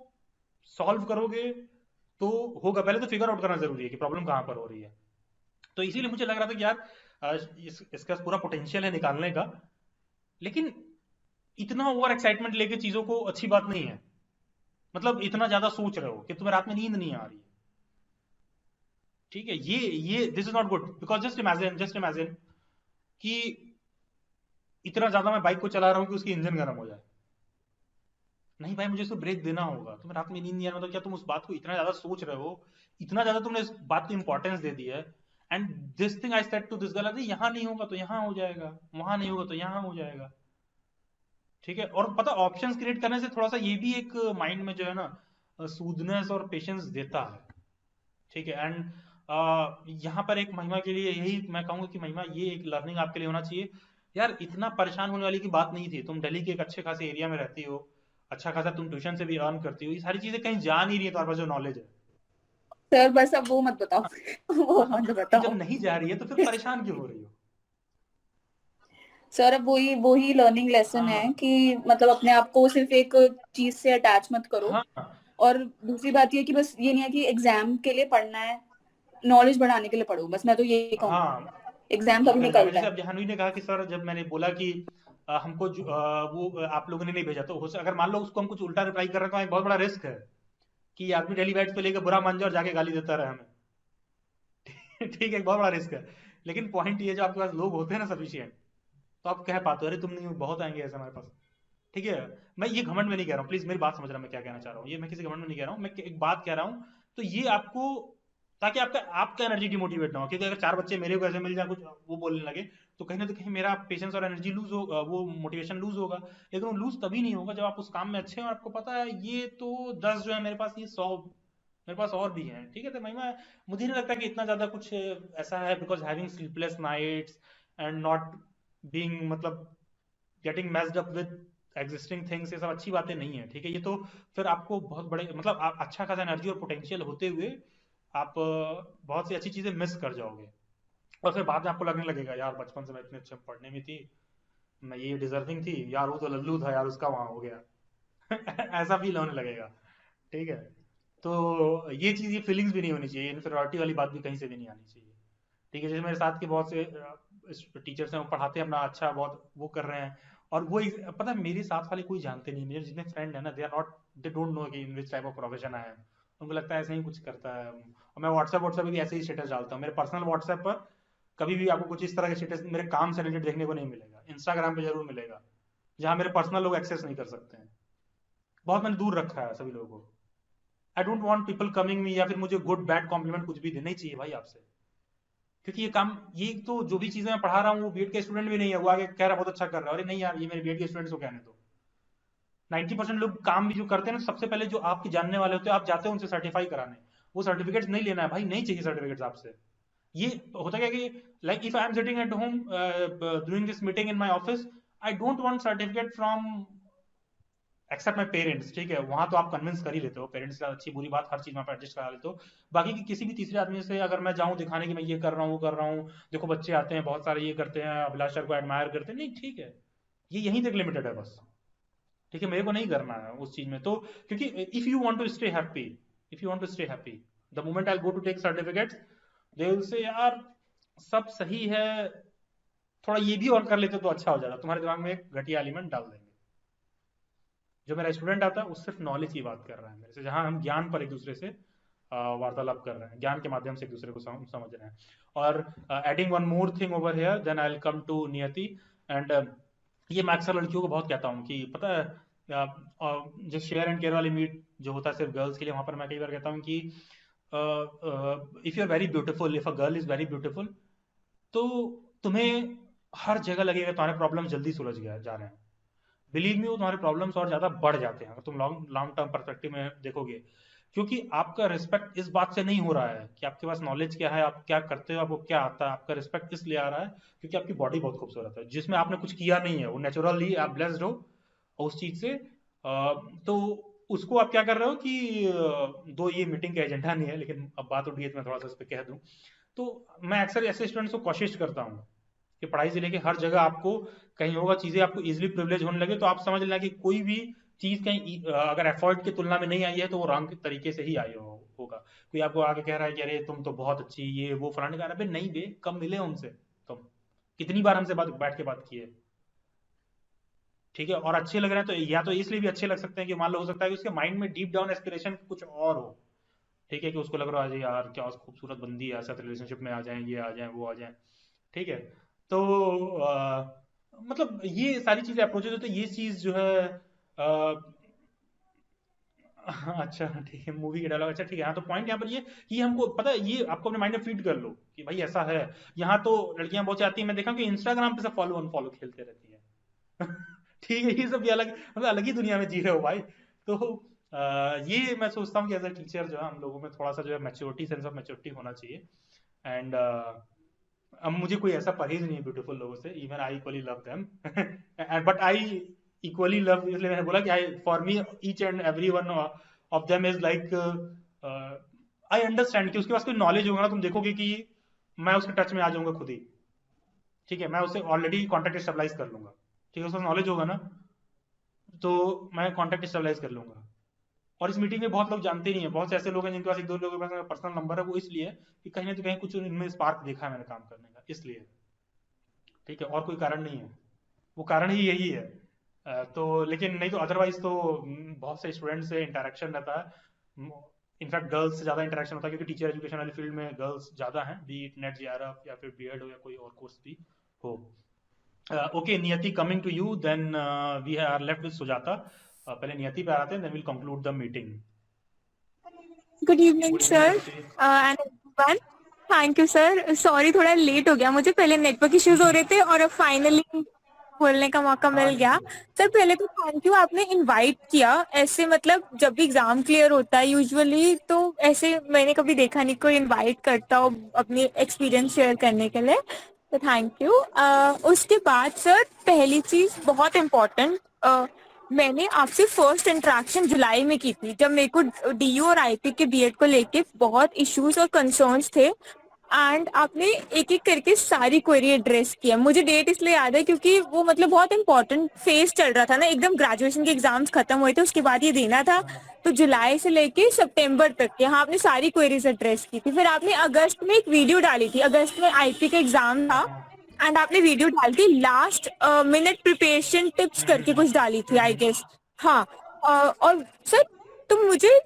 सॉल्व करोगे तो होगा। पहले तो फिगर आउट करना जरूरी है कि प्रॉब्लम कहाँ पर हो रही है। तो इसीलिए मुझे लग रहा था कि यार इसका पूरा पोटेंशियल है निकालने का, लेकिन इतना ओवर एक्साइटमेंट लेके चीजों को अच्छी बात नहीं है। मतलब इतना ज्यादा सोच रहे हो कि तुम्हें रात में नींद नहीं आ रही है, ठीक है। ये this is not good, because just imagine कि इतना ज्यादा मैं बाइक को चला रहा हूं कि उसकी इंजन गर्म हो जाए। नहीं भाई, मुझे उसको ब्रेक देना होगा। तुम्हें रात में नींद नहीं आ रहा, मतलब क्या तुम उस बात को इतना ज्यादा सोच रहे हो, इतना ज्यादा तुमने इस बात को इंपॉर्टेंस दे दी है। And this thing I said to this girl, अरे यहाँ नहीं होगा तो यहाँ हो जाएगा, वहां नहीं होगा तो यहाँ हो जाएगा, ठीक है। और पता, ऑप्शंस क्रिएट करने से थोड़ा सा ये भी एक माइंड में जो है ना सूदनेस और पेशेंस देता है, ठीक है। एंड यहाँ पर एक महिमा के लिए यही मैं कहूंगा कि महिमा, ये एक लर्निंग आपके लिए होना चाहिए यार। इतना परेशान होने वाली की बात नहीं थी, तुम दिल्ली के एक अच्छे खासे एरिया में रहती हो, अच्छा खासा तुम ट्यूशन से भी अर्न करती हो, ये सारी चीजें कहीं जा नहीं रही है, तुम्हारे पास जो नॉलेज है। सर बस अब वो मत बताओ वो हाँ, मत तो जब बताओ नहीं जा रही है तो फिर परेशान क्यों हो रही हो? सर अब वही वही लर्निंग लेसन है हाँ कि मतलब अपने आप को सिर्फ एक चीज से अटैच मत करो। हाँ और दूसरी बात ये कि बस ये नहीं है कि एग्जाम के लिए पढ़ना है, नॉलेज बढ़ाने के लिए पढ़ो, बस मैं तो यही कहूंगी। हाँ, एग्जाम ये कभी कर जाएगा। निकलता जैसे है। अब जाह्नवी ने कहा कि सर जब मैंने बोला कि हमको वो आप लोगों ने नहीं भेजा, तो अगर मान लो उसको हम कुछ उल्टा रिप्लाई कर रहे हैं तो एक बहुत बड़ा रिस्क है कि आदमी डेली बैट्स पे लेकर बुरा मान जाए और जाके गाली देता रहे हमें ठीक है, एक बहुत बड़ा रिस्क है। लेकिन पॉइंट ये, जो आपके पास लोग होते हैं ना सफिशियंट, तो आप कह पाते हो अरे तुम नहीं हो, बहुत आएंगे ऐसे हमारे पास, ठीक है। मैं ये घमंड में नहीं कह रहा हूँ, प्लीज मेरी बात समझ रहा, मैं क्या कहना चाह रहा हूँ, ये मैं किसी घमंड में नहीं कह रहा हूँ, मैं एक बात कह रहा हूँ। तो ये आपको, ताकि आपका आपका एनर्जी डिमोटिवेट ना हो, क्योंकि अगर 4 बच्चे मेरे को ऐसे मिल जाए कुछ वो बोलने लगे, तो कहीं ना तो कहीं मेरा पेशेंस और एनर्जी लूज हो, वो मोटिवेशन लूज होगा। लेकिन वो लूज तभी नहीं होगा जब आप उस काम में अच्छे हैं और आपको पता है ये तो 10 जो है मेरे पास, ये 100 मेरे पास और भी हैं, ठीक है। तो महिमा, मुझे नहीं लगता कि इतना ज्यादा कुछ ऐसा है, because having sleepless nights and not being, मतलब getting messed up with existing things, ये सब अच्छी बातें नहीं है, ठीक है। ये तो फिर आपको बहुत बड़े, मतलब आप अच्छा खासा एनर्जी और पोटेंशियल होते हुए आप बहुत सी अच्छी चीजें मिस कर जाओगे, और फिर बाद में आपको लगने लगेगा यार बचपन से मैं इतने अच्छे पढ़ने में थी, मैं ये डिजर्विंग थी यार, वो तो लल्लू था यार, उसका वहां हो गया ऐसा फील होने लगेगा, ठीक है। तो ये चीज़, ये फीलिंग्स भी नहीं होनी चाहिए, इन्फीरियरिटी वाली बात भी कहीं से भी नहीं आनी चाहिए। ठीक है, जैसे मेरे साथ के बहुत से टीचर्स हैं, वो पढ़ाते हैं अपना अच्छा, बहुत वो कर रहे हैं, और वो पता है मेरे साथ वाले कोई जानते नहीं, मेरे जितने फ्रेंड है ना, दे डोंट नो कि in which type of profession I am. उनको लगता है ऐसे ही कुछ करता है। और मैं व्हाट्सएप पे भी ऐसे ही स्टेटस डालता हूँ, मेरे पर्सनल व्हाट्सएप पर कभी भी आपको कुछ इस तरह के स्टेटस मेरे काम से रिलेटेड देखने को नहीं मिलेगा। इंस्टाग्राम पे जरूर मिलेगा, जहाँ मेरे पर्सनल लोग एक्सेस नहीं कर सकते हैं। बहुत मैंने दूर रखा है सभी लोगों को। I don't want people coming me, या फिर मुझे गुड बैड कॉम्प्लीमेंट कुछ भी देना ही चाहिए भाई आपसे, क्योंकि ये काम, ये तो जो भी चीजें मैं पढ़ा रहा हूँ वो बीएड के स्टूडेंट भी नहीं है, वो आगे कह रहा बहुत अच्छा कर रहा है, अरे नहीं यार ये मेरे बीएड के स्टूडेंट्स को कहने दो। 90% लोग काम भी जो करते हैं ना, सबसे पहले जो आपके जानने वाले होते हैं, आप जाते हैं उनसे सर्टिफाई कराने, वो सर्टिफिकेट्स नहीं लेना है भाई, नहीं चाहिए सर्टिफिकेट्स आपसे। ये होता क्या कि like if I am sitting at home doing this meeting in my office, I don't want certificate from except my parents. ठीक है, वहां तो आप कन्विंस कर ही लेते हो, पेरेंट्स का अच्छी बुरी बात हर चीज में आप एडजस्ट करा लेते हो। बाकी की किसी भी तीसरे आदमी से अगर मैं जाऊं दिखाने की मैं ये कर रहा हूँ वो कर रहा हूँ, देखो बच्चे आते हैं बहुत सारे ये करते हैं, अभिलाष सर को एडमायर करते हैं, नहीं ठीक है, ये यहीं तक लिमिटेड है बस। ठीक है, मेरे को नहीं करना है उस चीज में। तो क्योंकि if you want to stay happy, if you want to stay happy, the moment I go to take certificates, they will say यार सब सही है, थोड़ा ये भी और कर लेते तो अच्छा हो जाता, तुम्हारे दिमाग में एक घटिया एलिमेंट डाल देंगे। जो मेरा स्टूडेंट आता है वो सिर्फ नॉलेज की बात कर रहा है मेरे से, जहां हम ज्ञान पर एक दूसरे से वार्तालाप कर रहे हैं, ज्ञान के माध्यम से एक दूसरे को समझ रहे हैं। और adding one more thing over here, then I will come to Niyati. And ये मैं अक्सर लड़कियों को बहुत कहता हूँ कि पता है, जो शेयर एंड केयर वाली मीट जो होता है सिर्फ गर्ल्स के लिए, वहां पर मैं कई बार कहता हूँ कि if you are very beautiful, if a girl is very beautiful, तो तुम्हें हर जगह लगेगा तुम्हारे प्रॉब्लम जल्दी सुलझ गया जा रहे हैं। बिलीव मी, वो तुम्हारे प्रॉब्लम्स और ज्यादा बढ़ जाते हैं अगर तुम लॉन्ग लॉन्ग टर्म परस्पेक्टिव में देखोगे, क्योंकि आपका रिस्पेक्ट इस बात से नहीं हो रहा है कि आपके पास नॉलेज क्या है, आप क्या करते हो, आपको क्या आता है। आपका रिस्पेक्ट इसलिए आ रहा है क्योंकि आपकी बॉडी बहुत खूबसूरत है, जिसमें आपने कुछ किया नहीं है, वो नेचुरली आप ब्लेस्ड हो उस चीज से। तो उसको आप क्या कर रहे हो कि दो ये मीटिंग का एजेंडा नहीं है, लेकिन अब बात उठी है तो मैं थोड़ा सा इस पर कह दूं। तो मैं अक्सर ऐसे स्टूडेंट्स को कोशिश करता हूँ कि पढ़ाई से लेके हर जगह आपको कहीं होगा चीजें आपको इजिली प्रिविलेज होने लगे, तो आप समझ लेना कि कोई भी चीज कहीं अगर एफर्ट की तुलना में नहीं आई है तो वो रॉन्ग तरीके से ही आई होगा। कोई आपको आगे कह रहा है कि अरे तुम तो बहुत अच्छी, ये वो फलाने का, अरे नहीं बे, कब मिले उनसे तुम, कितनी बार हमसे बैठ के बात की है। ठीक है, और अच्छे लग रहे हैं तो या तो इसलिए भी अच्छे लग सकते हैं कि मान लो हो सकता है कि उसके माइंड में डीप डाउन एस्पिरेशन कुछ और हो। ठीक है, कि उसको लग रहा है यार क्या खूबसूरत बंदी है, साथ रिलेशनशिप में आ जाए, ये आ जाए वो आ जाए। ठीक है, तो मतलब ये सारी चीजें अप्रोचेज होते हैं, ये चीज जो है अच्छा ठीक है, मूवी के डायलॉग, अच्छा ठीक है। हाँ, तो पॉइंट यहाँ पर ये कि हमको पता है, ये आपको अपने माइंड में फीड कर लो कि भाई ऐसा है। यहाँ तो लड़कियां बहुत आती हैं, मैं देखा कि इंस्टाग्राम पे सब फॉलो अनफॉलो खेलते रहती है ठीक है, ये सब ये अलग, मतलब अलग ही दुनिया में जी रहे हो भाई। तो ये मैं सोचता हूँ कि एज अ टीचर जो है हम लोगों में थोड़ा सा जो है मैच्योरिटी, सेंस ऑफ मैच्योरिटी होना चाहिए। एंड अब मुझे कोई ऐसा परहेज नहीं है ब्यूटीफुल लोगों से, even I equally love them but I equally love, इसलिए मैंने बोला कि I for me each and every one of them is like, I understand कि उसके पास कोई नॉलेज होगा ना, तुम देखोगे कि मैं उसके टच में आ जाऊंगा खुद ही। ठीक है, मैं उससे ऑलरेडी कॉन्टेक्ट स्टेबलाइज कर लूंगा। ठीक है, उसका नॉलेज होगा ना तो मैं कॉन्टेक्ट स्टेबलाइज कर लूंगा। और इस मीटिंग में बहुत लोग जानते नहीं है, बहुत से ऐसे लोग हैं जिनके पास एक दो लोगों के पास पर्सनल नंबर है, वो इसलिए कि कहीं ना कहीं कुछ इनमें स्पार्क देखा है मैंने काम करने का, इसलिए। ठीक है, और कोई कारण नहीं है, वो कारण ही यही है। तो लेकिन नहीं तो अदरवाइज तो बहुत से स्टूडेंट से इंटरेक्शन रहता है, इनफैक्ट गर्ल्स से ज्यादा इंटरेक्शन होता है, क्योंकि टीचर एजुकेशन वाली फील्ड में गर्ल्स ज्यादा हैं, बी इट नेट जेआरएफ या फिर बीएड हो या कोई और कोर्स भी हो। Okay Niyati, coming to you, then we are left with Sujata. पहले नियति पे आते हैं, then will conclude the meeting. Good evening sir and everyone, thank you sir. Sorry थोड़ा लेट हो गया मुझे, पहले नेटवर्क इश्यूज हो रहे थे और अब फाइनली बोलने का मौका मिल गया। सर पहले तो थैंक यू, आपने इनवाइट किया। ऐसे मतलब जब भी एग्जाम क्लियर होता है यूजुअली, तो ऐसे मैंने कभी देखा नहीं कोई इनवाइट करता हो अपनी एक्सपीरियंस शेयर करने के लिए, तो थैंक यू। उसके बाद सर पहली चीज बहुत इम्पोर्टेंट, मैंने आपसे फर्स्ट इंटरेक्शन जुलाई में की थी, जब मेरे को डीयू और आईपी के बीएड को लेके बहुत इश्यूज और कंसर्न्स थे। एंड आपने एक एक करके सारी क्वेरी एड्रेस किया। मुझे डेट इसलिए याद है क्योंकि वो मतलब बहुत इंपॉर्टेंट फेज चल रहा था ना, एकदम ग्रेजुएशन के एग्जाम्स खत्म हुए थे, उसके बाद ये देना था। तो जुलाई से लेके सितंबर तक यहाँ आपने सारी क्वेरीज एड्रेस की थी। फिर आपने अगस्त में एक वीडियो डाली थी, अगस्त में आईपी का एग्जाम था, एंड आपने वीडियो डाल के लास्ट मिनट प्रिपरेशन टिप्स करके कुछ डाली थी आई गेस। हाँ और सर तो मुझे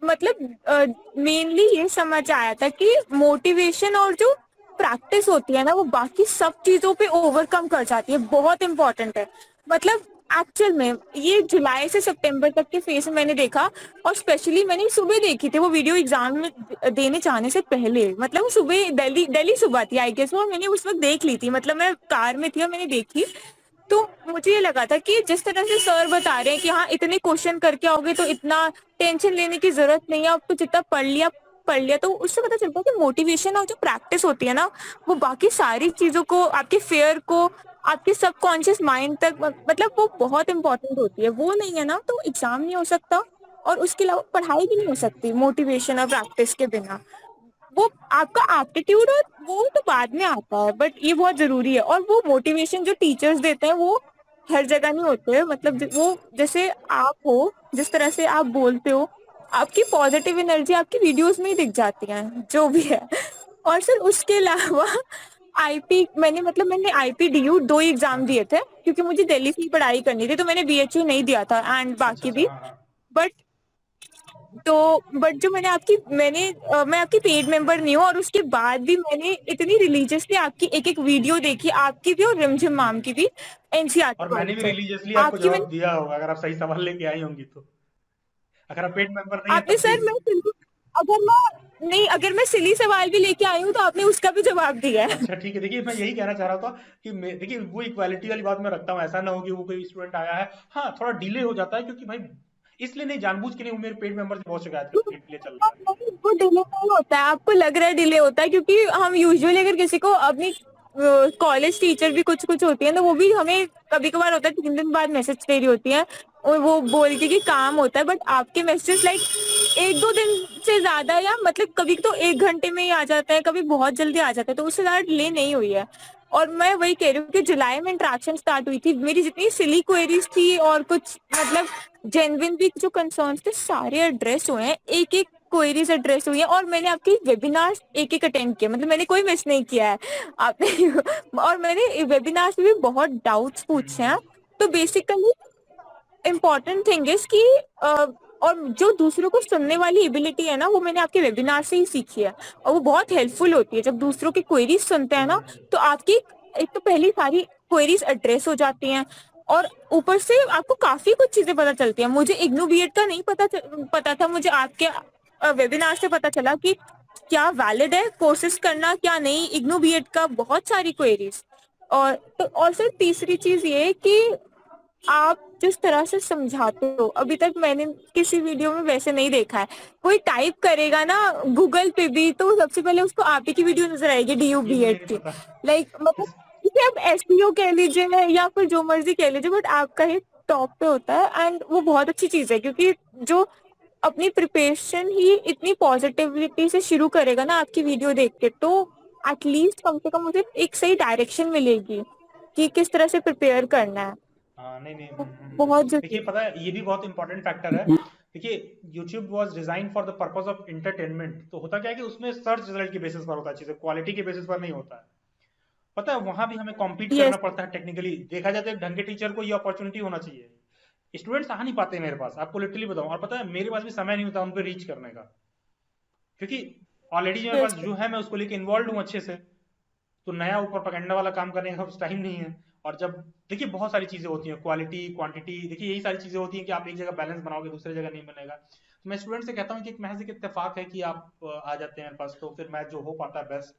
मतलब मेनली ये समझ आया था कि मोटिवेशन और जो प्रैक्टिस होती है ना वो बाकी सब चीजों पे ओवरकम कर जाती है, बहुत इंपॉर्टेंट है। मतलब एक्चुअल में ये जुलाई से सितंबर तक के फेज में मैंने देखा, और स्पेशली मैंने सुबह देखी थी वो वीडियो एग्जाम में देने जाने से पहले। मतलब वो सुबह दिल्ली सुबह थी आई गेस, और मैंने उस वक्त देख ली थी, मतलब मैं कार में थी और मैंने देखी। तो मुझे ये लगा था कि जिस तरह से सर बता रहे हैं कि हाँ इतने क्वेश्चन करके आओगे तो इतना टेंशन लेने की जरूरत नहीं है, अब तो जितना पढ़ लिया, तो उससे पता चलता है कि मोटिवेशन और जो प्रैक्टिस होती है ना वो बाकी सारी चीजों को, आपके फेयर को, आपके सबकॉन्शियस माइंड तक मतलब वो बहुत इंपॉर्टेंट होती है। वो नहीं है ना तो एग्जाम नहीं हो सकता, और उसके अलावा पढ़ाई भी नहीं हो सकती मोटिवेशन और प्रैक्टिस के बिना। वो आपका एप्टीट्यूड और वो तो बाद में आता है, बट ये बहुत जरूरी है। और वो मोटिवेशन जो टीचर्स देते हैं वो हर जगह नहीं होते हैं, मतलब वो जैसे आप हो, जिस तरह से आप बोलते हो, आपकी पॉजिटिव एनर्जी आपकी वीडियोस में ही दिख जाती है जो भी है। और सर उसके अलावा आईपी मैंने आईपी डीयू 2 एग्जाम दिए थे क्योंकि मुझे दिल्ली से ही पढ़ाई करनी थी, तो मैंने बीएचयू नहीं दिया था एंड बाकी भी। बट बट जो मैं आपकी पेड मेंबर नहीं हूँ, और उसके बाद भी मैंने इतनी रिलीजियसली आपकी एक एक वीडियो देखी, आपकी भी और रिमझिम मैम की भी, एनसीईआरटी और मैंने भी से रिलीजियसली आपको आपकी जवाब दिया होगा अगर आप सही सवाल लेके आई होंगी तो। अगर आप पेड मेंबर नहीं है आपने तब सर भी। अगर मैं सिली सवाल भी लेके आई हूँ तो आपने उसका भी जवाब दिया है। अच्छा ठीक है, देखिए मैं यही कहना चाह रहा था कि देखिए वो इक्वालिटी वाली बात मैं रखता हूँ, ऐसा ना हो कि वो कोई स्टूडेंट आया है, हाँ थोड़ा डिले हो जाता है क्योंकि भाई इसलिए नहीं, जानबूझ के नहीं, वो मेरे पेड मेंबर से बहुत शिकायत करते हैं डिले चल रहा है। वो डिले नहीं होता है, आपको लग रहा है डिले होता है, क्योंकि हम यूजुअली अगर किसी को अपनी कॉलेज टीचर भी कुछ कुछ होती है तो वो भी हमें कभी कभार होता है 3 दिन बाद मैसेज दे रही होती है और वो बोल के कि काम होता है, बट आपके मैसेजेस लाइक 1-2 दिन से ज्यादा, या मतलब कभी तो 1 घंटे में ही आ जाता है, कभी बहुत जल्दी आ जाता है, तो उससे ज्यादा डिले नहीं हुई है। और मैं वही कह रही हूँ कि जुलाई में इंटरेक्शन स्टार्ट हुई थी, मेरी जितनी सिली क्वेरीज थी और कुछ मतलब जेन्युइन भी जो कंसर्न्स थे सारे एड्रेस हुए हैं, एक एक क्वेरीज एड्रेस हुई है, और मैंने आपके वेबिनार्स एक एक अटेंड किया, मतलब मैंने कोई मिस नहीं किया है आपने और मैंने वेबिनार्स में भी बहुत डाउट्स पूछे हैं। तो बेसिकली इम्पोर्टेंट थिंग इज कि और जो दूसरों को सुनने वाली एबिलिटी है ना वो मैंने आपके वेबिनार से ही सीखी है, और वो बहुत हेल्पफुल होती है। जब दूसरों की क्वेरीज सुनते हैं ना तो आपकी एक तो पहली सारी क्वेरीज एड्रेस हो जाती हैं, और ऊपर से आपको काफी कुछ चीजें पता चलती हैं। मुझे इग्नू बीएड का नहीं पता था, मुझे आपके वेबिनार से पता चला कि क्या वैलिड है कोर्सेज करना क्या नहीं, इग्नू बीएड का बहुत सारी क्वेरीज। और सर तीसरी चीज ये है कि आप जिस तरह से समझाते हो, अभी तक मैंने किसी वीडियो में वैसे नहीं देखा है। कोई टाइप करेगा ना गूगल पे भी तो सबसे पहले उसको आप ही की वीडियो नजर आएगी डीयू बीएड की, लाइक मतलब इसे आप एसईओ कह लीजिए या फिर जो मर्जी कह लीजिए, बट आपका ही टॉप पे होता है, एंड वो बहुत अच्छी चीज है क्योंकि जो अपनी प्रिपरेशन ही इतनी पॉजिटिविटी से शुरू करेगा ना आपकी वीडियो देख के, तो एटलीस्ट कम से कम मुझे एक सही डायरेक्शन मिलेगी कि किस तरह से प्रिपेयर करना है। हाँ नहीं बहुत देखिए पता है ये भी बहुत इंपॉर्टेंट फैक्टर है। देखिए YouTube was designed for the purpose of entertainment, तो होता क्या है कि उसमें सर्च रिजल्ट के बेसिस पर होता है, चीजें क्वालिटी के बेसिस पर नहीं होता है। पता है वहां भी हमें कॉम्पीट करना पड़ता है टेक्निकली, देखा जाए तो एक ढंग के टीचर को ये अपॉर्चुनिटी होना चाहिए। स्टूडेंट्स आ नहीं पाते मेरे पास, आपको लिटरली बताऊं, और पता है मेरे पास भी समय नहीं होता उन पर रीच करने का, क्योंकि ऑलरेडी मेरे पास जो है मैं उसको लेके इन्वॉल्व हूँ अच्छे से, तो नया ऊपर पकड़ने वाला काम करने का टाइम नहीं है। और जब देखिए बहुत सारी चीजें होती हैं, क्वालिटी क्वांटिटी, देखिए यही सारी चीजें होती हैं कि आप एक जगह बैलेंस बनाओगे दूसरी जगह नहीं बनेगा। तो मैं स्टूडेंट से कहता हूँ कि एक महज एक इत्तेफाक है कि आप आ जाते हैं मेरे पास, तो फिर मैं जो हो पाता है बेस्ट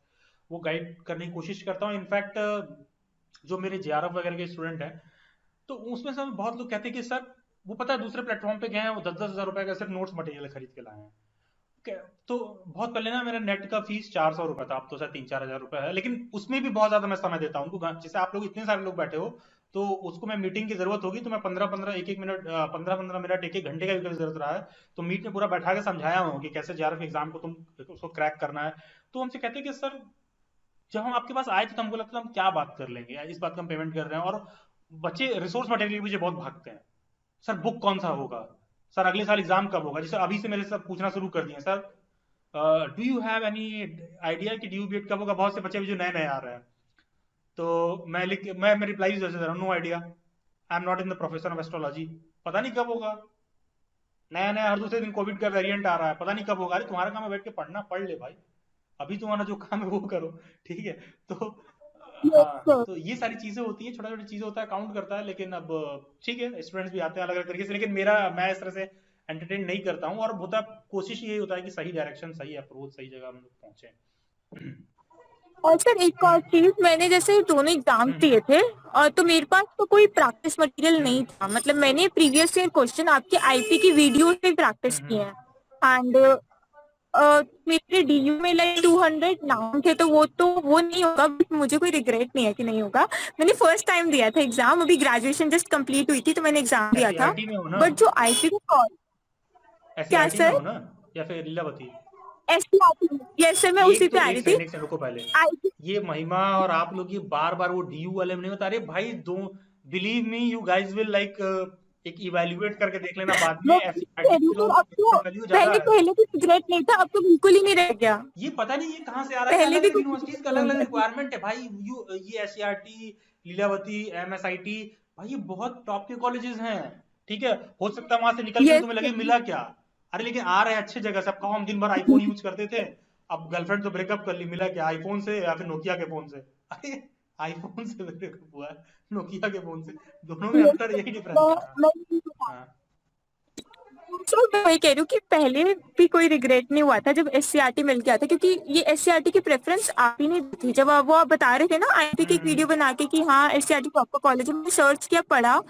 वो गाइड करने की कोशिश करता हूँ। इनफैक्ट जो मेरे जेआरएफ वगैरह के स्टूडेंट हैं तो उसमें से बहुत लोग कहते हैं कि सर वो पता है दूसरे प्लेटफॉर्म पे गए हैं, वो 10-10 हजार रुपए का सिर्फ नोट्स मटेरियल खरीद के लाए हैं। तो बहुत पहले ना मेरा नेट का फीस 400 रुपए था, अब तो शायद 3-4 हजार रुपए है, लेकिन उसमें भी बहुत ज्यादा मैं समय देता हूँ उनको। जैसे आप लोग इतने सारे लोग बैठे हो तो उसको मैं मीटिंग की जरूरत होगी तो मैं 15-15 एक मिनट 15-15 मिनट एक घंटे का भी जरूरत रहा है तो मीट में पूरा बैठा के समझाया हूँ कि कैसे जेआरएफ एग्जाम को तुम उसको क्रैक करना है। तो हमसे कहते हैं कि सर जब हम आपके पास आए थे तो हमको लगता था हम क्या बात कर लेंगे, इस बात का हम पेमेंट कर रहे हैं। और बच्चे रिसोर्स मटेरियल के पीछे बहुत भागते हैं, सर बुक कौन सा होगा, सर अगले साल एग्जाम कब होगा। जैसे अभी से मेरे सब पूछना शुरू कर दिए, sir do you have any idea कि ड्यू डेट कब होगा। बहुत से बच्चे भी जो नए नए आ रहे हैं, तो मैं रिप्लाई जैसे दे रहा हूँ, no idea, I am not in the profession of astrology, पता नहीं कब होगा। नया नया हर दूसरे दिन कोविड का वेरिएंट आ रहा है, पता नहीं कब होगा। अरे तुम्हारा काम है बैठ के पढ़ना, पढ़ ले भाई, अभी तुम्हारा जो काम है वो करो, ठीक है। तो हाँ, तो ये सारी चीजें होती हैं, छोटा छोटी चीजें होता है, काउंट करता है। लेकिन अब ठीक है, स्टूडेंट्स भी आते हैं अलग अलग तरीके से, लेकिन मैं इस तरह से एंटरटेन नहीं करता हूँ। और होता कोशिश यही होता है कि सही डायरेक्शन, सही अप्रोच, सही जगह हम लोग पहुंचे। और सर एक और चीज, मैंने जैसे दोनों एग्जाम दिए थे और तो मेरे पास तो कोई प्रैक्टिस मटेरियल नहीं था। मतलब मैंने प्रीवियस ईयर क्वेश्चन आपके आईपी की वीडियो से प्रैक्टिस किए हैं। एंड मेरे डीयू में लाइक 200 नाम थे, तो वो नहीं होगा, बट मुझे कोई रिग्रेट नहीं है कि नहीं होगा। मैंने फर्स्ट टाइम दिया था एग्जाम, अभी ग्रेजुएशन जस्ट कंप्लीट हुई थी तो मैंने एग्जाम दिया था। बट जो आईपी का क्या SCRT में सर, हो ना या फिर लीलावती? SCRT, यस सर, मैं उसी पे आ रही थी। एक रुको पहले, ये महिमा और आप लोग ये बार बार वो डीयू वाले में नहीं बता रहे भाई। दो believe me, you guys will like एक इवैल्यूएट करके देख लेना बाद में। पहले तो रिग्रेट नहीं था, अब तो बिल्कुल ही नहीं रह गया। ये पता नहीं ये कहाँ से आ रहा है, अलग अलग यूनिवर्सिटीज का अलग अलग रिक्वायरमेंट है भाई। ये SCRT, लीलावती, MSIT, भाई ये बहुत टॉप के कॉलेजेस हैं, ठीक है। हो सकता है वहां से निकल के तुम्हें लगे मिला क्या, अरे लेकिन आ रहे हैं अच्छे जगह से। अब हम दिन भर आईफोन यूज करते थे, अब गर्लफ्रेंड तो ब्रेकअप कर ली, मिला क्या आईफोन से या फिर नोकिया के फोन से? अरे आईफोन से ब्रेकअप हुआ है, नोकिया के फोन से, दोनों में अंतर यही डिफरेंस है। तो मैं वही कह रही हूँ कि पहले भी कोई रिग्रेट नहीं हुआ था जब SCRT मिल गया था, क्योंकि ये SCRT की प्रेफरेंस आप ही नहीं थी। जब वो आप बता रहे थे ना आईपी की एक वीडियो बना के कि हाँ SCRT टॉप का कॉलेज है, मैंने सर्च किया, पढ़ा,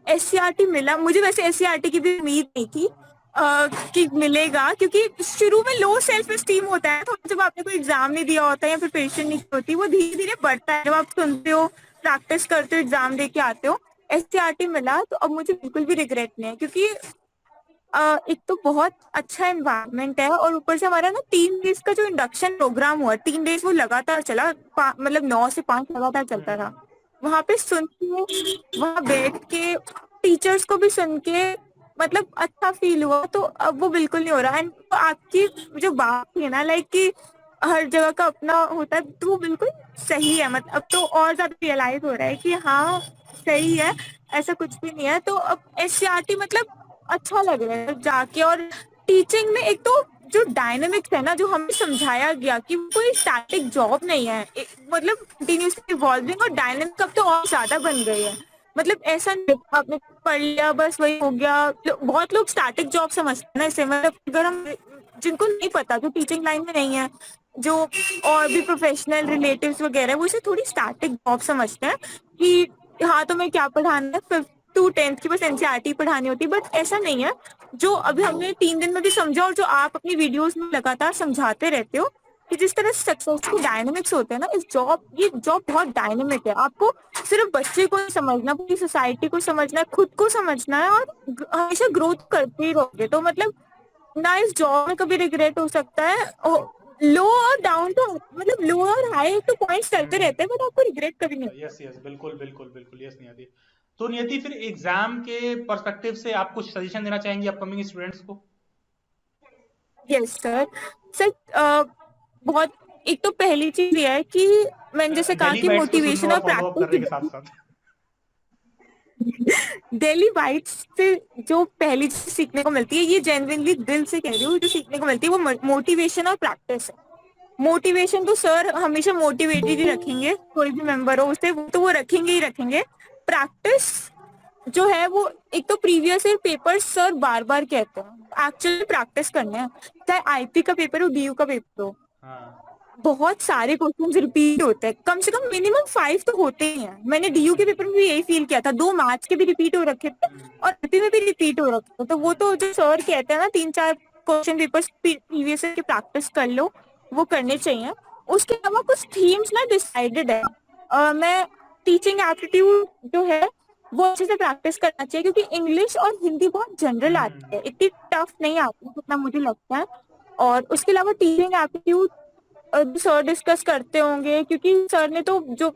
SCRT मिला। मुझे वैसे SCRT की भी उम्मीद नहीं थी कि मिलेगा, क्योंकि शुरू में लो सेल्फ एस्टीम होता है, तो जब आपने कोई एग्जाम नहीं दिया होता या प्रिपरेशन नहीं होती, वो धीरे धीरे बढ़ता है। जब आप सुनते हो, प्रैक्टिस करते हो, एग्जाम दे के आते हो, SCRT मिला, तो अब मुझे बिल्कुल भी रिग्रेट नहीं है। क्योंकि एक तो बहुत अच्छा एनवायरनमेंट है, और ऊपर से हमारा ना 3 डेज का जो इंडक्शन प्रोग्राम हुआ, 3 डेज वो लगातार चला, मतलब 9 से 5 लगातार चलता था। वहां पे सुन के, वहां बैठ के, टीचर्स को भी सुन के, मतलब अच्छा फील हुआ। तो अब वो बिल्कुल नहीं हो रहा। एंड आपकी जो बात है ना, लाइक कि हर जगह का अपना होता है, तो वो बिल्कुल सही है। मतलब अब तो और ज्यादा रियलाइज हो रहा है कि हाँ सही है, ऐसा कुछ भी नहीं है। तो अब SCRT मतलब अच्छा लग रहा है जाके। और टीचिंग में एक तो जो डायनेमिक्स है ना, जो हमें समझाया गया कि कोई स्टैटिक जॉब नहीं है, मतलब कंटिन्यूसली इवॉल्विंग और डायनेमिक अब तो और ज्यादा बन गई है। मतलब ऐसा नहीं आपने पढ़ लिया बस वही हो गया। बहुत लोग स्टैटिक जॉब समझते हैं ना इसे। मतलब अगर हम, जिनको नहीं पता, जो टीचिंग लाइन में नहीं है, जो और भी प्रोफेशनल रिलेटिव्स वगैरह, वो इसे थोड़ी स्टैटिक जॉब समझते हैं कि हाँ तुम्हें क्या पढ़ाना है, 5th to 10th की बस NCERT पढ़ानी होती है। बट ऐसा नहीं है, जो अभी हमने 3 दिन में भी समझा, और जो आप अपनी वीडियोस में लगातार समझाते रहते हो कि जिस तरह सक्सेस के डायनेमिक्स होते हैं ना, ये जॉब बहुत डायनेमिक है। आपको सिर्फ बच्चे को समझना, पूरी सोसाइटी को समझना है, खुद को समझना है, और हमेशा ग्रोथ करते ही रहोगे। तो मतलब ना इस जॉब में कभी रिग्रेट हो सकता है। लो और डाउन तो, मतलब लो और हाई तो पॉइंट्स चलते रहते हैं, बट आपको रिग्रेट कभी नहीं। यस बिल्कुल बिल्कुल बिल्कुल, यस नियति। तो नियति, फिर एग्जाम के पर्सपेक्टिव से आप कुछ सजेशन देना चाहेंगे अपकमिंग स्टूडेंट्स को? यस सर, बहुत, एक तो पहली चीज ये है कि मैंने जैसे कहा कि मोटिवेशन और प्रैक्टिस, डेली बाइट्स से जो पहली चीज सीखने को मिलती है, ये जेन्युइनली दिल से कह रही हूँ, जो सीखने को मिलती है वो मोटिवेशन और प्रैक्टिस है। मोटिवेशन तो सर हमेशा मोटिवेटेड ही रखेंगे, कोई भी मेंबर हो उससे, तो वो रखेंगे ही रखेंगे। प्रैक्टिस जो है वो, एक तो प्रीवियस ईयर पेपर सर बार बार कहते हैं एक्चुअली प्रैक्टिस करना है, चाहे आईपी का पेपर हो, डीयू का पेपर हो। बहुत सारे क्वेश्चंस रिपीट होते हैं, कम से कम मिनिमम 5 तो होते ही हैं। मैंने डीयू के पेपर में भी यही फील किया था, 2 मैथ्स के भी रिपीट हो रखे थे और आईपी में भी रिपीट हो रखे थे। तो वो तो जो सर कहते हैं ना, 3-4 क्वेश्चन पेपर्स प्रीवियस ईयर की प्रैक्टिस कर लो, वो करने चाहिए। उसके अलावा कुछ थीम्स ना डिसाइडेड है। मैं टीचिंग एप्टीट्यूड जो है वो अच्छे से प्रैक्टिस करना चाहिए, क्योंकि इंग्लिश और हिंदी बहुत जनरल आती है, इतनी टफ नहीं आती जितना मुझे लगता है। और उसके अलावा टीचिंग एप्टीट्यूड सर डिस्कस करते होंगे, क्योंकि सर ने तो जो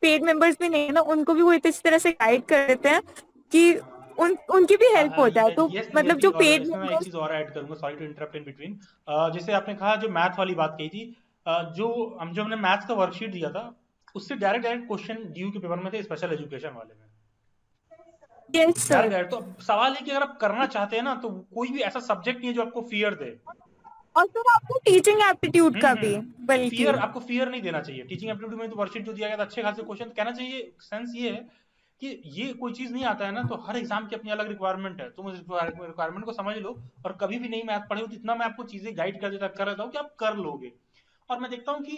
पेड मेंबर्स भी नहीं है ना, उनको भी वो इस तरह से गाइड कर देते हैं कि उनकी भी हेल्प हो जाए। तो यस मतलब नियति, जो और पेड इसमें मैं एक चीज और ऐड करूंगा, sorry to interrupt in between. जैसे आपने कहा जो मैथ वाली बात कही थी, जो हमने मैथ्स का वर्कशीट दिया था उससे डायरेक्ट डायरेक्ट क्वेश्चन ड्यू के पेपर में थे, स्पेशल एजुकेशन वाले में। Yes sir. डायरेक्ट तो सवाल है कि अगर आप करना चाहते हैं ना तो कोई भी ऐसा सब्जेक्ट नहीं है जो आपको फियर दे। और सर आपको टीचिंग एप्टीट्यूड का भी, बल्कि आपको फियर नहीं देना चाहिए। टीचिंग एप्टीट्यूड में तो वर्कशीट जो दिया गया था अच्छे खासे क्वेश्चन, कहना चाहिए सेंस ये है कि ये कोई चीज नहीं आता है ना, तो हर एग्जाम की अपनी अलग रिक्वायरमेंट है, तुम उस रिक्वायरमेंट को समझ लो, और कभी भी नहीं मैथ पढ़े हो तो इतना मैं आपको चीजें गाइड कर देता हूँ कि आप कर लोगे। और मैं देखता हूँ कि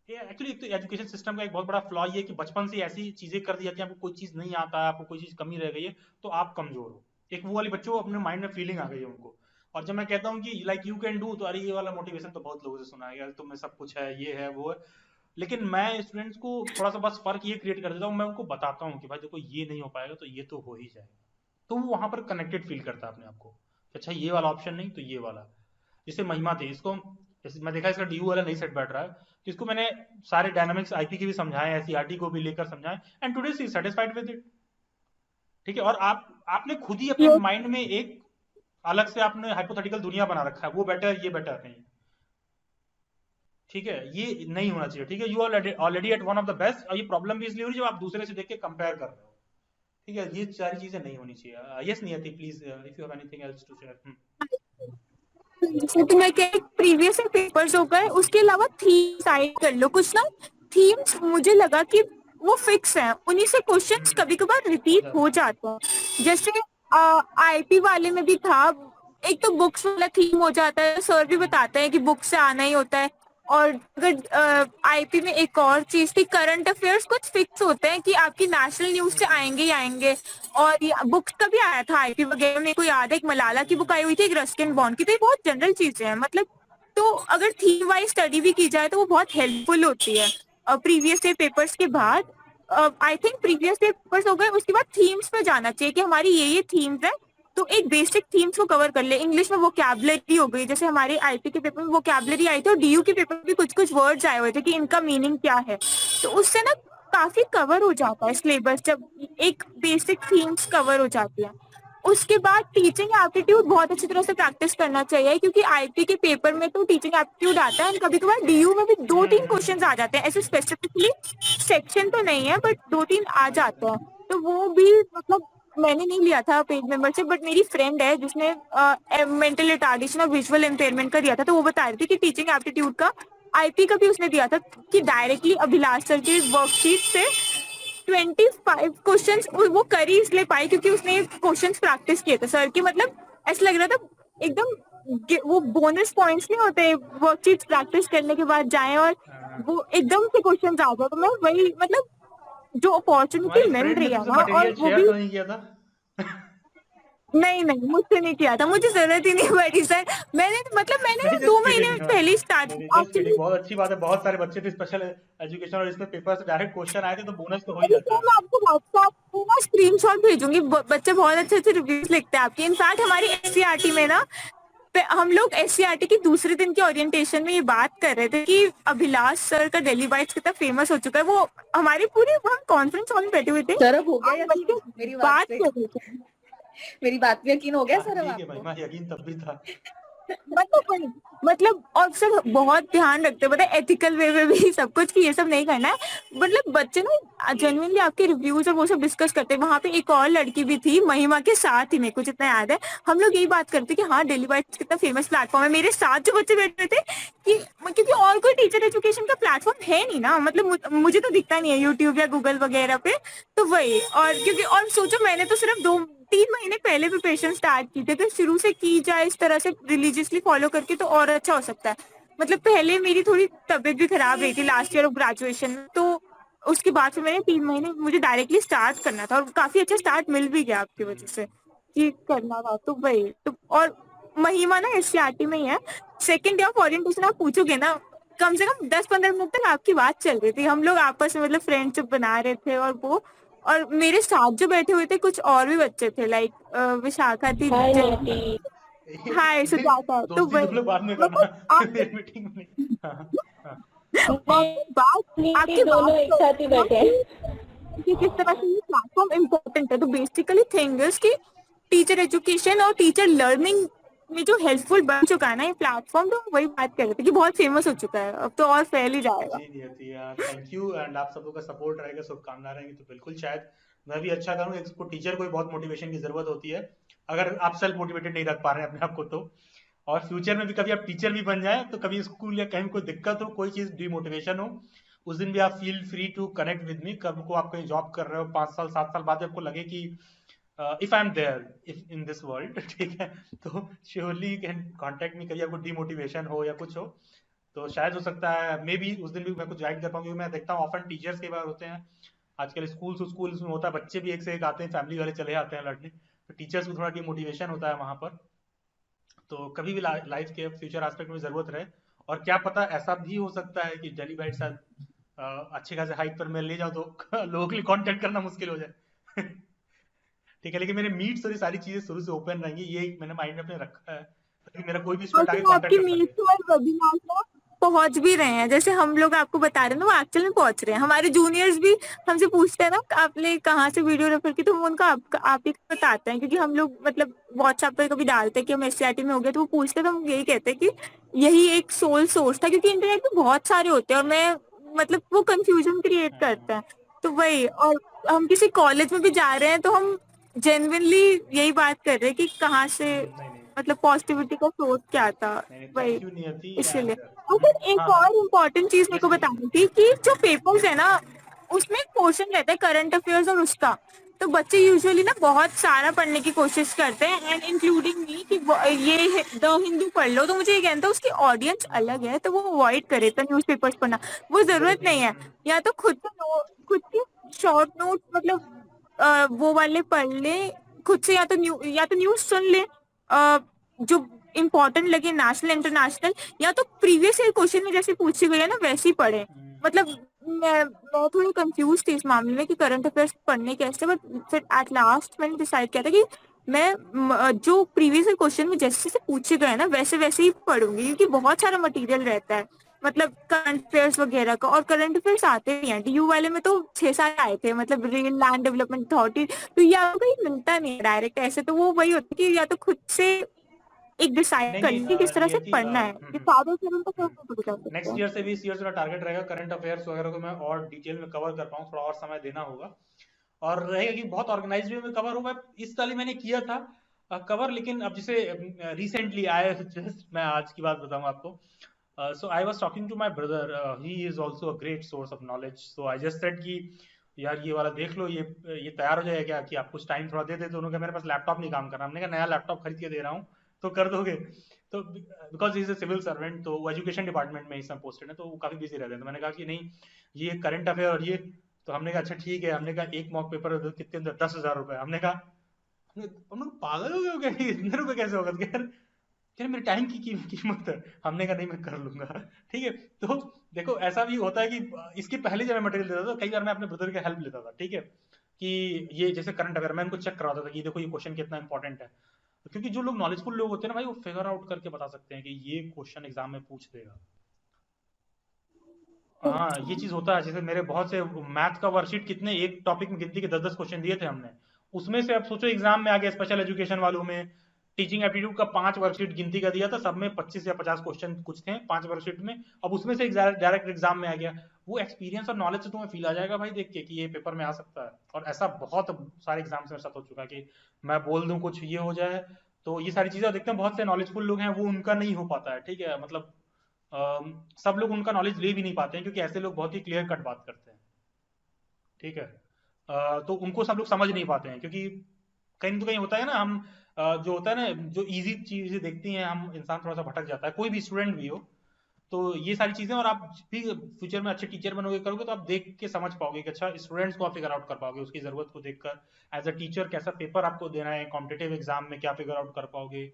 एक्चुअली एक तो एजुकेशन सिस्टम का एक बहुत बड़ा फ्लॉ ये है कि बचपन से ऐसी चीजें कर दी जाती हैं, आपको कोई चीज नहीं आता है, आपको कोई चीज कमी रह गई है तो आप कमजोर हो, एक वो वाली बच्चों अपने माइंड में फीलिंग आ गई है उनको। और जब मैं कहता हूँ कि लाइक यू कैन डू, तो अरे ये वाला मोटिवेशन तो बहुत लोगों से सुना है यार, तुम्हें सब कुछ है, ये है वो है। लेकिन मैं स्टूडेंट्स को थोड़ा सा बस फर्क ये क्रिएट कर देता हूँ, मैं उनको बताता हूँ कि भाई देखो ये नहीं हो पाएगा तो ये तो हो ही जाएगा, तो वो वहां पर कनेक्टेड फील करता है अपने आप को। अच्छा ये वाला ऑप्शन नहीं तो ये वाला। जैसे महिमा थी, इसको जैसे मैं देखा इसका डीयू वाला नहीं सेट बैठ रहा है, तो इसको मैंने सारे डायनामिक्स आईपी के भी समझाए, एससीईआरटी को भी लेकर समझाए, and today she is satisfied with it. ठीक है, और आपने खुद ही अपने माइंड में एक अलग से आपने हाइपोथेटिकल दुनिया बना रखा है, वो बेटर ये बेटर नहीं। ठीक है, ये नहीं होना चाहिए। ठीक है, you already at one of the best, और ये प्रॉब्लम भी इसलिए हो रही है जब आप दूसरे से देख के कंपेयर कर रहे हो। ठीक है, ये सारी चीजें नहीं होनी चाहिए। Yes Niyati please if you have anything else to share. जैसे कि मैं कह प्रीवियस पेपर्स हो गए, उसके अलावा थीम साइड कर लो कुछ ना। थीम्स मुझे लगा कि वो फिक्स है, उन्हीं से क्वेश्चंस कभी कभार रिपीट हो जाते हैं। जैसे आईपी वाले में भी था, एक तो बुक्स वाला थीम हो जाता है, सर भी बताते हैं कि बुक से आना ही होता है। और अगर आईपी में एक और चीज थी, करंट अफेयर्स कुछ फिक्स होते हैं कि आपकी नेशनल न्यूज से आएंगे ही आएंगे। और बुक्स का भी आया था आईपी वगैरह, मेरे को याद है एक मलाला की बुक आई हुई थी, एक रस्किन बॉन्ड की, तो ये बहुत जनरल चीजें हैं मतलब। तो अगर थीम वाइज स्टडी भी की जाए तो वो बहुत हेल्पफुल होती है। प्रीवियस ईयर पेपर्स के बाद I think previous year papers हो गए, उसके बाद थीम्स पे जाना चाहिए कि हमारी ये थीम्स है, तो एक बेसिक थीम्स को कवर कर ले। इंग्लिश में वोकैबुलरी हो गई, जैसे हमारे आईपी के पेपर में वोकैबुलरी आई थी, और डीयू के पेपर में भी कुछ कुछ वर्ड्स आए हुए थे कि इनका मीनिंग क्या है, तो उससे ना काफी कवर हो जाता है सिलेबस, जब एक बेसिक थीम्स कवर हो जाती है। उसके बाद टीचिंग एप्टीट्यूड बहुत अच्छी तरह से प्रैक्टिस करना चाहिए, क्योंकि आईपी के पेपर में तो टीचिंग एप्टीट्यूड आता है, कभी कभार डीयू में भी 2-3 क्वेश्चन आ जाते हैं, ऐसे स्पेसिफिकली सेक्शन तो नहीं है बट 2-3 आ जाते हैं। तो वो भी मतलब मैंने नहीं लिया था पेड मेंबर से, बट मेरी फ्रेंड है जिसने मेंटल रिटार्डेशन और विजुअल इम्पेयरमेंट का दिया था, तो वो बता रही थी कि टीचिंग एप्टीट्यूड का आईपी का भी उसने दिया था कि डायरेक्टली अभिलाष सर के वर्कशीट से 25 क्वेश्चंस वो कर ही इसलिए पाई क्योंकि उसने क्वेश्चंस प्रैक्टिस किए थे सर के। मतलब ऐसा लग रहा था एकदम वो बोनस पॉइंट्स नहीं होते वर्कशीट प्रैक्टिस करने के बाद जाएं और वो एकदम से क्वेश्चंस आ जाए, तो मैं वही मतलब जो अपॉर्चुनिटी मिल रही है ना, और वो भी तो नहीं किया था नहीं मुझसे नहीं किया था, मुझे जरूरत ही नहीं पड़ी सर। मैंने 2 महीने पहले स्टार्ट। बहुत अच्छी बात है, बहुत सारे बच्चे थे स्पेशल एजुकेशन और इसमें पेपर से डायरेक्ट क्वेश्चन आए थे, तो बोनस तो हो ही जाता है। मैं आपको व्हाट्सएप में स्क्रीनशॉट भेजूंगी, बच्चे बहुत अच्छे अच्छे रिव्यूज लिखते हैं आपके। इनफैक्ट हमारी एससीईआरटी में ना हम लोग एससीईआरटी की दूसरे दिन के ओरिएंटेशन में ये बात कर रहे थे कि अभिलाष सर का दिल्ली बाइट्स कितना फेमस हो चुका है। वो हमारी पूरी कॉन्फ्रेंस हॉल में बैठे हुए थे, सर अब हो गया मेरी बात कर रहे थे। मेरी बात पे यकीन हो गया सर? ठीक है भाई, मैं यकीन तब भी था मतलब और सर बहुत ध्यान रखते हैं, मतलब एथिकल वे में भी सब कुछ, कि ये सब नहीं करना है। मतलब बच्चे ना जेन्युइनली आपके रिव्यूज और वो सब डिस्कस करते हैं। वहाँ पे एक और लड़की भी थी महिमा के साथ ही, मेरे को जितना याद है, हम लोग यही बात करते कि हाँ डेली बाइट्स कितना फेमस प्लेटफॉर्म है। मेरे साथ जो बच्चे बैठे थे कि क्योंकि और कोई टीचर एजुकेशन का प्लेटफॉर्म है नहीं ना, मतलब मुझे तो दिखता नहीं है यूट्यूब या गूगल वगैरह पे, तो वही। और क्योंकि और सोचो मैंने तो सिर्फ 2-3 महीने पहले प्रिपरेशन स्टार्ट की थी, तो शुरू से की जाए इस तरह से रिलीजियसली फॉलो करके तो और अच्छा हो सकता है। मतलब पहले मेरी थोड़ी तबीयत भी खराब रही थी लास्ट ईयर ऑफ ग्रेजुएशन में, तो उसके बाद से मैंने 3 महीने मुझे डायरेक्टली स्टार्ट करना था, और काफी अच्छा स्टार्ट मिल भी गया आपकी वजह से कि करना था, तो वही। तो और महिमा ना एससीईआरटी में ही है, सेकेंड डे ऑफ ओरिएंटेशन आप पूछोगे ना, कम से कम 10-15 मिनट तक आपकी बात चल रही थी, हम लोग आपस में मतलब फ्रेंडशिप बना रहे थे। और वो और मेरे साथ जो बैठे हुए थे कुछ और भी बच्चे थे, लाइक विशाखा थी, हाय सुजाता, तो बाद में करना मीटिंग में। और बात आपके दोनों एक साथ ही बैठे हैं कि किस तरह से ये प्लेटफॉर्म इम्पोर्टेंट है। तो बेसिकली थिंग इज कि टीचर एजुकेशन और टीचर लर्निंग में जो हेल्पफुल बन चुका है ना ये प्लेटफॉर्म, तो वही बात कर रहे थे कि बहुत फेमस हो चुका है, अब तो और फैल ही जाएगा। जी नियति यार, थैंक यू। एंड आप सबों का सपोर्ट रहेगा, शुभकामनाएं रहेंगी तो बिल्कुल शायद मैं भी अच्छा करूँ। एक टीचर को भी बहुत मोटिवेशन की जरूरत होती है, अगर आप सेल्फ मोटिवेटेड नहीं रख पा रहे हैं अपने आप को तो। और फ्यूचर में भी कभी आप टीचर भी बन जाए तो कभी स्कूल या कहीं कोई दिक्कत हो, कोई चीज डिमोटिवेशन हो, उस दिन भी आप feel free to connect with me. कब को आप कहीं जॉब कर रहे हो 5 साल 7 साल बाद भी आपको लगे कि if I am there if in this world, ठीक है, तो surely you can contact me. कभी आपको डिमोटिवेशन हो या कुछ हो तो शायद हो सकता है मे बी उस दिन भी मैं कुछ गाइड कर पाऊँ, क्योंकि मैं देखता हूँ ऑफन टीचर्स कई बार होते हैं आजकल स्कूल्स में होता है, बच्चे भी एक से एक आते हैं, फैमिली वाले चले आते हैं लड़ने, तो टीचर्स को थोड़ा डिमोटिवेशन होता है वहां पर। तो कभी भी लाइफ के फ्यूचर एस्पेक्ट में जरूरत रहे, और क्या पता ऐसा भी हो सकता है कि डेली बाइट शायद अच्छे खासे हाइट पर मैं ले जाऊँ तो लोगों के लिए कांटेक्ट करना मुश्किल हो जाए। ठीक है, लेकिन मेरे मीट्स और ये सारी चीजें शुरू से ओपन रहेंगी, ये मैंने माइंड में अपने रखा है ताकि मेरा कोई भी स्टूडेंट आगे आपकी कांटेक्ट कर मीट सके। और वेबिनार ना पहुंच भी रहे हैं, जैसे हम लोग आपको बता रहे हैं ना, वो एक्चुअल में पहुंच रहे हैं। हमारे जूनियर्स भी हमसे पूछते हैं ना आपने कहाँ से वीडियो रेफर की, तो हम उनको आप ही को बताते हैं, क्योंकि हम लोग मतलब व्हाट्सएप पे कभी डालते हैं कि हम एससीईआरटी में हो गए, तो वो पूछते हैं तो हम यही कहते हैं कि यही एक सोल सोर्स था, क्योंकि इंटरनेट पे बहुत सारे होते हैं और मैं मतलब वो कंफ्यूजन क्रिएट करते हैं। तो वही, और हम किसी कॉलेज में भी जा रहे हैं तो हम जेन्युइनली यही बात कर रहे हैं कि कहाँ से नहीं नहीं मतलब पॉजिटिविटी का सोर्स क्या था, नहीं, वही थैंक यू नियति। इसीलिए। एंड और फिर एक हाँ हाँ, और इम्पोर्टेंट चीज मेरे यस को प्लीज। बतानी थी कि जो पेपर्स है ना उसमें क्वेश्चन रहता है करंट अफेयर्स और उसका, तो बच्चे यूजुअली ना बहुत सारा पढ़ने की कोशिश करते हैं, एंड इंक्लूडिंग मी कि ये द हिंदू पढ़ लो, तो मुझे ये कहना था उसकी ऑडियंस अलग है तो वो अवॉइड करे तो न्यूज़पेपर्स पढ़ना, वो जरूरत नहीं है। या तो खुद के शॉर्ट नोट मतलब वो वाले पढ़ ले खुद से, या तो न्यूज सुन ले जो इम्पोर्टेंट लगे नेशनल इंटरनेशनल, या तो प्रीवियस ईयर क्वेश्चन में जैसे पूछी गई है ना वैसे ही पढ़े। मतलब मैं थोड़ी कंफ्यूज थी इस मामले में कि करंट अफेयर्स पढ़ने कैसे, बट फिर एट लास्ट मैंने डिसाइड किया था कि मैं जो प्रीवियस ईयर क्वेश्चन में जैसे से पूछे गए ना वैसे वैसे ही पढ़ूंगी, क्योंकि बहुत सारा मटेरियल रहता है मतलब करंट अफेयर्स वगैरह का, और करंट अफेयर्स आते भी हैं डीयू वाले में तो 6 साल आए थे, मतलब रेल लैंड डेवलपमेंट अथॉरिटी, तो ये आपको कहीं मिलता नहीं है डायरेक्ट ऐसे, तो वो वही होता है कि या तो खुद से एक डिसाइड नहीं कर नहीं ली कि किस तरह से नियति, पढ़ना है, कि सारे चरण तो कैसे पढ़ सकते नेक्स्ट हैं। ईयर से भी इस ईयर से टारगेट रहेगा करंट अफेयर्स वगैरह को मैं और डिटेल में कवर कर पाऊँ, थोड़ा और समय देना होगा, और रहेगा कि बहुत ऑर्गेनाइज वे में कवर होगा। इस साल ही मैंने किया था कवर, लेकिन अब जैसे रिसेंटली आए, जस्ट मैं आज की बात बताऊं आपको। So I was talking to my brother, he is also a great source of knowledge, so I just said कि यार ये वाला देख लो, ये तैयार हो जाएगा क्या, कि आप कुछ टाइम थोड़ा दे दे। तो उन्होंने कहा मेरे पास लैपटॉप नहीं काम कर रहा। हमने कहा नया लैपटॉप खरीद के दे रहा हूँ तो कर दोगे? तो because is a civil servant, तो वो एजुकेशन डिपार्टमेंट में इस समय पोस्टेड है, तो वो काफी बिजी रहते हैं। तो मैंने कहा कि नहीं ये करंट अफेयर और ये, तो हमने कहा अच्छा ठीक है। हमने कहा एक मॉक पेपर कितने अंदर 10,000 रुपए। हमने कहा हम लोग पागल हो गए हो क्या, इतने रुपए कैसे होगा? तो कह रहे मेरे टाइम की कीमत है। हमने कहा नहीं मैं कर लूंगा। ठीक है, तो देखो ऐसा भी होता है कि इसके पहले जब मैं मटेरियल देता था कई बार मैं अपने ब्रदर की हेल्प लेता था, ठीक है, कि ये जैसे करंट अफेयर मैं उनको चेक करवाता था कि देखो ये क्वेश्चन कितना इंपॉर्टेंट है, क्योंकि जो लोग नॉलेजफुल लोग होते हैं ना भाई, वो फिगर आउट करके बता सकते हैं कि ये क्वेश्चन एग्जाम में पूछ देगा। हाँ ये चीज होता है। जैसे मेरे बहुत से मैथ का वर्कशीट कितने, एक टॉपिक में गिनती के 10-10 क्वेश्चन दिए थे हमने, उसमें से अब सोचो एग्जाम में आ गया स्पेशल एजुकेशन वालों में टीचिंग एप्टीट्यूड का 5 वर्कशीट गिनती का दिया था, सब में 25 या 50 क्वेश्चन कुछ थे 5 वर्कशीट में। अब उसमें से डायरेक्ट एग्जाम में आ गया। वो एक्सपीरियंस और नॉलेज से तुम्हें फील आ जाएगा भाई देख के कि ये पेपर में आ सकता है। और ऐसा बहुत सारे एग्जाम्स में साथ हो चुका है कि मैं बोल दूं कुछ ये हो जाए। तो ये सारी चीजें देखते हैं, बहुत से नॉलेजफुल लोग हैं वो उनका नहीं हो पाता है, ठीक है, मतलब सब लोग उनका नॉलेज ले भी नहीं पाते हैं, क्योंकि ऐसे लोग बहुत ही क्लियर कट बात करते हैं, ठीक है। तो उनको सब लोग समझ नहीं पाते हैं, क्योंकि कहीं तो कहीं होता है ना, हम जो होता है ना, जो इजी चीजें देखती हैं हम, इंसान थोड़ा सा भटक जाता है, कोई भी स्टूडेंट भी हो। तो ये सारी चीजें, और आप भी फ्यूचर में अच्छे टीचर बनोगे करोगे तो आप देख के समझ पाओगे कि अच्छा स्टूडेंट्स को आप फिगर आउट कर पाओगे, उसकी जरूरत को देखकर एज अ टीचर कैसा पेपर आपको देना है, कॉम्पिटेटिव एग्जाम में क्या फिगर आउट कर पाओगे,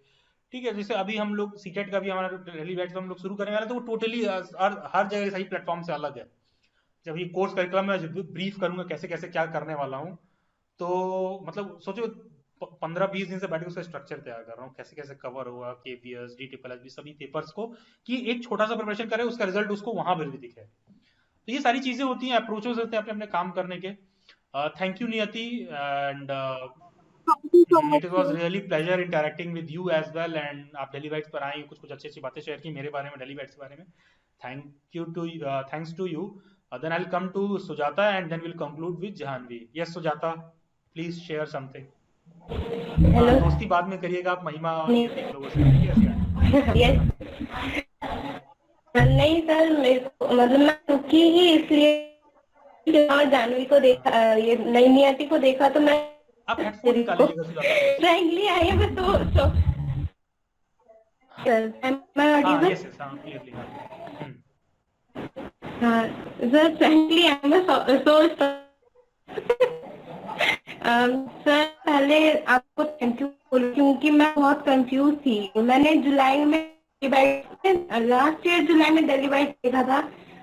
ठीक है। जैसे अभी हम लोग सीटेट का भी हमारा डेली बैच हम लोग शुरू करने वाले, तो वो टोटली हर जगह सही प्लेटफॉर्म से अलग है। जब ये कोर्स करिकुलम में ब्रीफ करूंगा कैसे कैसे क्या करने वाला हूँ, तो मतलब सोचो 15-20 दिन से बैठ के उसका स्ट्रक्चर तैयार कर रहा हूँ, कैसे कैसे कवर होगा, KPS, DSSB, सभी पेपर्स को, कि एक छोटा सा प्रिपरेशन करे, उसका रिजल्ट उसको वहां पर भी दिखे। तो ये सारी चीजें होती हैं, अप्रोचेस होते हैं अपने अपने काम करने के। Thank you Niyati, and it was really pleasure interacting with you as well, and आप डेली बाइट्स पर आई, कुछ कुछ अच्छी अच्छी बातें शेयर की मेरे बारे में, डेली बाइट्स के बारे में। Thanks to you. Then I'll come to Sujata, and then we'll conclude with Jahanvi. Yes, Sujata, please share something. Hello. दोस्ती बाद में करिएगा आप महिमा और एक लोगों से, ठीक है? यस। नहीं सर, मेरे को मतलब मैं रुकी ही इसलिए और जानवी को देखा, ये नई नियति को देखा तो मैं आप हेडफोन निकाल लीजिएगा Sujata. Frankly I am so sir, मैं ऑडिबल? यस यस, हां क्लियरली। हाँ sir, frankly I am so sir, पहले आपको थैंक यू क्योंकि मैं बहुत कंफ्यूज थी। मैंने जुलाई में लास्ट ईयर जुलाई में दिल्ली बाइट देखा था,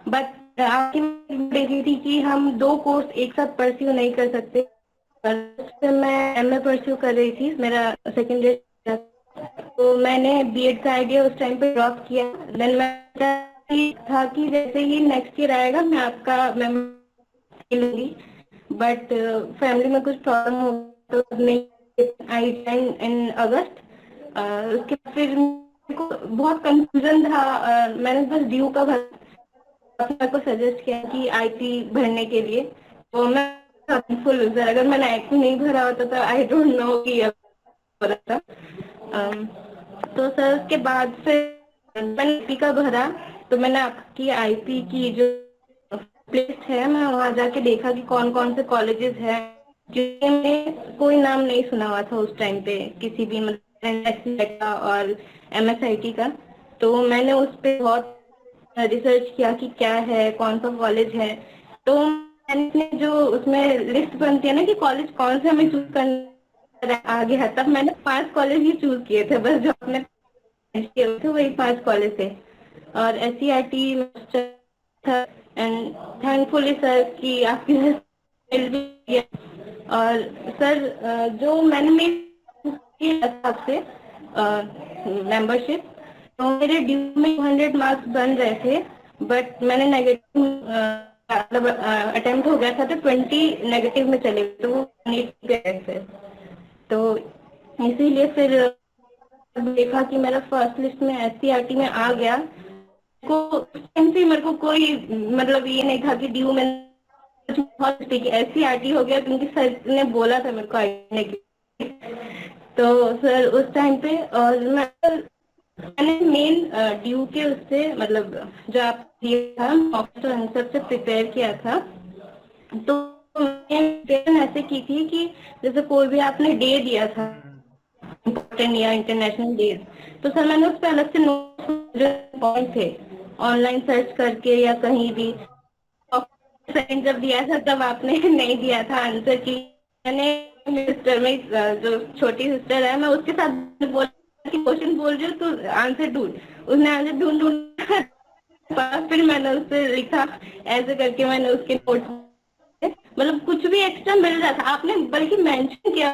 बट आपकी देखी थी कि हम 2 कोर्स एक साथ परस्यू नहीं कर सकते। मैं MA परस्यू कर रही थी, मेरा सेकेंड ईयर, तो मैंने बीएड का आइडिया उस टाइम पे ड्रॉप किया। देन मैं था कि जैसे ही नेक्स्ट ईयर आएगा मैं आपका मेंबर लूंगी, बट फैमिली में कुछ प्रॉब्लम हो तो नहीं आई इन अगस्त। उसके बाद फिर को बहुत कंफ्यूजन था। मैंने बस ड्यू का भर को सजेस्ट किया कि IT भरने के लिए, तो मैं थैंकफुल सर। अगर मैंने IT नहीं भरा होता तो आई डोंट नो कि अब था। तो सर उसके बाद फिर मैंने IP का भरा, तो मैंने आपकी IP की जो लिस्ट है मैं वहाँ जाके देखा कि कौन कौन से कॉलेजेस हैं, क्योंकि मैंने कोई नाम नहीं सुना हुआ था उस टाइम पे किसी भी, मतलब का और MSIT का। तो मैंने उस पर बहुत रिसर्च किया कि क्या है, कौन सा कॉलेज है। तो मैंने जो उसमें लिस्ट बनती है ना कि कॉलेज कौन से हमें चूज करना आ गया, तब मैंने 5 कॉलेज ही चूज किए थे बस, जो आपने किए थे वही 5 कॉलेज थे। और SCRT था, एंड थैंकफुली सर कि आपकी हेल्प भी किया। और सर जो मैंने आपसे मेंबरशिप, तो मेरे ड्यू में 100 मार्क्स बन रहे थे, बट मैंने नेगेटिव मतलब अटेम्प्ट हो गया था तो 20 नेगेटिव में चले, तो वो फिर तो इसीलिए फिर देखा कि मेरा फर्स्ट लिस्ट में SCRT में आ गया। मेरे को कोई मतलब ये नहीं था कि ड्यू में बहुत SCRT हो गया, क्योंकि सर ने बोला था मेरे को आने की। तो सर उस टाइम पे और मैंने मेन ड्यू के उससे मतलब जो आप दिए था ऑप्शन आंसर से प्रिपेयर किया था। तो मैंने ऐसे की थी कि जैसे कोई भी आपने डे दिया था इम्पोर्टेंट या इंटरनेशनल डेज, तो सर मैंने उस पर अलग से नोट्स जो पॉइंट थे ऑनलाइन सर्च करके या कहीं भी, सेकंड जब दिया था तब आपने नहीं दिया था आंसर की। मैंने सिस्टर में जो छोटी सिस्टर है, मैं उसके साथ बोला कि क्वेश्चन बोल रही हूँ तो आंसर ढूंढ, उसने आंसर ढूंढ फिर मैंने उससे लिखा, ऐसे करके मैंने उसके नोट मतलब कुछ भी एक्स्ट्रा मिल रहा था। आपने बल्कि मेंशन किया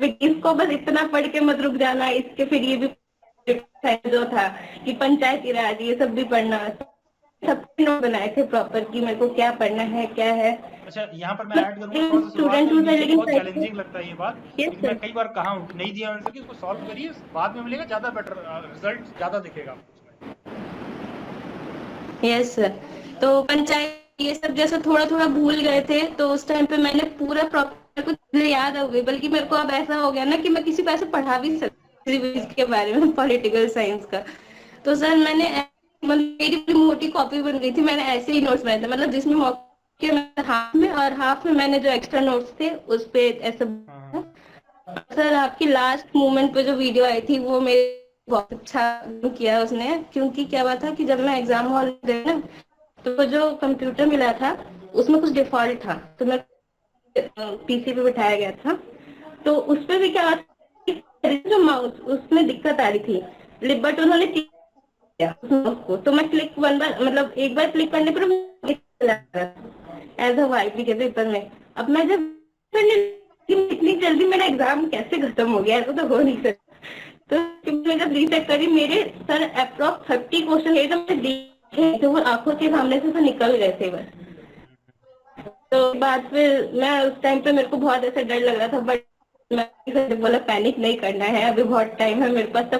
इसको बस इतना पढ़ के मत रुक जाना, इसके फिर ये भी जो था कि पंचायती राज ये सब भी पढ़ना, सब नोट बनाए थे प्रॉपर कि मेरे को क्या पढ़ना है क्या है। अच्छा, यहाँ पर मैं ऐड करूँगा, स्टूडेंट हूँ लेकिन बहुत चैलेंजिंग लगता है ये बात, लेकिन मैं कई बार कहा हूँ नहीं दिया आंसर कि इसको सॉल्व करिए, बाद में मिलेगा ज्यादा बेटर रिजल्ट, ज्यादा दिखेगा आपको उसमें। यस सर, तो पंचायत ये सब जैसे थोड़ा थोड़ा भूल गए थे, तो उस टाइम पे मैंने पूरा प्रॉपर कुछ याद हो गई, बल्कि मेरे को अब ऐसा हो गया ना कि मैं किसी पैसे पढ़ा भी सकती इसके बारे में, पॉलिटिकल साइंस का। तो सर मैंने मेरी मोटी कॉपी बन गई थी, मैंने ऐसे ही नोट्स बनाए थे, मतलब जिसमें हाफ में और हाफ में मैंने जो एक्स्ट्रा नोट्स थे उस पे ऐसा। सर आपकी लास्ट मोमेंट पे जो वीडियो आई थी वो मेरे बहुत अच्छा किया उसने, क्योंकि क्या बात था कि जब मैं एग्जाम हॉल गई ना, तो जो कंप्यूटर मिला था उसमें कुछ डिफॉल्ट था, तो मैं PC पे बिठाया गया था, तो उस पे भी क्या बात जो माउस उसमें दिक्कत आ रही थी, बट उन्होंने उसको, तो मैं क्लिक मतलब एक बार क्लिक करने पर एज अ YP के पेपर में। अब मैं जब कि इतनी जल्दी मेरा एग्जाम कैसे खत्म हो गया, ऐसा तो हो नहीं सकता। तो मैं जब रीचेक करी, मेरे सर अप्रोक्स 30 क्वेश्चन है तो मैंने देखे तो वो आंखों के सामने से तो निकल गए थे बस। तो बाद फिर मैं उस टाइम पे मेरे को बहुत ऐसा डर लग रहा था, बट मैं बोला पैनिक नहीं करना है, अभी बहुत टाइम है मेरे पास, तो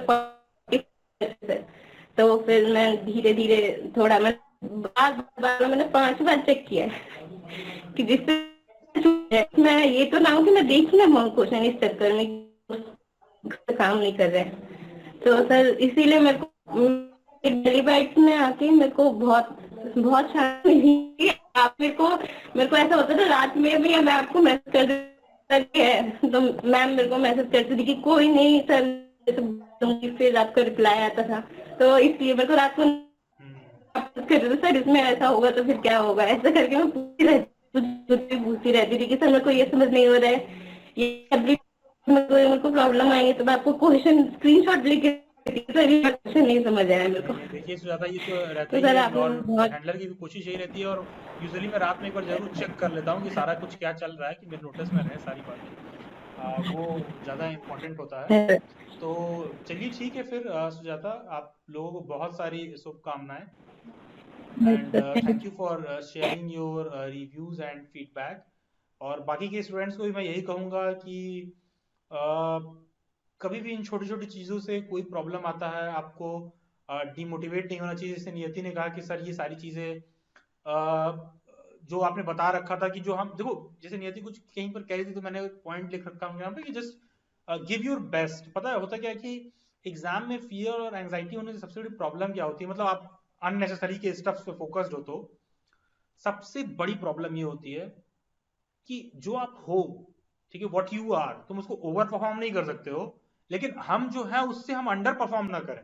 तो फिर मैं धीरे धीरे थोड़ा, मैं बार मैंने 5 बार चेक किया कि जिससे मैं ये तो ना हो कि मैं देख ही ना पाऊँ क्वेश्चन इस चक्कर में काम नहीं कर रहे। तो सर इसीलिए मेरे को डेली बाइट्स में आके मेरे को बहुत बहुत शांति मिली। आप मेरे को ऐसा होता था रात में भी मैं आपको मैसेज कर देती है तो मैम मेरे को मैसेज करती थी कि कोई नहीं सर, फिर आपका रिप्लाई आता था। तो इसलिए मेरे को रात को सर इसमें ऐसा होगा तो फिर क्या होगा, ऐसा करके मैं पूछती रहती थी कि सर मेरे को ये समझ नहीं हो रहा है, ये मेरे को प्रॉब्लम आएगी तो मैं आपको क्वेश्चन स्क्रीनशॉट लेके क्वेश्चन नहीं समझ आया मेरे को। देखिए सुजाता, ये तो रहता ही है, हैंडलर की भी कोशिश यही रहती है, और यूजुअली मैं रात में एक बार जरूर चेक कर लेता हूँ कि सारा कुछ क्या चल रहा है, कि मेरे नोटिस में रहे सारी बातें, वो ज़्यादा इम्पोर्टेंट होता है। तो चलिए ठीक है फिर सुजाता, आप लोगों को बहुत सारी शुभकामनाएं, and thank you for sharing your reviews and feedback. और बाकी के स्टूडेंट्स को भी मैं यही कहूँगा कि कभी भी इन छोटी छोटी चीज़ों से कोई प्रॉब्लम आता है, आपको डिमोटिवेट नहीं होना चाहिए। जैसे नियति ने कहा कि सर ये सारी चीज़ें जो आपने बता रखा था कि जो हम देखो, जैसे नियति कुछ कहीं पर कह रही थी तो मैंने पॉइंट लिख रखा हूँ यहाँ पे कि जस्ट गिव योर बेस्ट। पता है होता क्या है कि एग्जाम में फियर और एंजाइटी होने से सबसे बड़ी प्रॉब्लम क्या होती है, मतलब आप अननेसेसरी के स्टफ पे फोकस्ड हो तो सबसे बड़ी प्रॉब्लम ये होती है कि जो आप हो, ठीक है, व्हाट यू आर, तुम उसको ओवर परफॉर्म नहीं कर सकते हो, लेकिन हम जो है उससे हम अंडर परफॉर्म ना करें।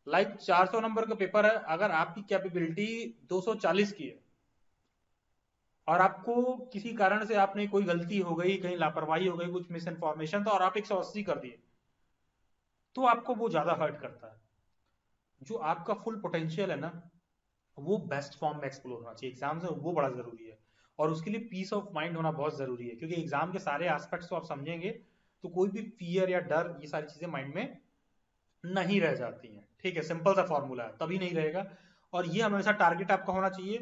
लाइक 400 नंबर का पेपर है, अगर आपकी कैपेबिलिटी 240 की है और आपको किसी कारण से आपने कोई गलती हो गई, कहीं लापरवाही हो गई, कुछ मिस इन्फॉर्मेशन था और आप 180 कर दिए, तो आपको वो ज्यादा हर्ट करता है। जो आपका फुल पोटेंशियल है ना, वो बेस्ट फॉर्म में एक्सप्लोर होना चाहिए एग्जाम्स में, वो बड़ा जरूरी है। और उसके लिए पीस ऑफ माइंड होना बहुत जरूरी है, क्योंकि एग्जाम के सारे एस्पेक्ट्स को आप समझेंगे तो कोई भी फियर या डर, ये सारी चीजें माइंड में नहीं रह जाती हैं। ठीक है, सिंपल सा फॉर्मूला है, तभी नहीं रहेगा। और ये हमेशा टारगेट आपका होना चाहिए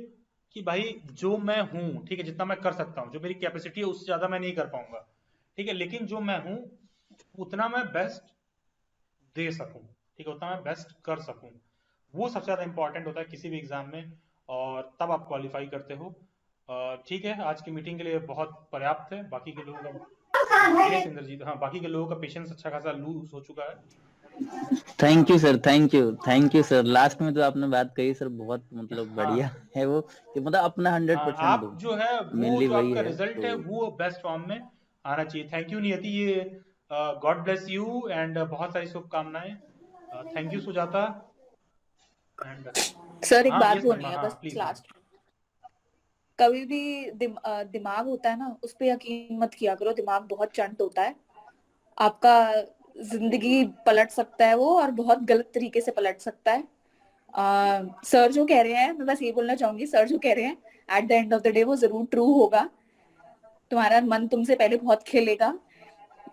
कि भाई जो मैं हूं, ठीक है, जितना मैं कर सकता हूं, जो मेरी कैपेसिटी है उससे ज्यादा मैं नहीं कर पाऊंगा, ठीक है, लेकिन जो मैं हूं उतना मैं बेस्ट दे सकूं, ठीक है, उतना मैं बेस्ट कर सकूं, वो सबसे ज्यादा इंपॉर्टेंट होता है किसी भी एग्जाम में, और तब आप क्वालिफाई करते हो। ठीक है, आज की मीटिंग के लिए बहुत पर्याप्त है। बाकी के लोगों का इंद्रजीत, हाँ, बाकी के लोगों का पेशेंस अच्छा खासा लूज हो चुका है। Thank you sir, thank you sir. Last में जो आपने बात कही सर, बहुत मतलब बढ़िया है वो, कि मतलब अपना 100% आप दो, जो है वो मेनली जो वही आपका है। रिजल्ट है वो बेस्ट फॉर्म में आना चाहिए। थैंक यू नियति, ये गॉड ब्लेस यू एंड बहुत सारी शुभकामनाएं। Thank you Sujata. And sir एक हाँ, बात यस बोलनी महिमा, है हाँ बस प्लीज। लास्ट, कभी भी दिमाग होता है ना, उस पर यकीन मत किया करो, दिमाग बहुत चंट होता है, आपका जिंदगी पलट सकता है वो, और बहुत गलत तरीके से पलट सकता है। सर जो कह रहे हैं, मैं बस ये बोलना चाहूंगी, सर जो कह रहे हैं at the end of the day वो जरूर ट्रू होगा। तुम्हारा मन तुमसे पहले बहुत खेलेगा,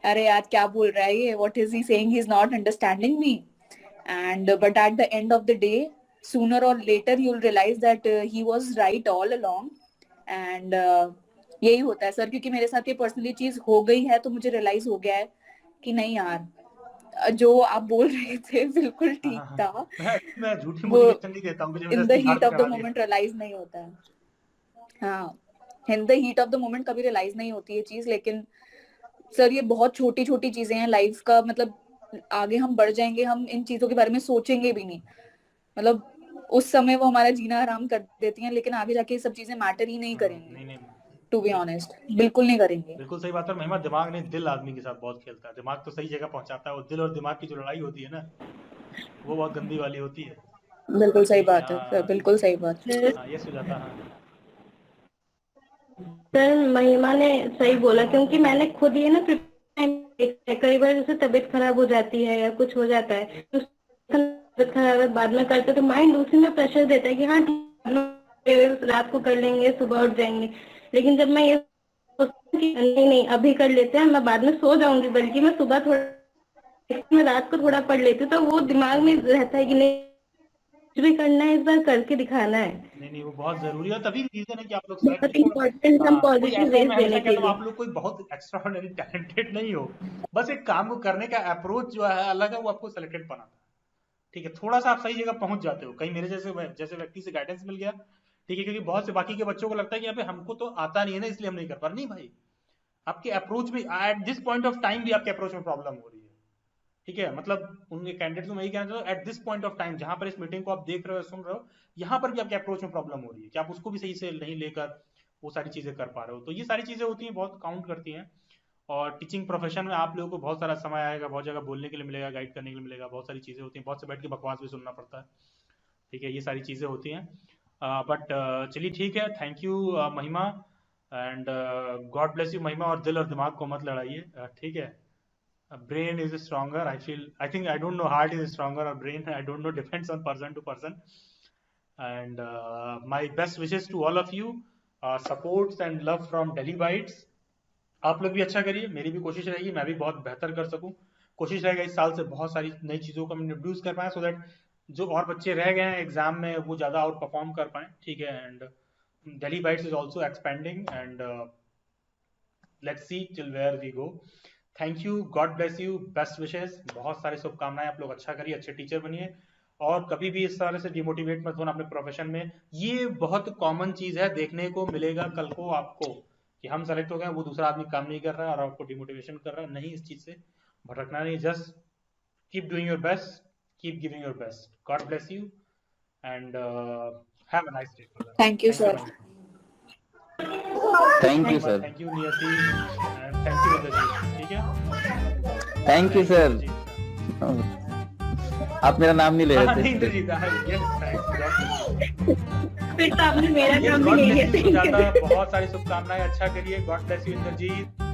अरे यार क्या बोल रहा है ये, what is he saying, he is not understanding me, and but at the end of the day sooner or later you'll realize that he was right all along, and यही होता है सर, क्योंकि मेरे साथ ये पर्सनली चीज हो गई है, तो मुझे रियलाइज हो गया है कि नहीं यार जो आप बोल रहे थे बिल्कुल ठीक था। मैं झूठी वो मोटिवेशन नहीं देता हूँ, मुझे इन द जबरदस्ती हीट हाथ ऑफ द करा दिया। मोमेंट रियलाइज नहीं होता है, हाँ, in the heat of the moment कभी रियलाइज नहीं होती है चीज, लेकिन सर ये बहुत छोटी छोटी चीजें हैं लाइफ का, मतलब आगे हम बढ़ जाएंगे, हम इन चीजों के बारे में सोचेंगे भी नहीं, मतलब उस समय वो हमारा जीना आराम कर देती हैं, लेकिन आगे जाके ये सब चीजें मैटर ही नहीं करेंगी। नहीं, टू बी ऑनेस्ट बिल्कुल नहीं करेंगे। बिल्कुल सही बात है महिमा, दिमाग नहीं दिल आदमी के साथ बहुत खेलता है। दिमाग तो सही जगह पहुंचाता है, वो दिल और दिमाग की जो लड़ाई होती है ना, वो बहुत गंदी वाली होती है। बिल्कुल सही बात है सर, बिल्कुल सही बात है। हाँ, ये सुजाता, हाँ सर महिमा ने सही बोला, क्योंकि मैंने खुद ये ना कई बार जैसे तबीयत खराब हो जाती है या कुछ हो जाता है, तो तबीयत खराब है बाद में करते तो माइंड उसी में प्रेशर देता है कि हाँ रात को कर लेंगे, सुबह उठ जाएंगे। लेकिन जब मैं ये नहीं नहीं अभी कर लेते हैं, मैं बाद में सो जाऊंगी, बल्कि मैं सुबह थोड़ा, मैं रात को थोड़ा पढ़ लेती हूँ, तो वो दिमाग में रहता है कि नहीं कुछ भी करना है, इस बार करके दिखाना है। नहीं वो बहुत जरूरी है, तभी रीजन है कि आप लोग बहुत इम्पोर्टेंट हम कोई पॉजिटिव ऐसा, वेज मैं हमेशा देने के कहता हूँ लिए। आप लोग कोई बहुत एक्स्ट्राऑर्डिनरी टैलेंटेड नहीं हो, बस एक काम को करने का अप्रोच जो है अलग है, वो आपको सिलेक्टेड बनाता है। ठीक है, थोड़ा सा आप सही जगह पहुंच जाते हो, कहीं मेरे जैसे व्यक्ति से गाइडेंस मिल गया, ठीक है, क्योंकि बहुत से बाकी के बच्चों को लगता है कि यहाँ पे हमको तो आता नहीं है ना, इसलिए हम नहीं कर पा रहे। नहीं भाई, आपके अप्रोच में at this point of time भी आपके अप्रोच में प्रॉब्लम हो रही है। ठीक है, मतलब उनके कैंडिडेट्स को मैं यही कहना चाहता हूँ, at this point of time जहां पर इस मीटिंग को आप देख रहे हो, सुन रहे हो, यहाँ पर भी आपके अप्रोच में प्रॉब्लम हो रही है कि आप उसको भी सही से नहीं लेकर वो सारी चीजें कर पा रहे हो। तो ये सारी चीजें होती हैं, बहुत काउंट करती हैं। और टीचिंग प्रोफेशन में आप लोगों को बहुत सारा समय आएगा, बहुत जगह बोलने के लिए मिलेगा, गाइड करने के लिए मिलेगा, बहुत सारी चीजें होती हैं, बहुत से बैठ के बकवास भी सुनना पड़ता है। ठीक है, ये सारी चीजें होती हैं। बट चलिए ठीक है, थैंक यू महिमा, एंड गॉड ब्लेस यू महिमा। और दिल और दिमाग को मत लड़ाइए, ठीक है। Brain is stronger, I think, I don't know heart is stronger or brain, I don't know, depends on person to person. And my best wishes to all of you, supports and love from Delhi Bytes. आप लोग भी अच्छा करिए, मेरी भी कोशिश रहेगी मैं भी बहुत बेहतर कर सकूं। कोशिश रहेगा इस साल से बहुत सारी नई चीज़ों को हम इंट्रोड्यूस कर पाएं, सो दैट जो और बच्चे रह गए हैं एग्जाम में वो ज़्यादा और परफॉर्म कर पाएं। ठीक है, and Delhi Bytes is also expanding, and let's see till where we go. Thank you, God bless you, best wishes, बहुत सारी शुभकामनाएं। आप लोग अच्छा करिए, अच्छे टीचर बनिए, और कभी भी इस तरह से डिमोटिवेट मत होना अपने प्रोफेशन में। ये बहुत कॉमन चीज है, देखने को मिलेगा कल को आपको कि हम सेलेक्ट हो गए, वो दूसरा आदमी काम नहीं कर रहा है और आपको डिमोटिवेशन कर रहा है। नहीं, इस चीज से भटकना नहीं, just keep doing your best, keep giving your best. God bless you and have a nice day. Thank you sir. Thank you sir. Thank you Niyati, and thank you विद्याजी। ठीक है, थैंक यू सर। आप मेरा नाम नहीं ले रहे थे। Indrajit, yes thanks, फिर तो आपने मेरा काम भी नहीं लिया। बहुत सारी शुभकामनाएं, अच्छा करिए। God bless you Indrajit.